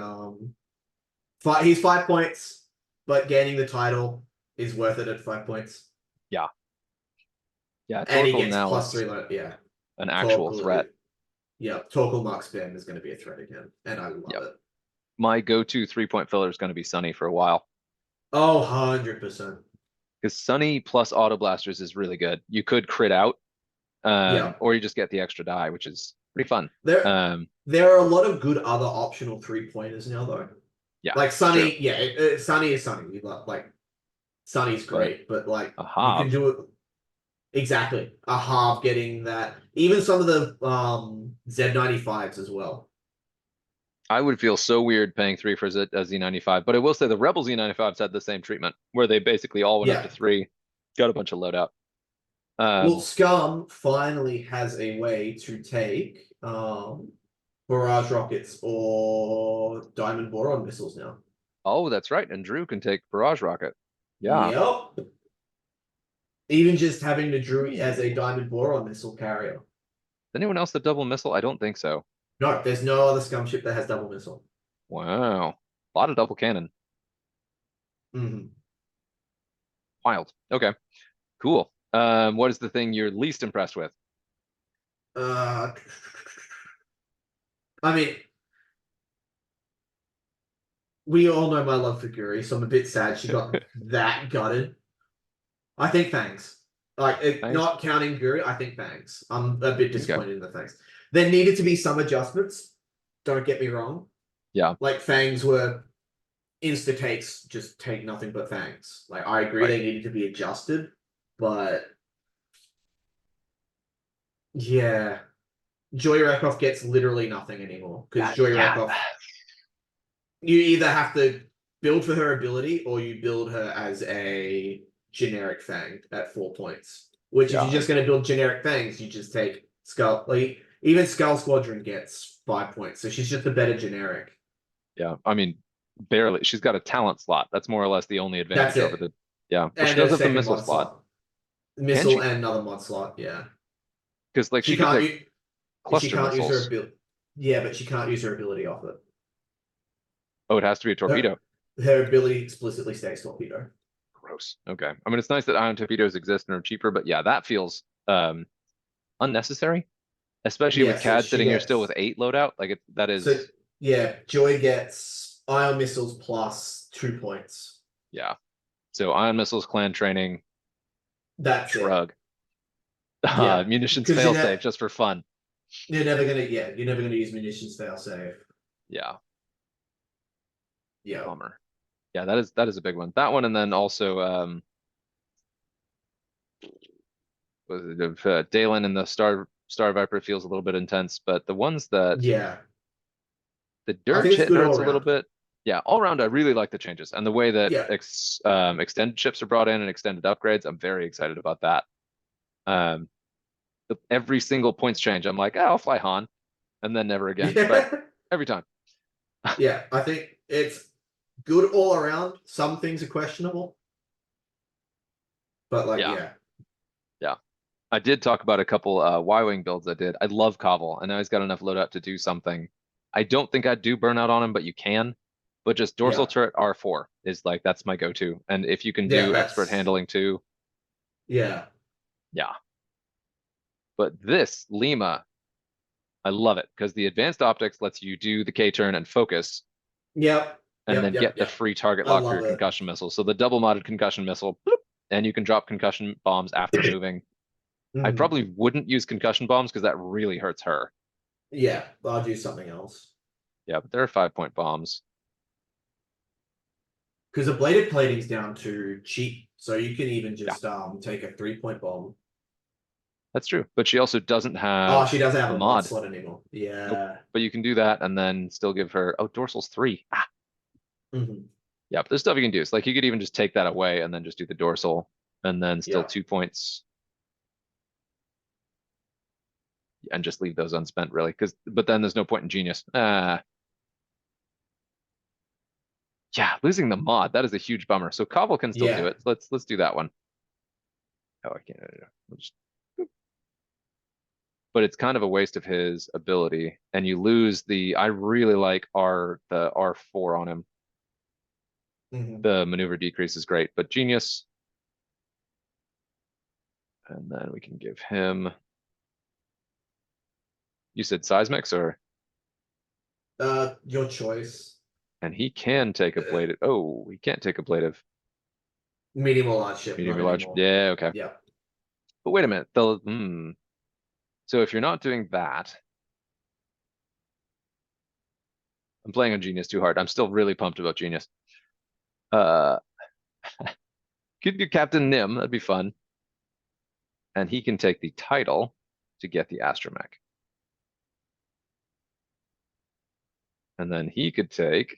He's 5 points, but gaining the title is worth it at 5 points. Yeah. Yeah, And he Torkoal gets now plus is 3. Yeah, an actual Torkoal. threat. Yeah, Torkoal Mark Spam is going to be a threat again, and I love Yep. it. My go-to 3-point filler is going to be Sunny for a while. Oh, 100%. Because Sunny plus Auto Blasters is really good. You could crit out, Yeah. or you just get the extra die, which is pretty fun. There, Um, there are a lot of good other optional 3-pointers now, though. yeah, Like true. Sunny, yeah, Sunny is Sunny. Like Sunny's But great, but like a you can Hav, do it exactly. A half getting that. Even some of the Z95s as well. I would feel so weird paying 3 for a Z95, but I will say the Rebel Z95s had the same treatment, where they basically all went up to Yeah. 3, got a bunch of loadout. Well, Um, Scum finally has a way to take barrage rockets or diamond boron missiles now. oh, that's right, and Drew can take Barrage Rocket. Yeah. Yep. Even just having the Druid as a diamond boron missile carrier. Anyone else have double missile? I don't think so. No, there's no other scum ship that has double missile. Wow. A lot of double cannon. Hmm. Wild. Okay, cool. What is the thing you're least impressed with? Uh, I mean, we all know my love for Guri, so I'm a bit sad she got that gutted. I think thanks. Like, Thanks. not counting Guri, I think thanks. I'm a bit Okay. disappointed in the thanks. There needed to be some adjustments. Don't get me wrong. Yeah, Like, fangs were insta takes, just take nothing but fangs. Like, I agree right. they needed to be adjusted, but yeah. Joy Rakoff gets literally nothing anymore because Joy Yeah. Rakoff, you either have to build for her ability or you build her as a generic Fang at 4 points. Which, if Yeah. you're just going to build generic Fangs, you just take Skull. Like, even Skull Squadron gets 5 points, so she's just a better generic. Yeah. I mean, barely. She's got a talent slot. That's more or less the only That's advantage over it. the. Yeah, but she And does a have the second missile mod slot. slot. Can Missile she? and another mod slot, yeah. Because like She she could can't take use she cluster can't use her missiles. ability. Yeah, but she can't use her ability off it. Oh, it has to be a Her, torpedo. her ability explicitly states torpedo. Gross. Okay. I mean, it's nice that ion torpedoes exist and are cheaper, but yeah, that feels unnecessary, especially Yeah, with so CAD she sitting here still with gets 8 loadout. Like that so is, yeah, Joy gets ion missiles plus 2 points. yeah. So ion missiles, clan training, That's it. shrug, Yeah, munitions because failsafe just for fun. you're never gonna use munitions fail save. Yeah, Yeah, bummer. Yeah, that is a big one. That one, and then also was it Dalen and the Star Viper feels a little bit intense, but the ones that yeah. the I think Dirge it's hit good all hurts a little around. bit. Yeah, all around I really like the changes and the way that Yeah, extended ships are brought in and extended upgrades. I'm very excited about that. Um, every single points change, I'm like, oh, I'll fly Han, and then never again. But yeah, every time, yeah. I think it's good all around. Some things are questionable, but like, yeah, yeah, yeah. I did talk about a couple Y-wing builds I did. I love Cobble. I know he's got enough loadout to do something. I don't think I'd do burnout on him, but you can. But just dorsal yeah, turret R4 is like that's my go-to. And if you can yeah. do expert That's handling too, yeah, yeah. But this Lima, I love it because the advanced optics lets you do the K turn and focus yep, and then get the yep. free target I lock for love your it. concussion missile. So the double modded concussion missile, bloop, and you can drop concussion bombs after moving. I Mhm. probably wouldn't use concussion bombs because that really hurts her. Yeah, I'll do something else. Yeah, but there are 5-point bombs. Because the bladed plating's down to cheap, so you can even Yeah, just take a 3-point bomb. that's true. But she also doesn't Oh, have she doesn't have a a mod mod. slot anymore. Nope. Yeah. But you can do that and then still give her, oh, dorsal's 3. Ah, Hmm. yeah, but there's stuff you can do. So like you could even just take that away and then just do the dorsal and then still Yeah. 2 points and just leave those unspent really. But then there's no point in genius. Yeah, losing the mod, that is a huge bummer. So Cobble can still do Yeah. it. Let's do that one. Oh, I can't. We'll just, but it's kind of a waste of his ability, and you lose the. I really like the R4 on him. Mhm. The maneuver decrease is great, but genius. And then we can give him. You said seismics, or Your choice. and he can take a Uh, bladed. Oh, he can't take a bladed Medium or large ship, medium not or large. anymore. Yeah, okay. Yeah. But wait a minute. So if you're not doing that, I'm playing on genius too hard. I'm still really pumped about genius. Uh, could do Captain Nim. That'd be fun. And he can take the title to get the astromech. And then he could take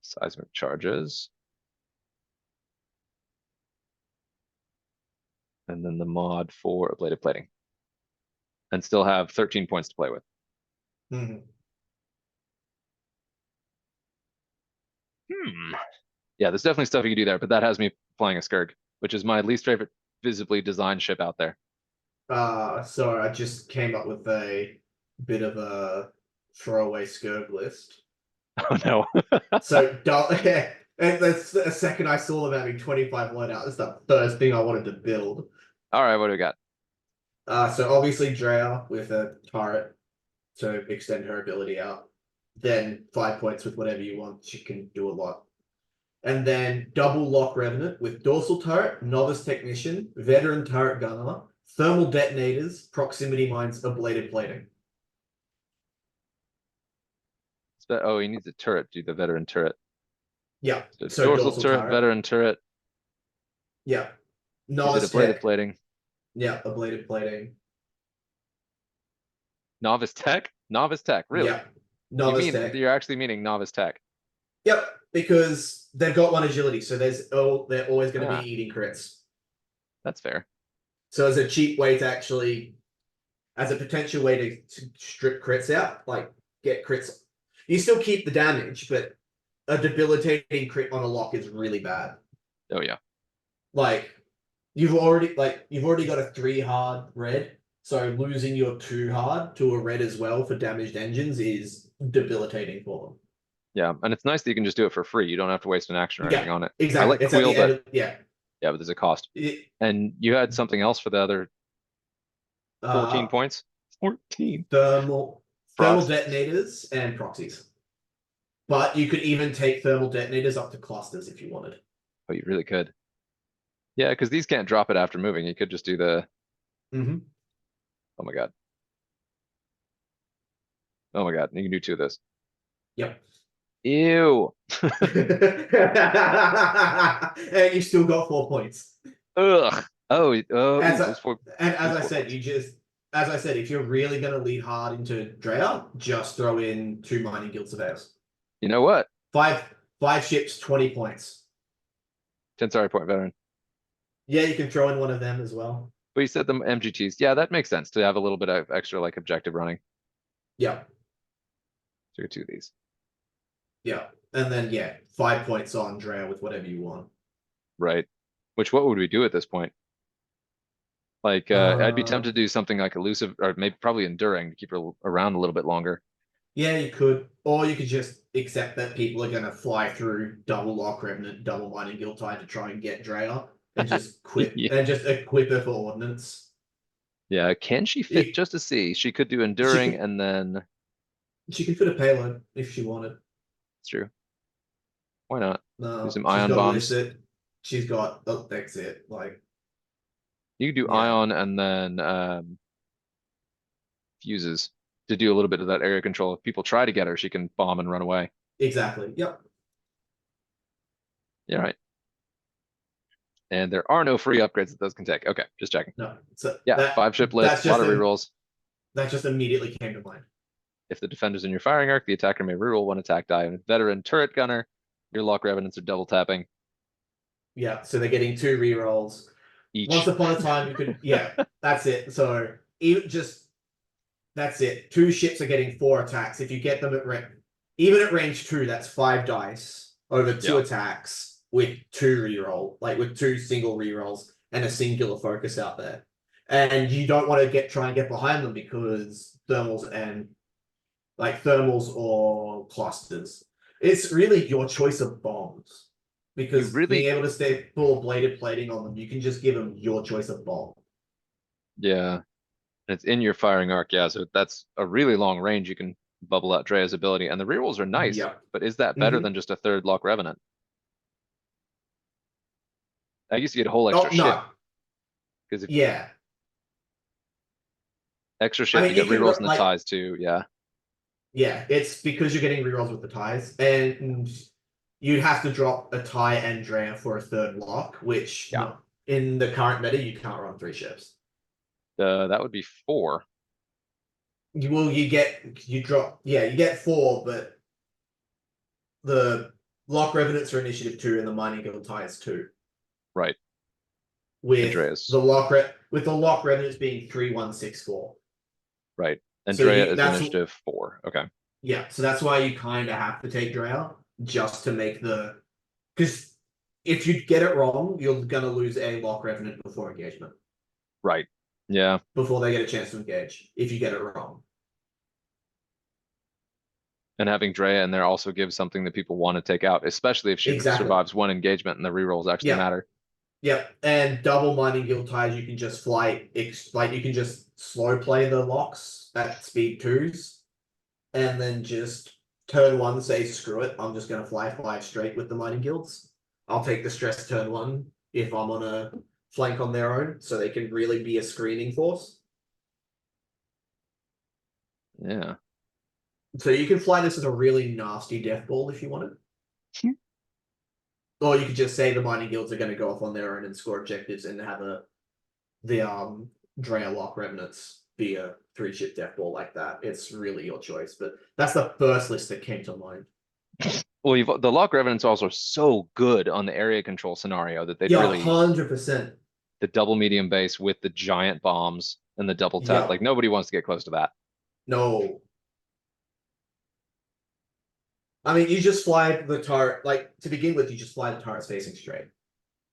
seismic charges. And then the mod for ablative plating. And still have 13 points to play with. Mhm. Yeah, there's definitely stuff you can do there, but that has me playing a Skurg, which is my least favorite visibly designed ship out there. So I just came up with a bit of a throwaway Scurv list. Oh no. So yeah, and that's the second I saw them having 25 loadout. That's the first thing I wanted to build. All right, what do we got? So obviously Drea with a turret to extend her ability out. Then 5 points with whatever you want. She can do a lot. And then double lock revenant with dorsal turret, novice technician, veteran turret gunner, thermal detonators, proximity mines, ablated plating. Oh, he needs a turret, do the veteran turret. Yeah. So So dorsal dorsal turret, turret. veteran turret. Yeah. Is it Novice ablative tech. plating? Yeah, ablated plating. Novice tech? Novice tech, really? Yeah. Novice tech. You're actually meaning novice tech. Yep, because they've got one agility, so they're always going to be Ah, eating crits. that's fair. So as a cheap way to actually, as a potential way to strip crits out, like get crits. You still keep the damage, but a debilitating crit on a lock is really bad. Oh yeah. Like you've already got a 3 hard red, so losing your 2 hard to a red as well for damaged engines is debilitating for them. Yeah, and it's nice that you can just do it for free. You don't have to waste an action or anything Yeah, on it. I exactly. like It's at Quill, the end but of yeah. yeah, but there's a cost. It, And you had something else for the other 14 uh, points? 14. thermal Prox. detonators and proxies. But you could even take thermal detonators up to clusters if you wanted. Oh, you really could. Yeah, because these can't drop it after moving. You could just do the. Mm-hmm. Oh my God. Oh my God. You can do 2 of this. Yep. Ew. And you still got 4 points. Ugh. Oh, As those four. as Those I 4 said, points. as I said, if you're really gonna lead hard into Drea, just throw in 2 mining guild surveyors. You know what? Five five ships, 20 points. Tensari point veteran. Yeah, you can throw in one of them as well. But you said the MGTs. Yeah, that makes sense to have a little bit of extra like objective running. Yeah, So you 2 of these. yeah. And then yeah, 5 points on Drea with whatever you want. Right. Which what would we do at this point? Like I'd be Uh tempted to do something like elusive or maybe probably enduring to keep her around a little bit longer. Yeah, you could. Or you could just accept that people are gonna fly through double lock revenant, double mining guild tide to try and get Drea and just quit Yeah. and just equip her for ordnance. Yeah. Can she fit It, just to see? She could do she enduring could and then she could fit a payload if she wanted. it's true. Why not? Do No, some she's ion got a list bombs. it. She's got that's it. Like, You could do yeah, ion and then fuses to do a little bit of that area control. If people try to get her, she can bomb and run away. exactly. Yep. Yeah, right. And there are no free upgrades that those can take. Okay, just checking. No. So Yeah, 5 ship list, a lot of rerolls. that just immediately came to mind. If the defender's in your firing arc, the attacker may reroll 1 attack die. And veteran turret gunner, your lock revenants are double tapping Yeah, so they're getting 2 rerolls. Once each. upon a time, you could, yeah, that's it. So even just that's it. 2 ships are getting 4 attacks. If you get them even at range 2, that's 5 dice over 2 Yeah, attacks with 2 reroll, like with 2 single rerolls and a singular focus out there. And you don't want to try and get behind them because thermals or clusters. It's really your choice of bombs. You Because being really, able to stay full bladed plating on them, you can just give them your choice of bomb. yeah, it's in your firing arc. Yeah, so that's a really long range. You can bubble out Drea's ability, and the rerolls are nice. Yep. But is that better Hmm. than just a third Lock Revenant? I guess you get a whole Oh extra ship no. because if Yeah. extra I ship, you mean, you get can rerolls in the like ties too. Yeah, yeah, it's because you're getting rerolls with the ties, and you'd have to drop a tie and Drea for a third lock, which yeah. no, in the current meta you can't run 3 ships. That would be 4. You drop you get 4, but the lock revenants are initiative 2 and the mining guild tie is 2. Right. With Andreas. with the lock revenants being 3-1-6-4. Right. So Andrea you is that's initiative 4. Okay. yeah, so that's why you kind of have to take Drea just to make the because if you get it wrong, you're gonna lose a lock revenant before engagement Right. Yeah. before they get a chance to engage. If you get it wrong, And having Drea in there also gives something that people want to take out, especially if she exactly. survives one engagement and the rerolls actually Yeah, matter. yeah, and double mining guild ties. You can just like you can just slow play the locks at speed 2s, and then just turn 1 say screw it. I'm just gonna fly 5 straight with the mining guilds. I'll take the stress turn 1 if I'm on a flank on their own, so they can really be a screening force. Yeah. So you can fly this as a really nasty death ball if you wanted. Or you could just say the mining guilds are going to go off on their own and score objectives and have the Drea Lock Revenants be a 3-ship death ball like that. It's really your choice. But that's the first list that came to mind. Well, the Lock Revenant's also so good on the area control scenario that they'd Yeah, really 100%. the double medium base with the giant bombs and the double tap. Yeah. Like nobody wants to get close to that. No. I mean, you just fly the turret, like, to begin with, you just fly the turrets facing straight.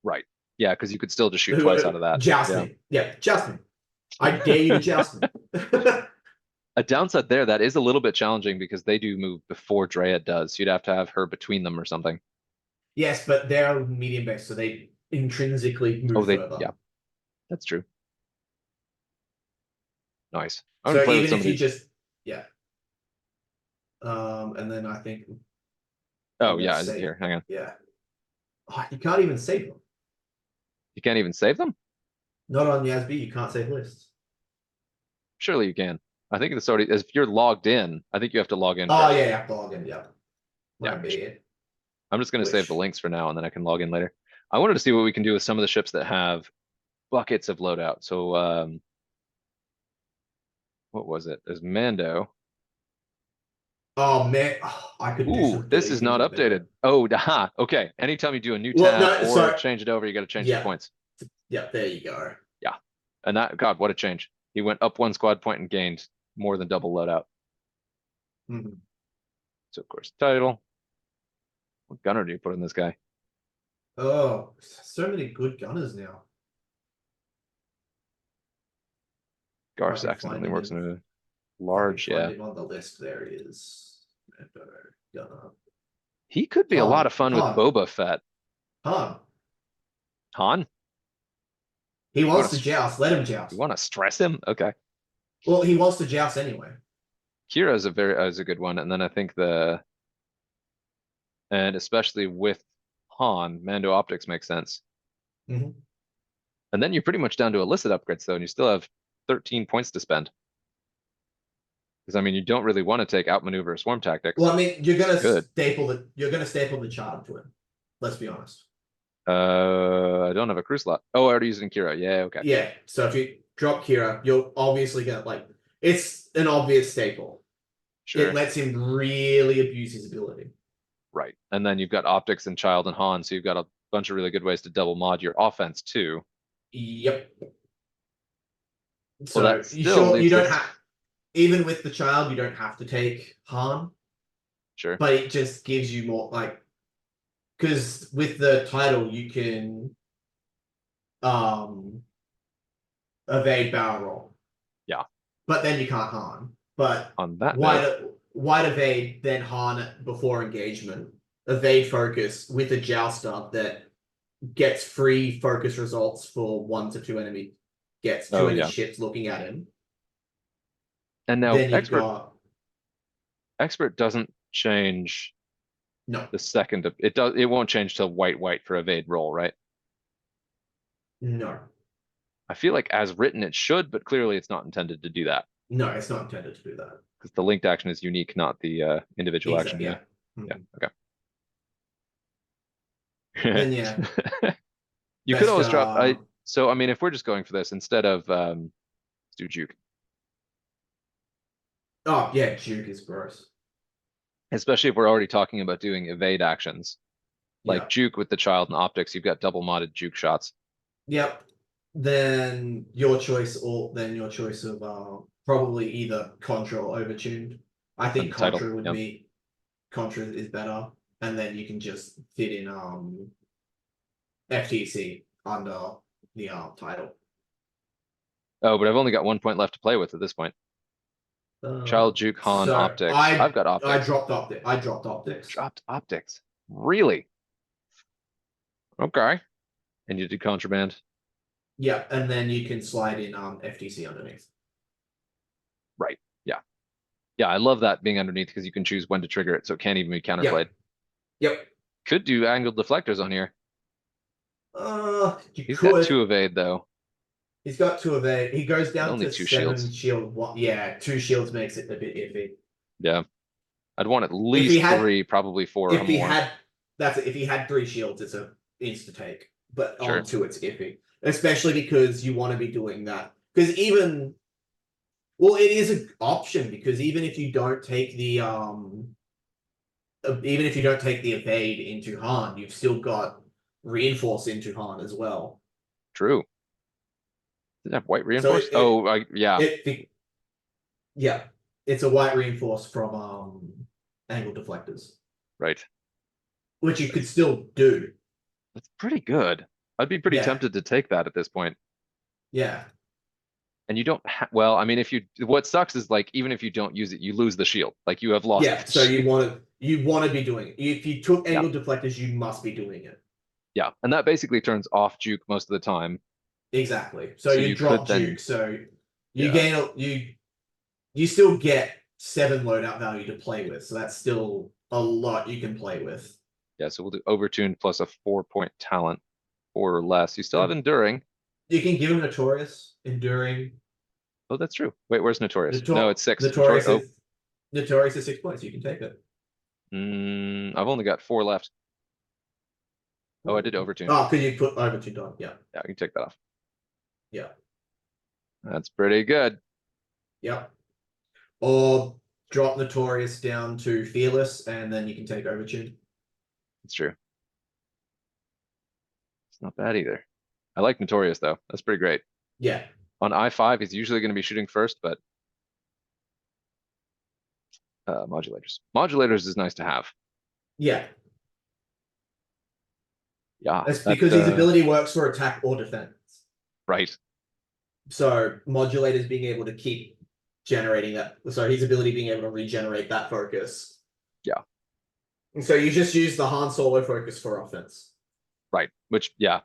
Right. Yeah, because you could still just shoot twice out of that. Joust Yeah. me. Yeah, joust me. I dare you to joust me. A downside there, that is a little bit challenging because they do move before Drea does. You'd have to have her between them or something. Yes, but they're medium based, so they intrinsically Oh, move further. yeah, that's true. Nice. I'm gonna So play with even some if of you these. just yeah. And then I think Oh, I'm gonna yeah, is it say here? Hang on. yeah. Oh, you can't even save them. You can't even save them? Not on Yasb, you can't save lists. Surely you can. I think it's already, if you're logged in, I think you have to log in Oh first. yeah, you have to log in, yeah. Yeah. Might be it. I'm just gonna save the Which links for now and then I can log in later. I wanted to see what we can do with some of the ships that have buckets of loadout. So, what was it? There's Mando. oh man, I could do Ooh, some this dirty is things not with Mando. updated. Oh, aha. Okay. Anytime you do a new Well, tab no, or sorry. change it over, you got to change the Yeah, points. yeah, there you go. Yeah. And that, God, what a change. He went up 1 squad point and gained more than double loadout. Mhm. So, of course, title. What gunner do you put in this guy? Oh, so many good gunners now. If I Garth can find accidentally him works in, in a if I can large, find yeah. him on the list, there he is. Mando, gunner. He could be a lot Han, of fun with Han, Boba Fett. Han. Han? He You wants want to to joust. Let him you joust. want to stress him? Okay. Well, he wants to joust anyway. Kira is a good one, and then I think and especially with Han, Mando optics makes sense. Mhm. And then you're pretty much down to illicit upgrades though, and you still have 13 points to spend. Because I mean, you don't really want to take outmaneuver swarm Well, tactics. I mean, Good. you're gonna staple the charm to him. Let's be honest. I don't have a crew slot. Oh, I already used it in Kira. Yeah, okay. Yeah. So if you drop Kira, you'll obviously get like it's an obvious staple. It Sure. lets him really abuse his ability. Right. And then you've got optics and Child and Han, so you've got a bunch of really good ways to double mod your offense too. Yep. Well, So that you still sure you leaves don't us. have even with the child, you don't have to take Han, Sure. but it just gives you more like because with the title you can um evade barrel roll. Yeah. But then you can't harm. But On that why note, do, white evade, then Han before engagement. Evade focus with a jouster that gets free focus results for 1 to 2 enemy. Gets Oh, two enemy yeah. ships looking at him. And now Then you've got expert doesn't change no, the second of it won't change till white for evade roll, right? no, I feel like as written it should, but clearly it's not intended to do that no. It's not intended to do that. because the linked action is unique, not the individual action. Exactly. Yeah. Yeah. Yeah. Then Okay. yeah, You could best. always drop. So I mean, if we're just going for this instead of let's do juke, Oh yeah, Duke is gross. especially if we're already talking about doing evade actions like Yeah. juke with the child and optics. You've got double modded juke shots. Yep. Then your choice, or then your choice of probably either Contra or Overtuned. I And think the title. Contra would Yeah. be Contra is better, and then you can just fit in FTC under the title. Oh, but I've only got 1 point left to play with at this point. Child juke Han So optics. I've got I optics. dropped optics. I dropped optics. Dropped optics. Really? Okay. And you did contraband. Yeah, and then you can slide in FTC underneath. Right. Yeah. Yeah, I love that being underneath because you can choose when to trigger it, so it can't even be counterplayed. Yep. Could do angled deflectors on here. You He's could. got 2 evade though. He's got 2 of it. He goes down only to 2 7 shields. shield. Yeah, 2 shields makes it a bit iffy. Yeah. I'd want at If least he had, 3, probably 4 or if he more. had, that's it. If he had 3 shields, it's a insta take. But Sure. on 2, it's iffy, especially because you want to be doing that. Because even, well, it is an option because even if you don't take the evade into Han, you've still got reinforce into Han as well. True. Did it have white So reinforced? Yeah. Yeah, it's a white reinforce from angle deflectors, Right. which you could still do. That's pretty good. I'd be pretty Yeah. tempted to take that at this point. Yeah, And you don't well, I mean, what sucks is like, even if you don't use it, you lose the shield. Like you have lost. yeah. So you want to be doing it. If you took Yeah. angle deflectors, you must be doing it. Yeah. And that basically turns off juke most of the time. Exactly. So So you you drop could then- juke. So you Yeah. gain you still get 7 loadout value to play with. So that's still a lot you can play with. Yeah, so we'll do overtuned plus a 4-point talent or less. You still have enduring. You can give him Notorious, Enduring. Oh, that's true. Wait, where's Notorious? No, it's 6. Notorious Oh, is Notorious is 6 points. You can take it. I've only got 4 left. Oh, I did overtune. Oh, because you put Overtuned on. Yeah. Yeah, I can take that off. Yeah. That's pretty good. Yep. Or drop Notorious down to Fearless, and then you can take Overtune. It's true. It's not bad either. I like Notorious though. That's pretty great. Yeah. On I5, he's usually going to be shooting first, but modulators. Modulators is nice to have. Yeah. Yeah. That's because his ability works for attack or defense. Right. So modulators being able to keep generating that. So his ability being able to regenerate that focus. Yeah. And so you just use the Han Solo focus for offense. Right. Which, yeah.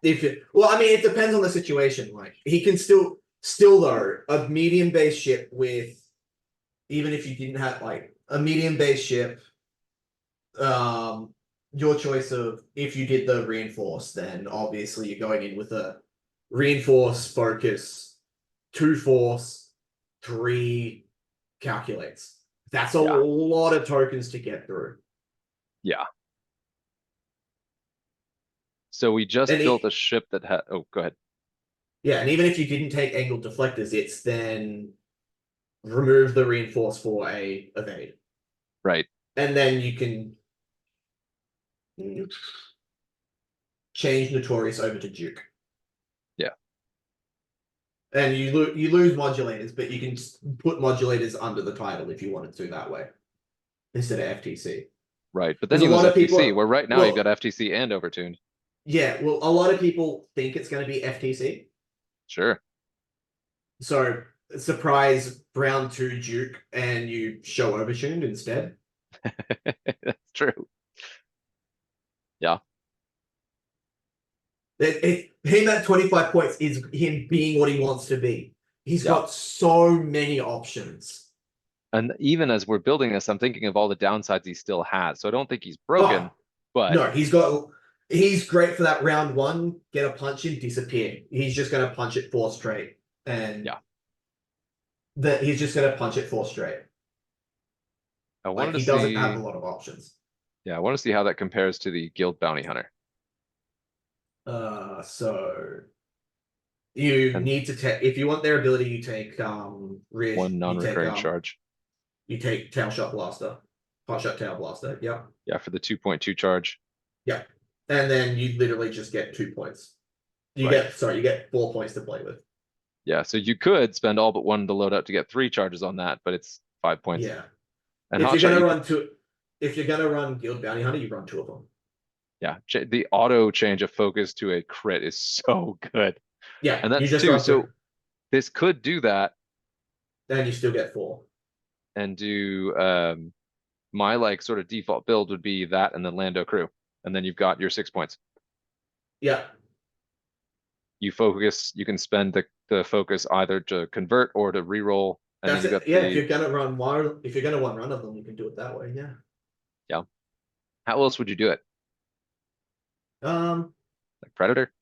Well, I mean, it depends on the situation. Like he can still though, a medium base ship with, even if you didn't have like a medium base ship, your choice of, if you did the reinforce, then obviously you're going in with a reinforce focus, 2 force, 3 calculates. That's a lot of tokens to get through. Yeah. So we just built a ship that had, oh, go ahead. Yeah, and even if you didn't take angle deflectors, it's then remove the reinforce for a evade. Right. And then you can change Notorious over to Duke. Yeah. And you lose modulators, but you can put modulators under the title if you wanted to that way, instead of FTC. Right, but then you lose FTC, where right now you've got FTC and overtuned. Yeah, well, a lot of people think it's going to be FTC. Sure. So surprise round two Duke and you show overtuned instead. That's true. Yeah. Him at 25 points is him being what he wants to be. He's Yeah. got so many options. And even as we're building this, I'm thinking of all the downsides he still has. So I don't think he's broken, Oh, but no, he's great for that round one, get a punch in, disappear. He's just gonna punch it four straight. And yeah. he's just gonna punch it four straight. I Like wanted to he doesn't have see, a lot of options. yeah, I want to see how that compares to the Guild Bounty Hunter. So you And need to take if you want their ability, you take rear one non-recurring charge. you take tail shot blaster. Hot shot tail blaster, yep. Yeah, for the 2.2 charge. Yep. And then you literally just get 2 points. Right. You get 4 points to play with. Yeah, so you could spend all but one to load out to get 3 charges on that, but it's 5 points. Yeah. And If you're Hotshot, gonna you could, run two if you're gonna run Guild Bounty Hunter, you run two of them. yeah, the auto change of focus to a crit is so good. Yeah, And you that's just two. run two. So this could do that Then you still get four. and do my like sort of default build would be that and then Lando crew. And then you've got your 6 points. Yeah. You focus, you can spend the focus either to convert or to reroll. And then That's you it. got Yeah, the, if you're gonna one run of them, you can do it that way, yeah. yeah. How else would you do it? Um Like Predator?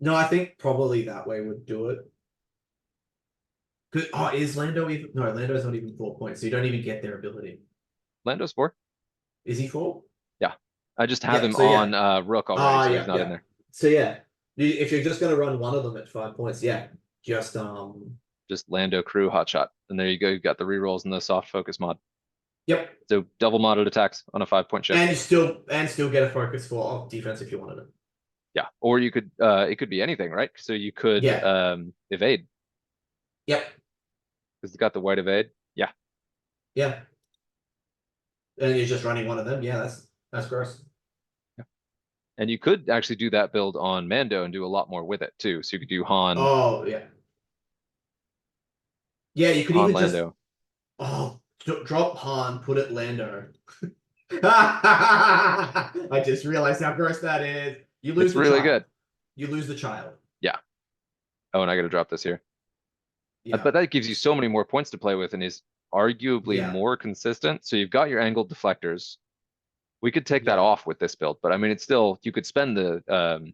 no, I think probably that way would do it. Is Lando even no, Lando's not even 4 points, so you don't even get their ability. Lando's 4? Is he four? Yeah. I just have Yeah, him so yeah. on Rook already, so he's Yeah, not in yeah. there. So yeah. If you're just gonna run one of them at 5 points, yeah. Just Just Lando crew hotshot. And there you go. You've got the rerolls and the soft focus mod. yep. So double modded attacks on a 5 point ship. And still get a focus for defense if you wanted it. Yeah. Or you could it could be anything, right? So you could Yeah. evade. Yep. Because it's got the white evade. Yeah. Yeah. And you're just running one of them. Yeah, that's gross. And you could actually do that build on Mando and do a lot more with it too. So you could do Oh yeah. Yeah, you could Han even just Lando. drop Han, put it Lando. I just realized how gross that is. You lose It's the really child. good. You lose the child. Yeah. Oh, and I gotta drop this here. Yeah. But that gives you so many more points to play with and is arguably Yeah. more consistent. So you've got your angled deflectors. We could take that Yeah. off with this build, but I mean, it's still, you could spend the,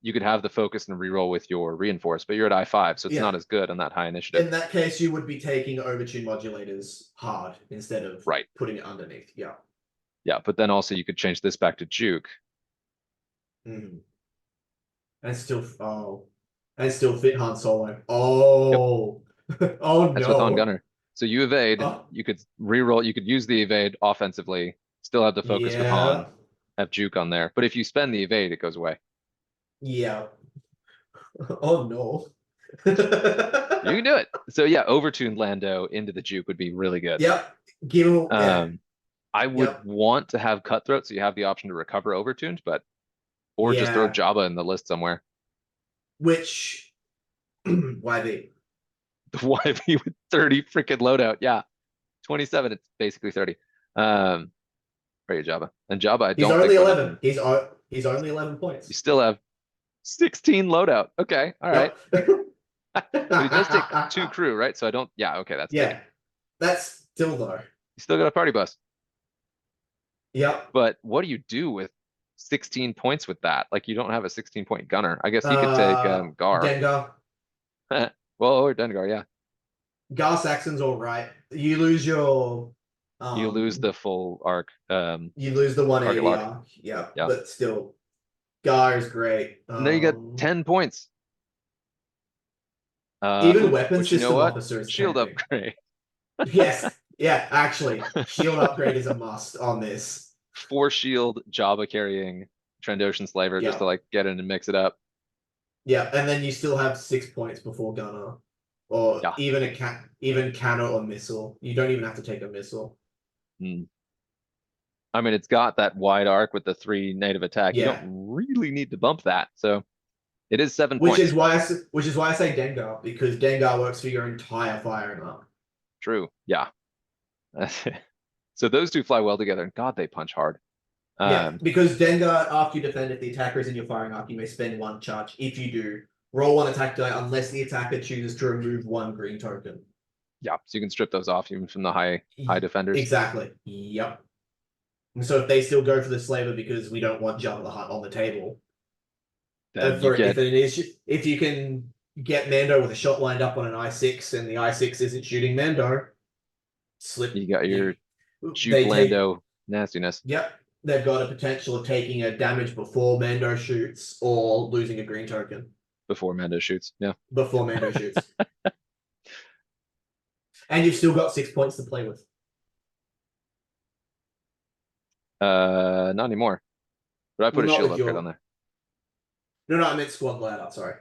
you could have the focus and reroll with your reinforce, but you're at I5, so it's Yeah. not as good on that high initiative. In that case, you would be taking overtune modulators hard instead of Right. putting it underneath. Yeah. Yeah, but then also you could change this back to juke. Mm. And still fit Han Solo. Oh. Oh That's with on no. gunner. So you evade, Oh, you could reroll, you could use the evade offensively, still have the focus with Han, yeah. have juke on there. But if you spend the evade, it goes away. Yeah. Oh no. You can do it. So yeah, overtuned Lando into the juke would be really good. Yep. Yeah. I would Yep. want to have cutthroat, so you have the option to recover overtuned, but or just throw Yeah. Jabba in the list somewhere. Which YV. The YV with 30 freaking loadout. Yeah. 27, it's basically 30. Right, Jabba. And Jabba, I He's don't only think 11. He's only 11 you points. still have 16 loadout. Okay, all right. Yep. But he does take 2 crew, right? So I don't, yeah, okay, that's big. Yeah. That's still though. You still got a party bus. Yep. But what do you do with 16 points with that? Like you don't have a 16-point gunner. I guess he could take Gar. Dengar. Well, or Dengar, yeah. Gar Saxon's all right. You lose your You lose the full arc. you lose the target 180 lock. arc. Yeah, Yeah. but still Gar is great. And there you get 10 points. Even weapon which, you know system what? officer is Shield tempting. upgrade. Yes. Yeah, actually, shield upgrade is a must on this. 4 shield Jabba carrying Trandoshan Slaver just to Yeah. like get in and mix it up. Yeah, and then you still have 6 points before gunner. Or Yeah. even cannon or missile. You don't even have to take a missile. Mm. I mean, it's got that wide arc with the 3 native attack. You Yeah. don't really need to bump that. So It is 7 Which is points. why which is why I say Dengar, because Dengar works for your entire firing arc. True. Yeah. So those two fly well together, and God, they punch hard. Yeah, because Dengar, after you defend, if the attacker is in your firing arc, you may spend one charge. If you do, roll one attack die unless the attacker chooses to remove one green token. Yeah, so you can strip those off even from the high defenders. Exactly. Yep. And so if they still go for the slaver because we don't want Jabba the Hutt on the table, Then you for get if you can get Mando with a shot lined up on an I6 and the I6 isn't shooting Mando, slip you got your shoot they take Lando nastiness yep. They've got a potential of taking a damage before Mando shoots or losing a green token before Mando shoots. Yeah. before Mando shoots. And you've still got 6 points to play with. Not anymore. But I put Well, a not shield with upgrade on your there. no, I meant squad layout, sorry.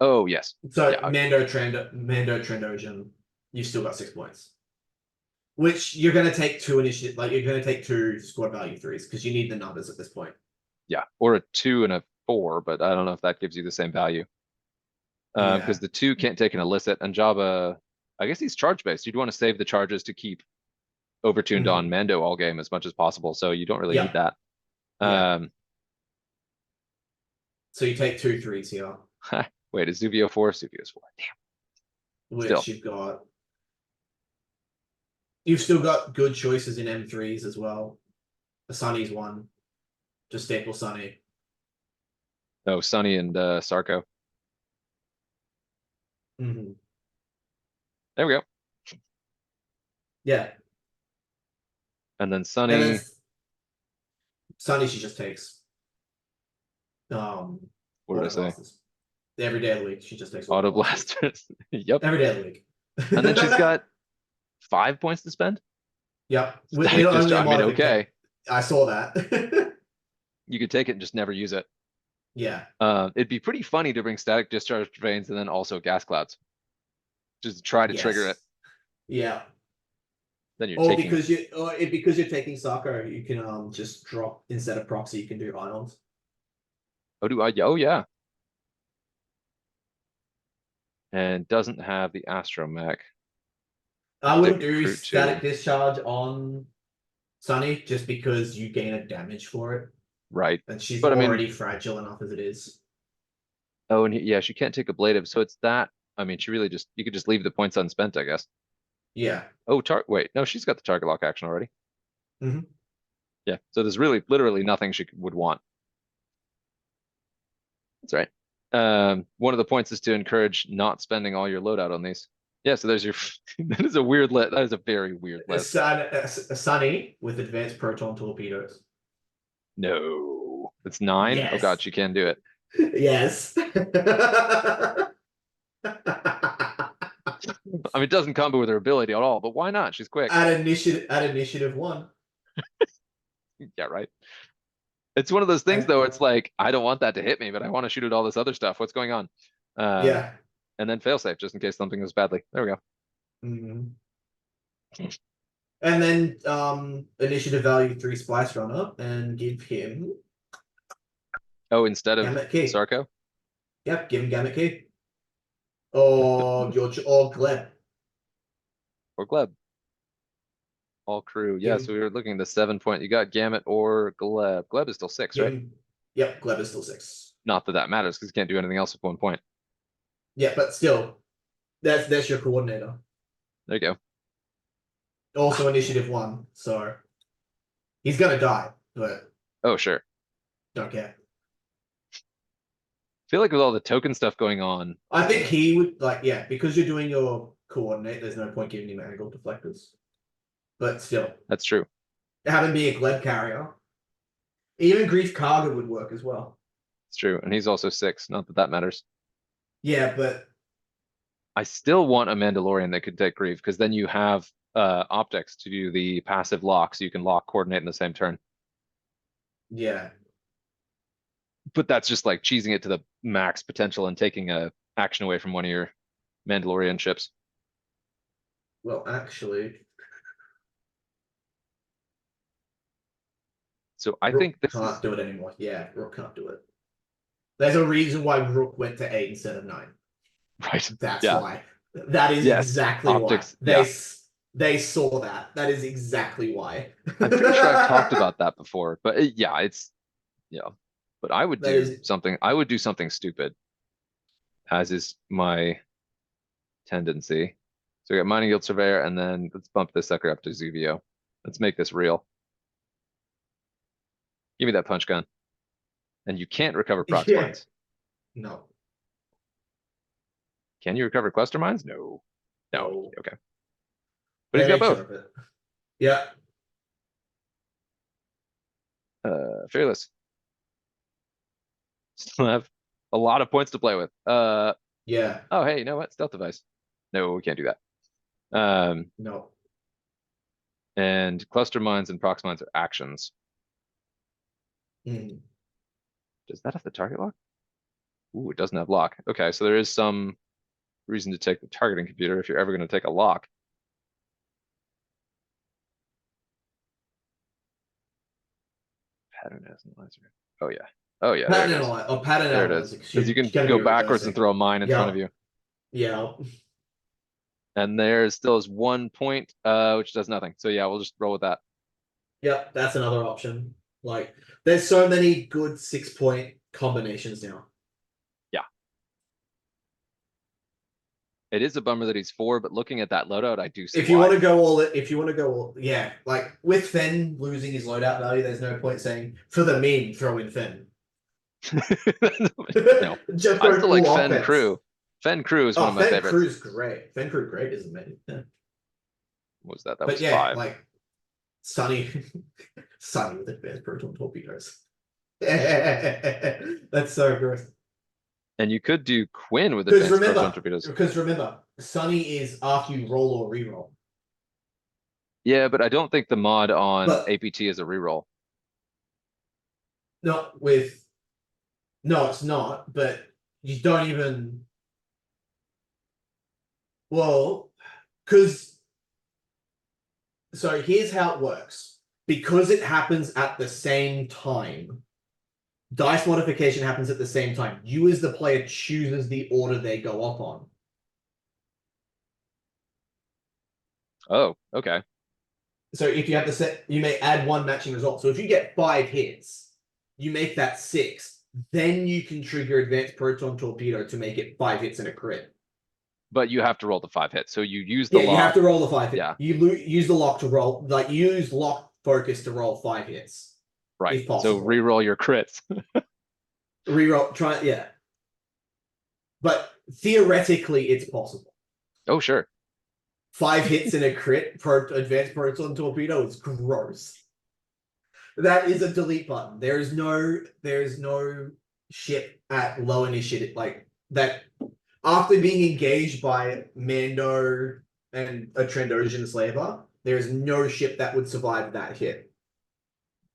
Oh yes. So Yeah. Mando Trandojan, you've still got 6 points. Which you're gonna take two initiative, like you're gonna take two squad value threes, because you need the numbers at this point. Yeah. Or a 2 and a 4, but I don't know if that gives you the same value. Yeah. Because the 2 can't take an illicit, and Jabba, I guess he's charge based. You'd want to save the charges to keep overtuned on Mando all game as much as possible, so you don't really need Yeah. that. Yeah. So you take 2 3s here, Wait, is Zuvio 4? Zuvio's 4. Damn. which Still. you've still got good choices in M3s as well. The Sunny's one. Just staple Sunny. Oh, Sunny and Sarko. Mm-hmm. There we go. Yeah. And then And Sunny. then Sunny she just takes. What did I Auto say? blasters. Every day of the week, she just takes Auto blasters. Yep. Every day of the week. And then she's got 5 points to spend. Yep. Static discharge. I mean, okay. I saw that. You could take it and just never use it. Yeah. It'd be pretty funny to bring static discharge drains and then also gas clouds. Just try to trigger it. Yeah. Then you're Or taking. because you're taking Sako, you can just drop instead of proxy, you can do ions. Oh, do I? Oh, yeah. And doesn't have the astromech. I wouldn't do Recruit static to. discharge on Sunny just because you gain a damage for it. Right. And she's But I mean, already fragile enough as it is. oh, and yeah, she can't take ablative. So it's that. I mean, she really just, you could just leave the points unspent, I guess. Yeah. Oh, wait, no, she's got the target lock action already. Mm-hmm. Yeah. So there's really literally nothing she would want. That's right. One of the points is to encourage not spending all your loadout on these. Yeah, so there's your that is a weird list. That is a very weird list. A Sunny with advanced proton torpedoes. No, it's 9. Yes. Oh god, she can do it. Yes. I mean, it doesn't combo with her ability at all, but why not? She's quick. At initiative 1. Yeah, right. It's one of those things though. It's like I don't want that to hit me, but I want to shoot at all this other stuff. What's going on? Yeah. And then failsafe just in case something goes badly. There we go. Mm-hmm. And then initiative value 3 splice runner and give him Instead of Gamut Key. Sarko? Yep, give him Gamut Key. Or Gleb. Or Gleb. All crew. Yeah, so we were looking at the 7 point. You got Gamut or Gleb. Gleb is still 6, right? Yep, Gleb is still 6. Not that that matters because you can't do anything else with 1 point. Yeah, but still, that's your coordinator. There you go. Also initiative 1, so he's gonna die, but oh sure. Don't care. I feel like with all the token stuff going on, I think he would because you're doing your coordinate. There's no point giving him angle deflectors, but still, that's true. Have him be a Gleb carrier. Even Grief Karga would work as well. It's true, and he's also 6. Not that that matters. Yeah, but I still want a Mandalorian that could take Grief because then you have optics to do the passive lock, so you can lock coordinate in the same turn. Yeah. But that's just like cheesing it to the max potential and taking a action away from one of your Mandalorian ships. Well, actually, so I Rook think this can't do it anymore. Yeah, Rook can't do it. There's a reason why Rook went to 8 instead of 9. Right. That's Yeah. why. That is Yes. exactly why. Optics. Yeah. They saw that. That is exactly why. I'm pretty sure I've talked about that before, but yeah, yeah. But That is I would do something stupid, as is my tendency. So we got Mining Guild Surveyor, and then let's bump this sucker up to Zuvio. Let's make this real. Give me that punch gun. And you can't recover prox yeah. mines. No. Can you recover cluster mines? No. No. No. Okay. But They he's got make both. sure of it. Yeah. Fearless. Still have a lot of points to play with. Yeah. Oh, hey, you know what? Stealth device. No, we can't do that. No. And cluster mines and prox mines are actions. Mm. Does that have the target lock? Ooh, it doesn't have lock. Okay, so there is some reason to take the targeting computer if you're ever going to take a lock. Pattern analyzer. Oh yeah. Oh yeah, there Pattern it is. analyzer. Oh, pattern There it analyzer. is. Because you can Can go be backwards and reversing. throw a mine in front of Yeah. you. Yeah. And there still is 1 point, which does nothing. So yeah, we'll just roll with that. Yep. That's another option. Like, there's so many good 6-point combinations now. Yeah. It is a bummer that he's 4, but looking at that loadout, I do see If you why. want to go all, yeah, like with Fen losing his loadout value, there's no point saying for the meme throw in Fen. No, Just I go still full like Fen offense. Crew. Fen Crew is one Oh, of my Fen favorites. Crew's great. Fen Crew great is amazing. Yeah. What was that? That But was yeah, 5. like Sunny, Sunny with advanced proton torpedoes. That's so gross. And you could do Quinn with advanced proton torpedoes. Because remember, Sunny is after you roll or reroll. Yeah, but I don't think the mod on But APT is a reroll. not with. No, it's not. But you don't even. Well, because. So here's how it works. Because it happens at the same time, dice modification happens at the same time. You, as the player, chooses the order they go up on. Oh, okay. So if you have the set, you may add one matching result. So if you get 5 hits, you make that 6. Then you can trigger advanced proton torpedo to make it 5 hits and a crit. But you have to roll the 5 hits. So you use the Yeah, you have lock. to roll the 5 hits. Yeah. You use the lock to roll, like use lock focus to roll 5 hits. Right. If possible. So reroll your crits. Reroll, try, yeah. But theoretically, it's possible. Oh, sure. 5 hits and a crit for advanced proton torpedo is gross. That is a delete button. There is no ship at low initiative like that. After being engaged by Mando and a Trandoshan slaver, there is no ship that would survive that hit.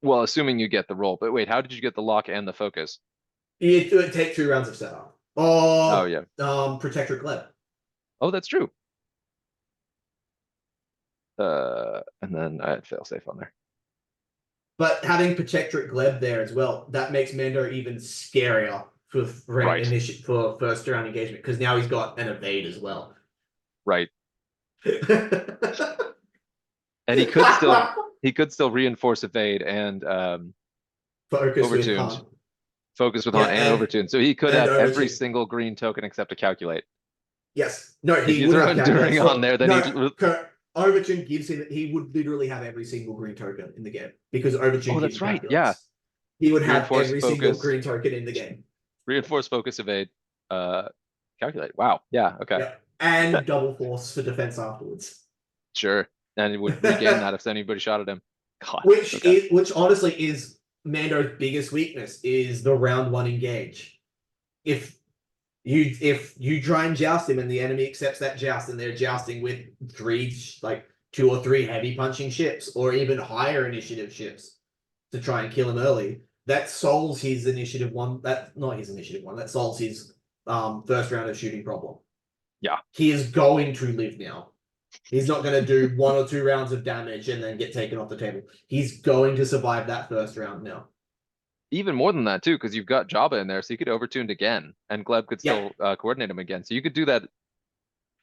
Well, assuming you get the roll. But wait, how did you get the lock and the focus? It would take 2 rounds of setup. Oh, yeah. Protectorate Gleb. Oh, that's true. And then I had failsafe on there. But having Protectorate Gleb there as well, that makes Mando even scarier for Right. for first round engagement because now he's got an evade as well. Right. And he could still reinforce evade and Focus with overtuned. Han. Focus with Yeah, Han and overtuned. So he could and have every overtuned. single green token except a calculate. Yes. No, If he you would throw have Enduring calculates. on there, then Overtune gives him, he would literally have every single green token in the game because Overtune Oh, gives that's him right. calculates. Yeah. He would have Reinforce, every single focus. green token in the game. Reinforce, focus, evade, calculate. Wow. Yeah. Okay. Yeah. And double force for defense afterwards. Sure. And it would regain that if anybody shot at him. God. Which honestly is Mando's biggest weakness is the round 1 engage. If you try and joust him and the enemy accepts that joust and they're jousting with 2 or 3 heavy punching ships or even higher initiative ships to try and kill him early, that solves his initiative 1. That's not his initiative 1. That solves his first round of shooting problem. Yeah. He is going to live now. He's not going to do 1 or 2 rounds of damage and then get taken off the table. He's going to survive that first round now. even more than that too, because you've got Jabba in there, so you could overtuned again, and Gleb could Yeah. still coordinate him again. So you could do that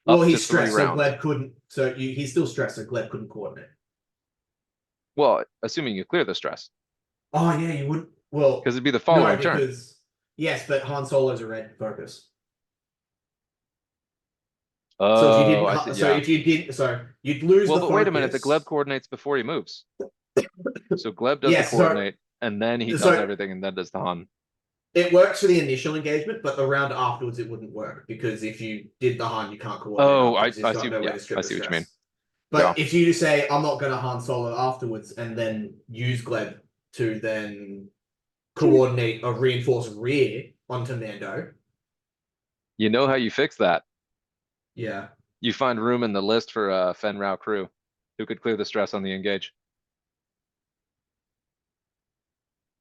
Well, up to he's 3 stressed, so rounds. Gleb couldn't. So he's still stressed, so Gleb couldn't coordinate. Well, assuming you clear the stress, Oh yeah, you would. because Well, it'd be the no, following turn. because yes, but Han Solo's a red focus. So if you Oh, didn't, I see. so Yeah. if you did, so you'd lose Well, the but wait a minute. The Gleb focus. coordinates before he moves. So Gleb does the Yes, coordinate, and then he does so everything, and then does the Han. it works for the initial engagement, but the round afterwards it wouldn't work because if you did the Han, you can't coordinate Oh, afterwards. It's I got see. no way Yeah, to I strip the see what you mean. stress. Yeah. But if you say I'm not going to Han Solo afterwards and then use Gleb to then coordinate a reinforced rear onto Mando, You know how you fix that? yeah. You find room in the list for Fen Rao crew, who could clear the stress on the engage.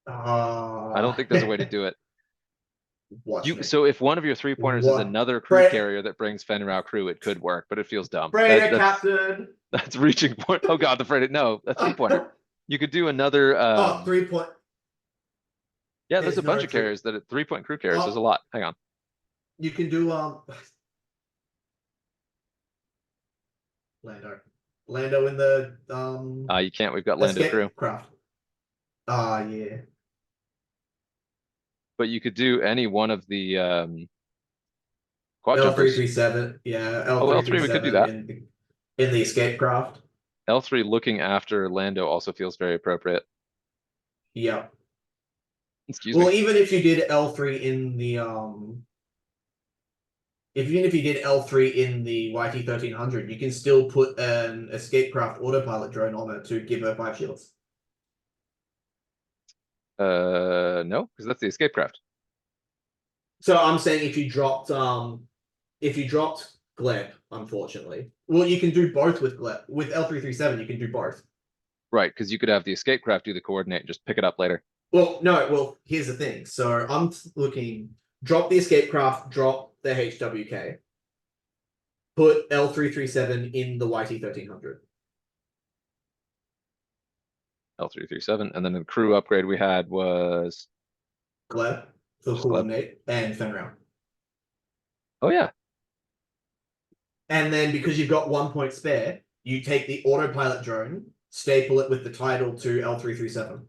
I don't Uh, think there's a way to do it. watch me. So if one of your 3-pointers is What? another crew Freighter, carrier that brings Fen Rao crew, it could work, but it feels dumb. freighter That's captain. that's reaching point. Oh God, the freighter. No, a 3-pointer. You could do another. Oh, 3 point. Yeah, there's a There's no bunch of three. carriers that are 3-point crew carriers. There's a Oh, lot. Hang on. you can do Lando. Lando in the You can't. We've got Lando crew, escape craft. Ah, yeah. but you could do any one of the quad L three jumpers. three seven. Yeah, L Oh, three three L3, we could do seven that. in the escape craft. L3 looking after Lando also feels very appropriate. Yep. Excuse me. Well, even if you did L3 in the even if you did L3 in the YT 1300, you can still put an escape craft autopilot drone on it to give her 5 shields. No, because that's the escape craft. So I'm saying if you dropped Gleb, unfortunately. Well, you can do both with Gleb. With L337, you can do both. Right, because you could have the escape craft do the coordinate and just pick it up later. Well, no, well, here's the thing. So I'm looking, drop the escape craft, drop the HWK, put L337 in the YT 1300. L337, and then the crew upgrade we had was Gleb for just Gleb. coordinate and Fenrir. Oh yeah, And then because you've got 1 point spare, you take the autopilot drone, staple it with the title to L337.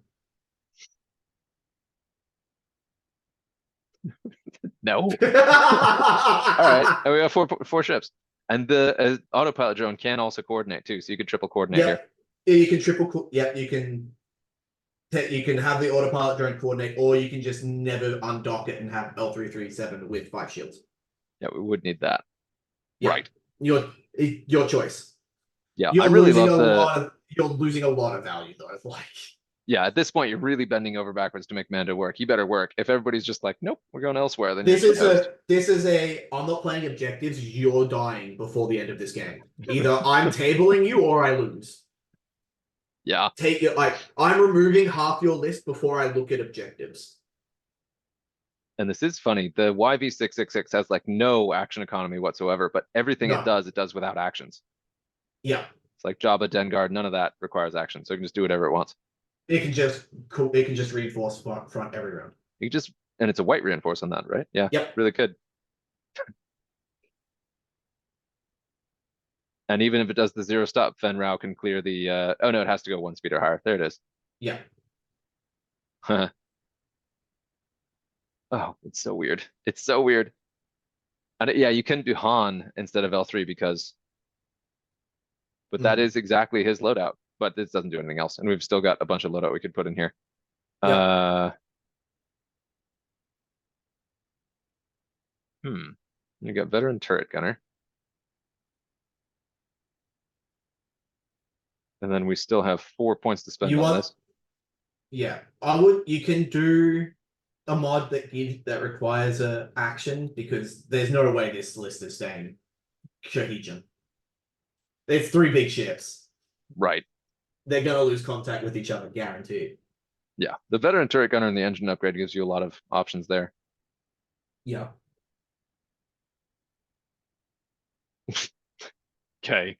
no. All right, and we have four ships, and the autopilot drone can also coordinate too, so you could triple coordinate here. Yep. You can triple. Yep. You can have the autopilot drone coordinate, or you can just never undock it and have L337 with 5 shields. Yeah, we would need that. Yeah. Right. Your choice. Yeah, You're I really losing love you're losing a lot of value though. Like Yeah, at this point, you're really bending over backwards to make Mando work. You better work. If everybody's just like, nope, we're going elsewhere, then this you're is toast. I'm not playing objectives. You're dying before the end of this game. Either I'm tabling you or I lose. Yeah. Take it like I'm removing half your list before I look at objectives. And this is funny. The YV666 has like no action economy whatsoever, but everything it No. does without actions. Yeah. It's like Jabba, Dengar, none of that requires action. So you can just do whatever it wants. It can just reinforce front every round. You just, and it's a white reinforce on that, right? Yeah. Yep. Really could. And even if it does the 0 stop, Fen Rao can clear the, oh no, it has to go 1 speed or higher. There it is. Yeah. Oh, it's so weird. It's so weird. And yeah, you can do Han instead of L3 because, but that is exactly his loadout, but this doesn't do anything else. And we've still got a bunch of loadout we could put in here. Yep. You got veteran turret gunner. And then we still have 4 points to spend on this. Yeah. you can do a mod that requires a action because there's no way this list is staying cohesion. There's 3 big ships. Right. They're gonna lose contact with each other, guaranteed. Yeah. The veteran turret gunner and the engine upgrade gives you a lot of options there. Yeah. Okay.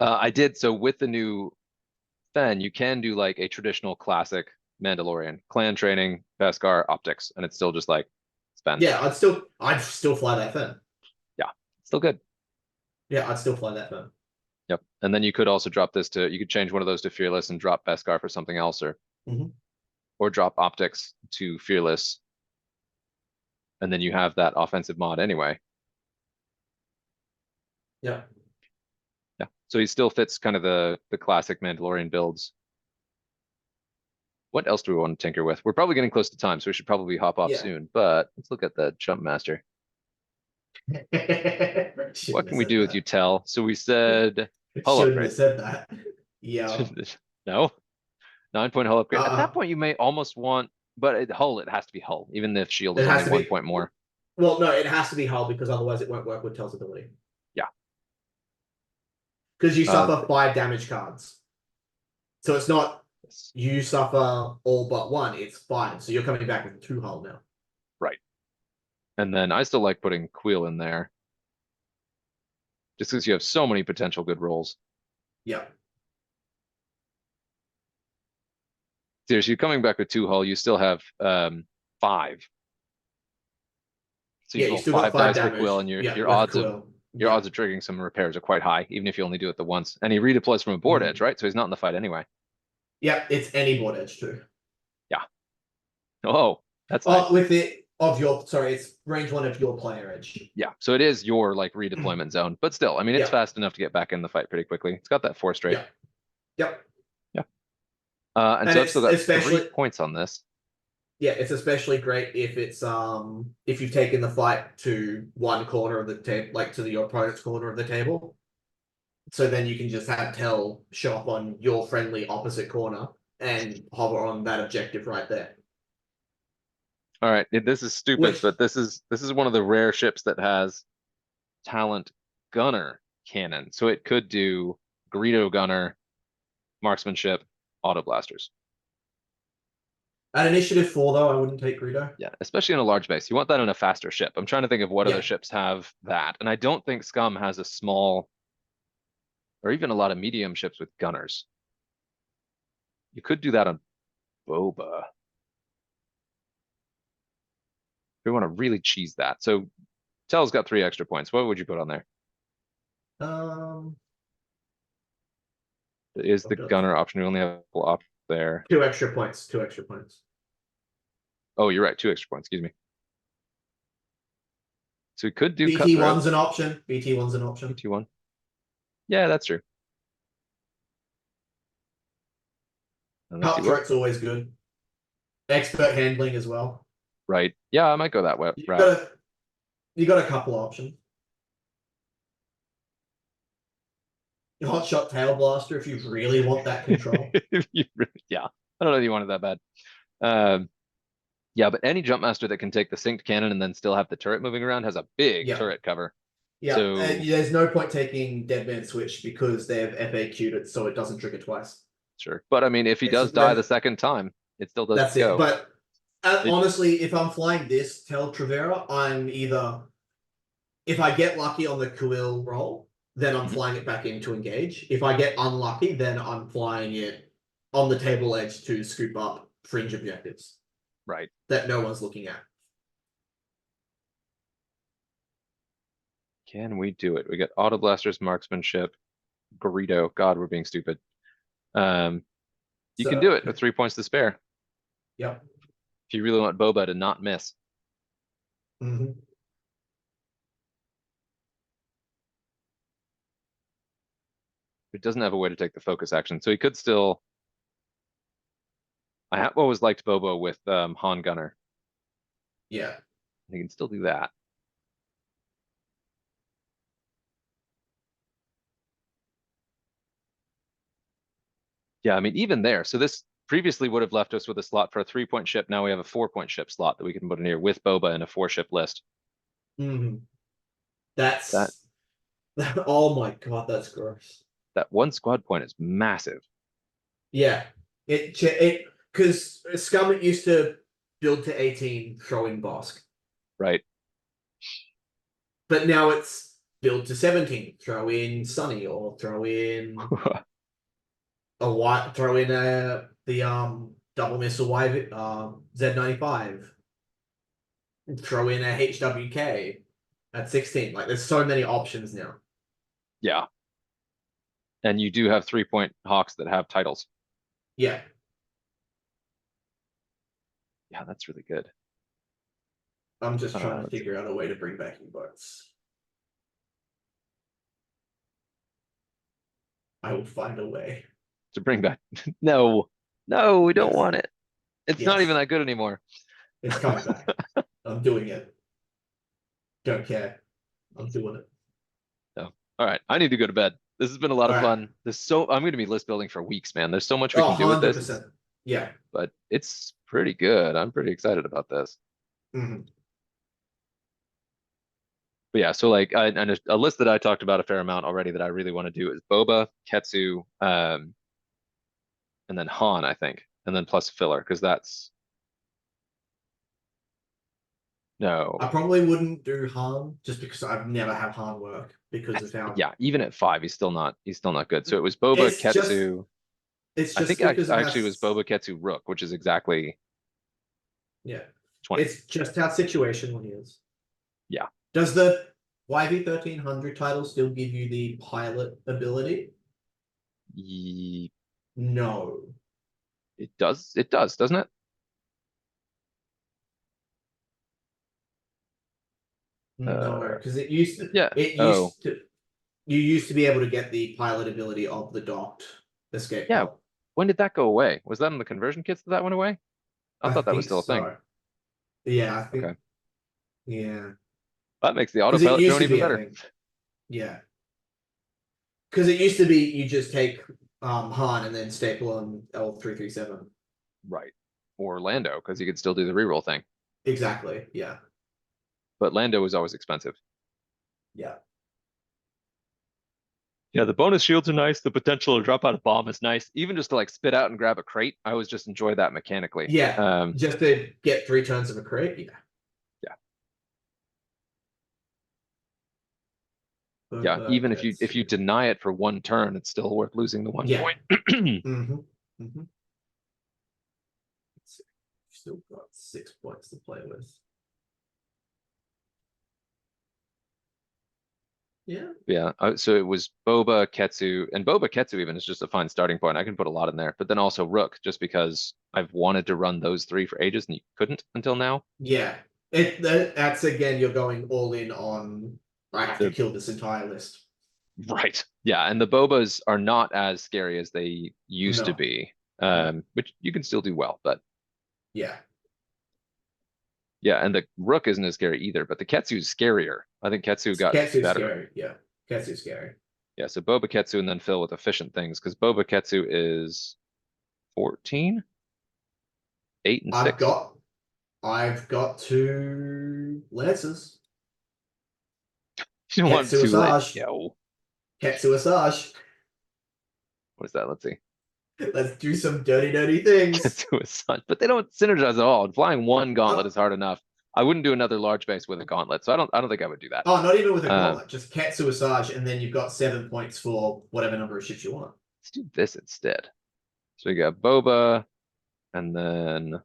I did. So with the new then you can do like a traditional classic Mandalorian clan training, Beskar, optics, and it's still just like spend. Yeah, I'd still fly that Fen. Yeah, still good. Yeah, I'd still fly that Fen. Yep. And then you could also drop this to, you could change one of those to Fearless and drop Beskar for something else, Mhm. or drop Optics to Fearless. And then you have that offensive mod anyway. Yeah. Yeah. So he still fits kind of the classic Mandalorian builds. What else do we want to tinker with? We're probably getting close to time, so we should probably hop off Yeah. soon. But let's look at the Jump Master. What Shouldn't can have we said do with that. Utel? So we said hull Shouldn't have upgrade. said that. Yeah. No, 9-point hull upgrade. At that Uh-uh. point, you may almost want, but it has to be hull, even if shield It is only has to one be. point more. Well, no, it has to be hull because otherwise it won't work with Tel's ability. Yeah. Because you Uh, suffer 5 damage cards. So it's not you suffer all but 1, it's 5. So you're coming back with 2 hull now. right. And then I still like putting Queel in there, just because you have so many potential good rolls. Yeah. Seriously, coming back with 2 hull, you still have 5. So you Yeah, you roll still got 5 5 dice for Quill, damage. and Yeah, with Quill. your Yeah. odds of triggering some repairs are quite high, even if you only do it the once. And he redeploys from a board edge, right? So he's not in the fight anyway. Yeah, it's any board edge too. Yeah. Oh, that's Oh, nice. with it of your sorry, it's range 1 of your player edge. Yeah. So it is your like redeployment zone, but still, I mean, it's Yeah. fast enough to get back in the fight pretty quickly. It's got that 4 straight. Yeah. Yep. Yeah. And And so I've still it's got 3 especially points on this. yeah, it's especially great if it's if you've taken the fight to one corner of the table, like to your opponent's corner of the table. So then you can just have Tell show up on your friendly opposite corner and hover on that objective right there. All right. This is stupid, Which but this is one of the rare ships that has talent gunner cannon. So it could do Greedo gunner, marksmanship, auto blasters. at initiative 4 though, I wouldn't take Greedo. Yeah, especially in a large base. You want that in a faster ship. I'm trying to think of what other Yeah. ships have that. And I don't think Scum has a small or even a lot of medium ships with gunners. You could do that on Boba. We want to really cheese that. So Tell's got 3 extra points. What would you put on there? Um Is the I've got gunner option? We only have a op there. 2 extra points. 2 extra points. Oh, you're right. 2 extra points. Excuse me. So we could do BT1's cutthroat. an option. BT1's an option. BT1. Yeah, that's true. Unless you will. Cutthroat's always good. Expert handling as well. Right. Yeah, I might go that way. You Route. got a you got a couple options. Hot shot tail blaster if you really want that control. Yeah. I don't know if you wanted that bad. Um, yeah, but any jump master that can take the synced cannon and then still have the turret moving around has a big Yeah. turret cover. Yeah. So There's no point taking Deadman Switch because they've FAQ'd it so it doesn't trigger twice. sure. But I mean, if he It's does die the second time, it still does that's it. go. But It, honestly, if I'm flying this Tel Trevera, I'm either if I get lucky on the Kuil roll, then I'm Mhm. flying it back in to engage. If I get unlucky, then I'm flying it on the table edge to scoop up fringe objectives right. that no one's looking at. Can we do it? We got auto blasters, marksmanship, Greedo. God, we're being stupid. You can do So, it with 3 points to spare yep. if you really want Boba to not miss. Mm-hmm. It doesn't have a way to take the focus action, so he could still. I have always liked Boba with Han Gunner. Yeah. He can still do that. Yeah, I mean, even there. So this previously would have left us with a slot for a 3-point ship. Now we have a 4-point ship slot that we can put in here with Boba and a 4-ship list. Mm-hmm. That That's oh my god, that's gross. that 1 squad point is massive. Yeah. It because Scum used to build to 18, throw in Bosk. Right. But now it's build to 17, throw in Sunny or throw in a white throw in the double missile wave Z95. Throw in a HWK at 16. Like there's so many options now. Yeah. And you do have 3-point hawks that have titles. Yeah. Yeah, that's really good. I'm just trying to Let's see. figure out a way to bring back boats. I will find a way. To bring back. No, no, we don't Yes. want it. It's not even Yes. that good anymore. It's coming back. I'm doing it. Don't care. I'm doing it. No. All right. I need to go to bed. This has been a lot All of right. fun. I'm going to be list building for weeks, man. There's so much we Oh, can do with this. 100%. Yeah. But it's pretty good. I'm pretty excited about this. Hmm. But yeah, so like and a list that I talked about a fair amount already that I really want to do is Boba, Ketsu, and then Han, I think, and then plus filler because that's I no, probably wouldn't do Han just because I've never had Han work because of how yeah, even at 5, he's still not good. So it was Boba, it's just Ketsu. it's I just think because of how actually it was Boba, Ketsu, Rook, which is exactly yeah. 20. It's just how situational he is. Yeah, Does the YV 1300 title still give you the pilot ability? Ye- No. it does. It does, doesn't it? No, Uh, because it used to yeah. it Oh, used to you used to be able to get the pilot ability of the docked escape yeah. pod. When did that go away? Was that in the conversion kits that went away? I I thought that was think still a thing. so. Yeah, I Okay, think yeah. that makes the Because it autopilot used drone to even be a better. thing. Yeah. Because it used to be you just take Han and then staple on L337. Right. Or Lando, because you could still do the reroll thing. Exactly. Yeah. But Lando was always expensive. Yeah. Yeah, the bonus shields are nice. The potential to drop out a bomb is nice. Even just to like spit out and grab a crate, I always just enjoy that mechanically. Yeah. Just to get 3 turns of a crate. Yeah. Yeah, But yeah. Even if gets you deny it for 1 turn, it's still worth losing the 1 point. yeah. Mm-hmm. Mm-hmm. Still got 6 points to play with. Yeah. Yeah. So it was Boba, Ketsu, and Boba Ketsu even is just a fine starting point. I can put a lot in there, but then also Rook, just because I've wanted to run those 3 for ages and you couldn't until now. Yeah. That's again, you're going all in on I have to The kill this entire list. Right. Yeah, and the Bobas are not as scary as they used to No. be. No. Which you can still do well, but Yeah. yeah, and the Rook isn't as scary either, but the Ketsu's scarier. I think Ketsu got Ketsu's better. scary. Yeah. Ketsu's scary. Yeah, so Boba Ketsu and then fill with efficient things, because Boba Ketsu is 14, 8 and I've 6. got I've got 2 lances. You don't want Ketsu too late. Asajj. Yo. Ketsu Asajj. What is that? Let's see. Let's do some dirty, dirty things. Ketsu is such, but they don't synergize at all. And flying one gauntlet Oh, is hard enough. I wouldn't do another large base with a gauntlet, so I don't think I would do that. oh, not even with a Um, gauntlet. Just Ketsu Asajj, and then you've got 7 points for whatever number of ships you want. let's do this instead. So we got Boba, and then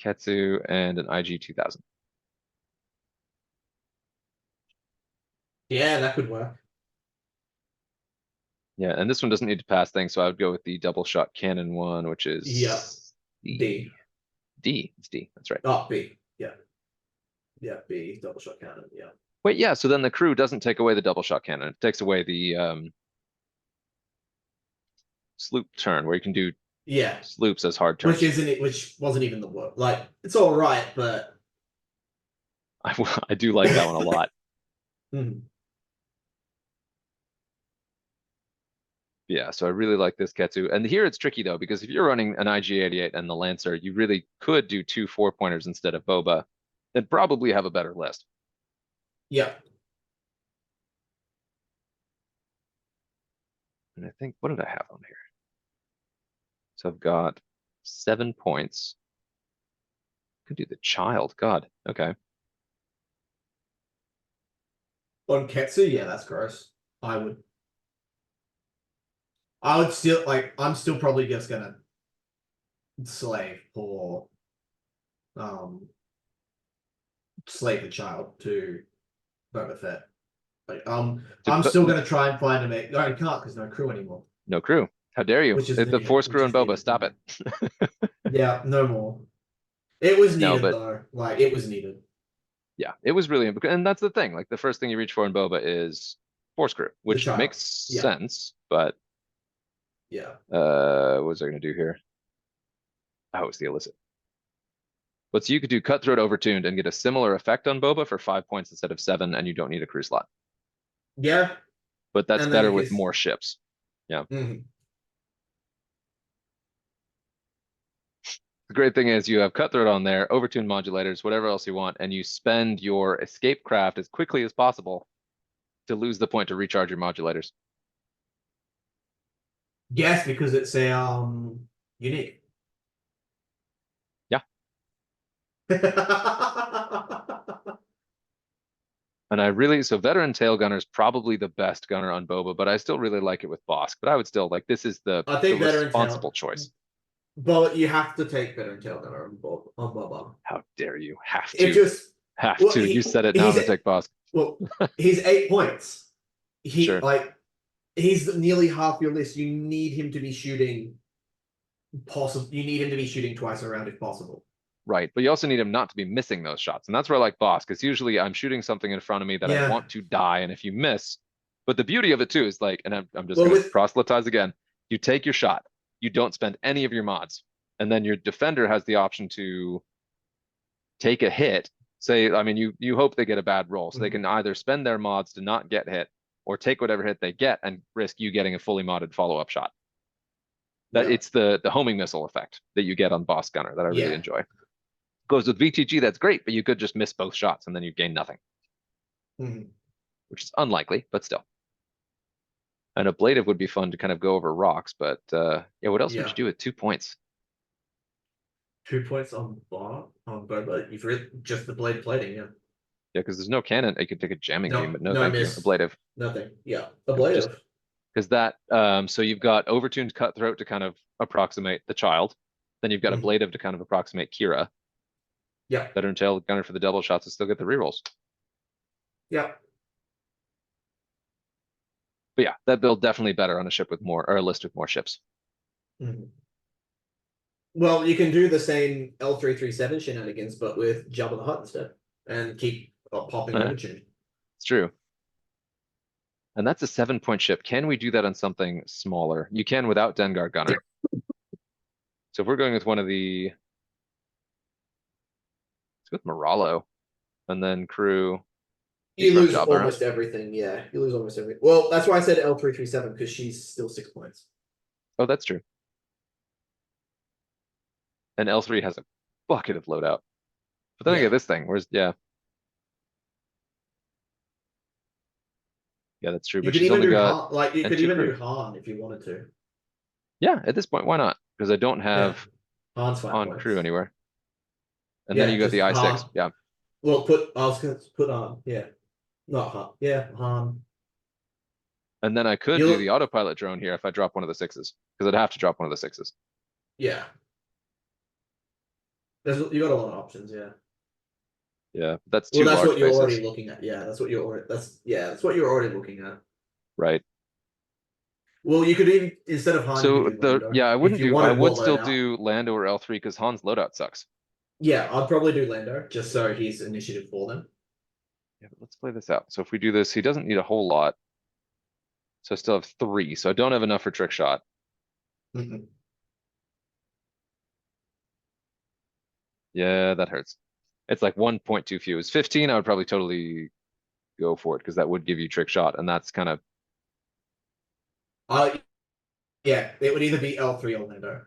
Ketsu, and an IG 2000. Yeah, that could work. Yeah, and this one doesn't need to pass things, so I would go with the double shot cannon one, which Yeah. is D. D. It's D. That's right. Oh, B. Yeah. Yeah, B. Double shot cannon. Yeah. Wait, yeah. So then the crew doesn't take away the double shot cannon. It takes away the sloop turn, where you can do Yeah. sloops as hard Which turns. isn't it? Which wasn't even the work. Like it's all right, but I do like that one a lot. Mhm. Yeah, so I really like this Ketsu. And here it's tricky though, because if you're running an IG-88 and the Lancer, you really could do 2 4-pointers instead of Boba, and probably have a better list. Yeah. And I think, what did I have on here? So I've got 7 points. Could do the child. God. Okay. On Ketsu, yeah, that's gross. I would. I would still like. I'm still probably just gonna slave poor, um, slave the child to Boba Fett. Like, To I'm put still gonna try and find a mate. No, you can't because no crew anymore, no crew. How dare you? which is The needed. Force crew and Boba, stop it. Yeah, no more. It was No, needed but though. Like it was needed. yeah, it was really, and that's the thing. Like the first thing you reach for in Boba is Force crew, The which child. makes Yeah, sense. But yeah. what was I going to do here? Oh, it's the illicit. But so you could do Cutthroat Overtuned and get a similar effect on Boba for 5 points instead of 7, and you don't need a crew slot. Yeah, But that's and then better it with gets. more ships. Yeah. Mhm. The great thing is you have Cutthroat on there, Overtuned modulators, whatever else you want, and you spend your escape craft as quickly as possible to lose the point to recharge your modulators. Yes, because it's a unique. Yeah. And I really, so Veteran Tail Gunner is probably the best gunner on Boba, but I still really like it with Bosk. But I would still like, this is I the think veteran responsible tail, choice. but you have to take veteran tail gunner on Bob. How dare you? Have It to. just Have well to. You said it, now I'm he's gonna take Bosk. well he's 8 points. He Sure. like he's nearly half your list. You need him to be shooting possible. You need him to be shooting twice around if possible. Right. But you also need him not to be missing those shots. And that's where I like Bosk, because usually I'm shooting something in front of me that I Yeah. want to die. And if you miss, but the beauty of it too is like, and I'm just Well, gonna with proselytize again. You take your shot, you don't spend any of your mods, and then your defender has the option to take a hit. Say, I mean, you hope they get a bad roll. So they can either spend their mods to not get hit or take whatever hit they get and risk you getting a fully modded follow-up shot. That yeah, it's the homing missile effect that you get on Boss Gunner that I really yeah. enjoy. Goes with VTG, that's great, but you could just miss both shots and then you gain nothing, Mhm. which is unlikely, but still. An ablative would be fun to kind of go over rocks, but yeah, what else would you Yeah. do with 2 points? 2 points on bar on Boba. You've really just the blade plating, yeah. Yeah, because there's no cannon. You could take a jamming beam, No, but no, no thank you. miss. Ablative. Nothing. Yeah. Just Ablative. because that, so you've got overtuned Cutthroat to kind of approximate the child. Then you've got Mhm. ablative to kind of approximate Kira. Yeah. Veteran Tail Gunner for the double shots to still get the rerolls. Yeah. But yeah, that build definitely better on a ship with more, or a list with more ships. Mhm. Well, you can do the same L337 shenanigans, but with Jabba the Hutt instead, and keep popping Eh, overtune. it's true. And that's a 7 point ship. Can we do that on something smaller? You can without Dengar Gunner. So if we're going with one of the, let's go with Moralo and then crew. You You can run lose Jabba. almost everything. Yeah, you lose almost everything. Well, that's why I said L337 because she's still 6 points. Oh, that's true. And L3 has a bucket of loadout. But then I get Yeah, this thing. Where's, yeah. Yeah, that's true. you But could she's even only do got, Han. Like you and could two even crew. do Han if you wanted to. Yeah, at this point, why not? Because I don't Yeah, have Han's five on crew points. anywhere. And then Yeah, you got the just I6. Han. Yeah. Well, put I was gonna put on. Yeah, not Han. Yeah, Han. And then I could do the You autopilot drone here if I drop one of the sixes, because I'd have to drop one of the sixes. yeah. You got a lot of options. Yeah. Yeah, that's Well, two that's large what you're bases, already looking at. Yeah, that's what you're already. That's what you're already looking at. right? Well, you could even instead of Han, you could So do the Lando yeah, if you I wanted more would still loadout. do Lando or L3 because Han's loadout sucks. Yeah, I'd probably do Lando just so he's initiative for them. Yeah, but let's play this out. So if we do this, he doesn't need a whole lot. So I still have 3. So I don't have enough for trick shot. Mhm. Yeah, that hurts. It's like 1 point too few. It's 15, I would probably totally go for it because that would give you trick shot, and that's kind of Yeah, it would either be L3 or Lando.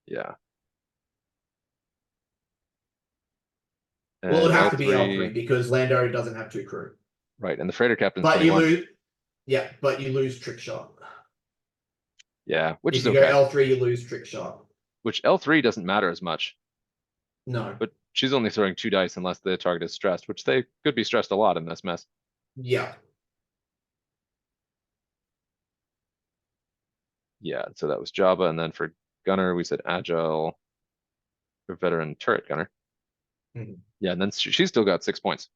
yeah. Well, it And would have to be L3 L3, because Lando doesn't have two crew. right? And the freighter captain's But you 21. lose. Yeah, but you lose trick shot. Yeah, which If is you go okay. L3, you lose trick shot. Which L3 doesn't matter as much, No. but she's only throwing 2 dice unless the target is stressed, which they could be stressed a lot in this mess. Yeah. Yeah, so that was Jabba, and then for gunner we said agile for veteran turret gunner. Mhm. Yeah, and then she's still got 6 points.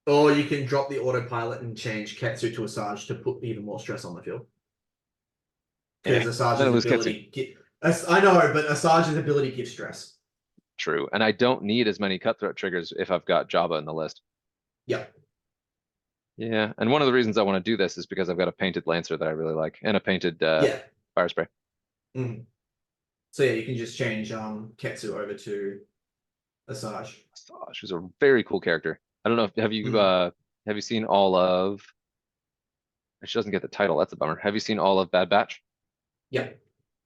Or you can drop the autopilot and change Ketsu to Asajj to put even more stress on the field. Eh. Because Then I Asajj's lose Ketsu. ability, I know, but Asajj's ability gives stress. True, and I don't need as many cutthroat triggers if I've got Jabba in the list. Yep. Yeah, and one of the reasons I want to do this is because I've got a painted Lancer that I really like, and a painted Yeah. fire spray. Mm. So yeah, you can just change Ketsu over to Asajj. Oh, she's a very cool character. I don't know if have you seen all of she doesn't get the title, that's a bummer. Have you seen all of Bad Batch? Yep.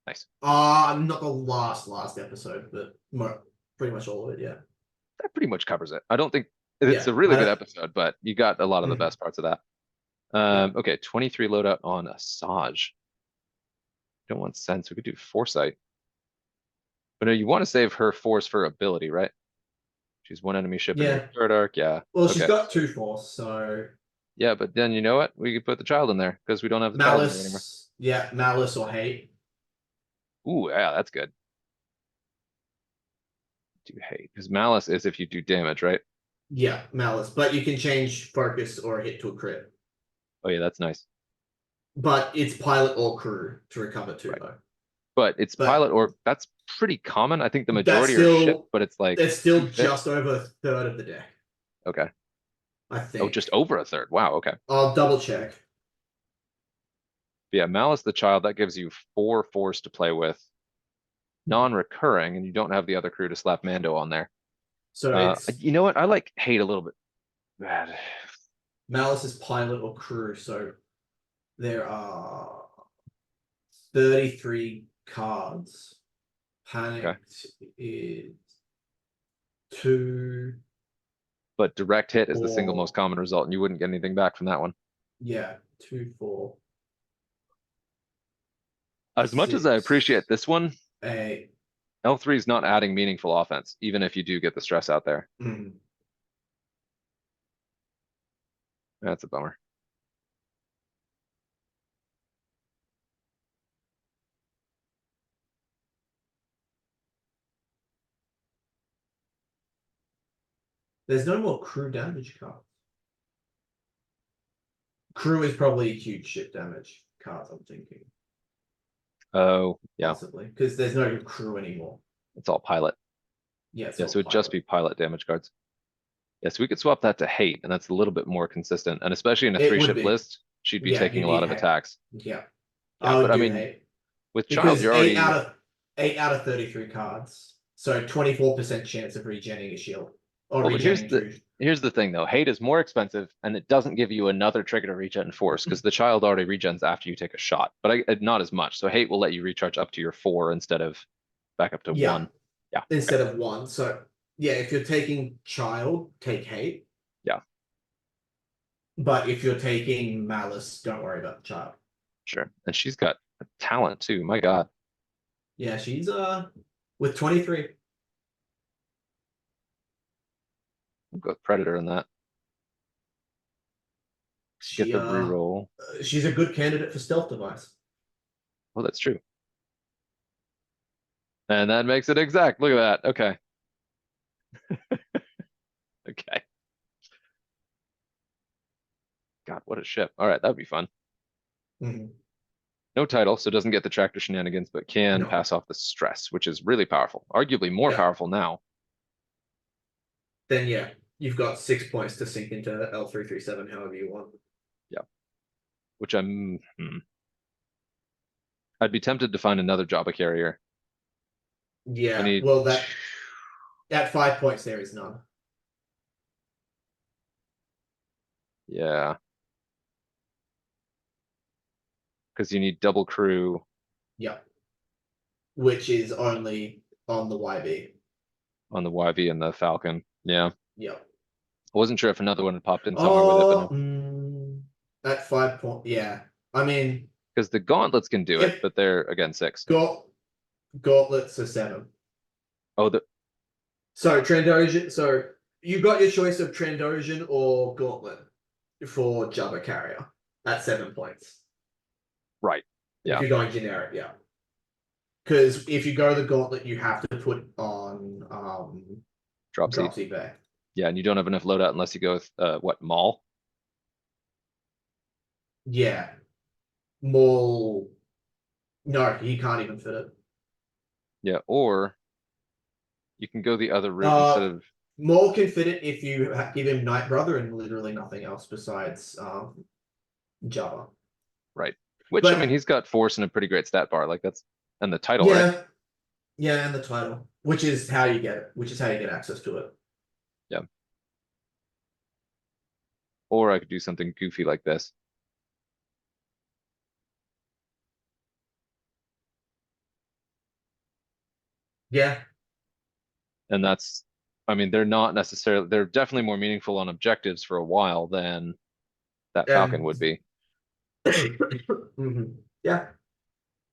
Nice. Not the last episode, but pretty much all of it, yeah. That pretty much covers it. I don't think it's Yeah. a really good episode, but you got a lot of the Mhm. best parts of that. Yeah. Okay, 23 loadout on Asajj. Don't want sense. We could do foresight. But no, you want to save her force for ability, right? She's one enemy ship in your Yeah. third arc. Yeah. Well, she's Okay. got 2 force, so Yeah, but then you know what? We could put the child in there because we don't have the child in there anymore. Malice. Yeah, Malice or Hate. Ooh, yeah, that's good. Do hate because malice is if you do damage, right? Yeah, Malice. But you can change focus or hit to a crit. Oh yeah, that's nice. But it's pilot or crew to recover too, Right. though. But it's But pilot or that's pretty common. I think the that's majority are ship, still but it's like that's still two fifths. just over a third of the deck, Okay. I Oh, think. just over a third. Wow. Okay. I'll double check. Yeah, malice the child that gives you 4 force to play with, non-recurring, and you don't have the other crew to slap Mando on there. So it's You know what? I like hate a little bit. Bad. Malice is pilot or crew, so there are 33 cards. Okay. Panicked is 2, But direct hit is the single most 4. common result, and you wouldn't get anything back from that one. Yeah, 2, 4, As much as I 6, appreciate this one, 8. L3 is not adding meaningful offense, even if you do get the stress out there. Mm. That's a bummer. There's no more crew damage cards. Crew is probably huge ship damage cards, I'm thinking. Oh, yeah, Possibly. Because there's no crew anymore. it's all pilot. Yeah, it's Yeah, all so it'd just pilot. be pilot damage cards. Yes, we could swap that to hate, and that's a little bit more consistent. And especially in a It would three-ship be. list, she'd be Yeah, taking you'd a need lot of hate. attacks. Yeah. Yeah, I but would I do mean, hate. with child, Because you're already 8 out of 33 cards. So 24% chance of regenning a shield. Or well. But here's regenning the 2. here's the thing though. Hate is more expensive, and it doesn't give you another trigger to regen force because the child already regens after you take a shot, but not as much. So hate will let you recharge up to your 4 instead of back up to Yeah. 1. Yeah. Okay. Instead of 1. So yeah, if you're taking child, take hate. Yeah. But if you're taking malice, don't worry about the child. Sure. And she's got a talent too. My God. Yeah, she's with 23. I'll go with Predator in that. Get She the reroll. she's a good candidate for stealth device. Oh, that's true. And that makes it exact. Look at that. Okay. Okay. God, what a ship. All right, that'd be fun. Mhm. No title, so doesn't get the tractor shenanigans, but can No. pass off the stress, which is really powerful. Arguably more Yeah. powerful now. Then yeah, you've got 6 points to sink into L337 however you want. Yeah. Which I'd be tempted to find another Jabba carrier. I Yeah, need well that at 5 points there is none. yeah. Because you need double crew Yep. Which is only on the YB. on the YV and the Falcon. Yeah. Yep. I wasn't sure if another one had popped in somewhere with it, but no. At 5 point, yeah. I mean, Because the gauntlets can do it, if but they're again 6. gauntlets are 7. Oh, the So Trandoshan. So you got your choice of Trandoshan or Gauntlet for Jabba Carrier at 7 points. right. If Yeah. you're going generic, yeah. Because if you go the gauntlet, you have to put on Drop seed. drop seed back. Yeah, and you don't have enough loadout unless you go with what, Maul? Yeah. More. No, he can't even fit it. Yeah, or you can go the other route instead Uh, of Maul can fit it if you give him Night Brother and literally nothing else besides Java. right. Which I mean, But he's got force and a pretty great stat bar. Like that's and the title, right? yeah, yeah, and the title, which is how you get it, which is how you get access to it. Yeah. Or I could do something goofy like this. Yeah, And that's, I mean, they're not necessarily, they're definitely more meaningful on objectives for a while than that Falcon and would be. mhm. Yeah,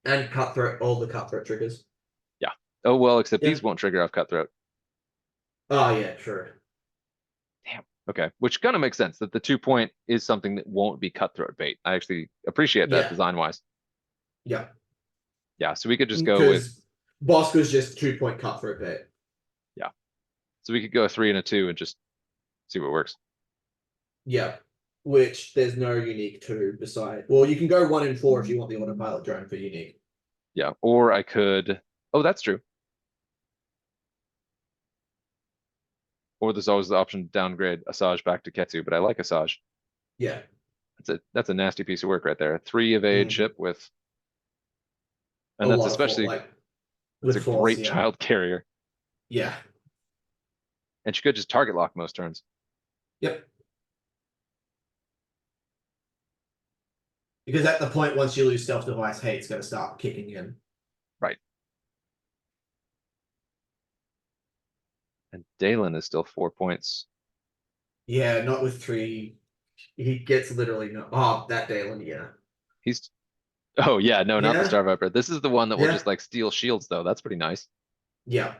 and cutthroat, all the cutthroat triggers. Yeah. Oh, well, except Yeah. these won't trigger off Cutthroat. Oh yeah, sure. Damn. Okay. Which kind of makes sense that the 2 point is something that won't be Cutthroat bait. I actually appreciate that Yeah, design wise. yeah. Yeah. So we could just go with, Because Bosco's just 2 point cutthroat bait. yeah. So we could go a 3 and a 2 and just see what works. Yeah. Which there's no unique two beside. Well, you can go 1 and 4 if you want the autopilot drone for unique. Yeah. Or I could, oh, that's true. Or there's always the option to downgrade Asajj back to Ketsu, but I like Asajj. Yeah. That's a nasty piece of work right there. 3 evade Mhm. ship with, A and that's lot of especially, like that's a with force, great yeah. child carrier. Yeah. And she could just target lock most turns. Yep. Because at the point once you lose stealth device, hey, it's gonna start kicking in. Right. And Dalen is still 4 points. Yeah, not with 3. He gets literally no. Oh, that Dalen, yeah. He's, oh yeah, no, not the Yeah, Star Viper. This is the one that will yeah, just like steal shields though. That's pretty nice. yeah.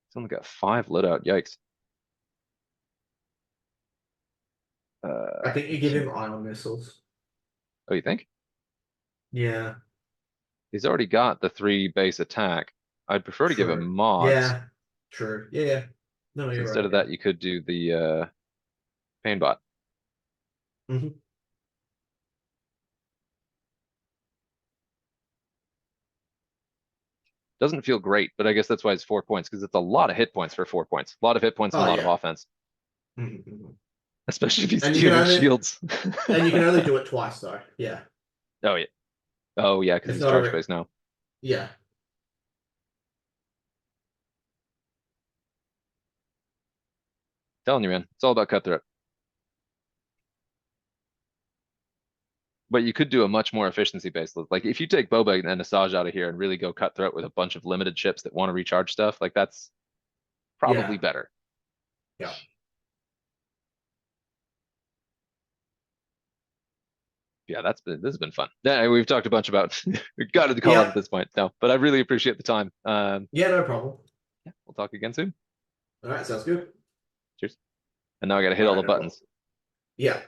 It's only got 5 loadout. Yikes. I think You you give can't. him ion missiles. Oh, you think? Yeah. He's already got the 3 base attack. I'd prefer to give him True. mods. Yeah. True. Yeah, yeah. No, So you're instead right, of yeah. that, you could do the pain bot. Hmm. Doesn't feel great, but I guess that's why it's 4 points, because it's a lot of hit points for 4 points. A lot of hit points and Oh a lot of yeah. offense, Mhm. especially if he's And you can stealing only shields. do it twice though. Yeah. Oh yeah. Oh yeah, because It's he's not a charge based now. yeah. Telling you, man, it's all about cutthroat. But you could do a much more efficiency based list. Like if you take Boba and Asajj out of here and really go cutthroat with a bunch of limited ships that want to recharge stuff, like that's probably Yeah. better. Yeah. Yeah, this has been fun. Yeah, we've talked a bunch about we got to the call out Yeah. at this point. No, but I really appreciate the time. Yeah, no problem. Yeah, we'll talk again soon. All right, sounds good. Cheers. And now I got to hit All all right, the no problem. buttons. Yeah.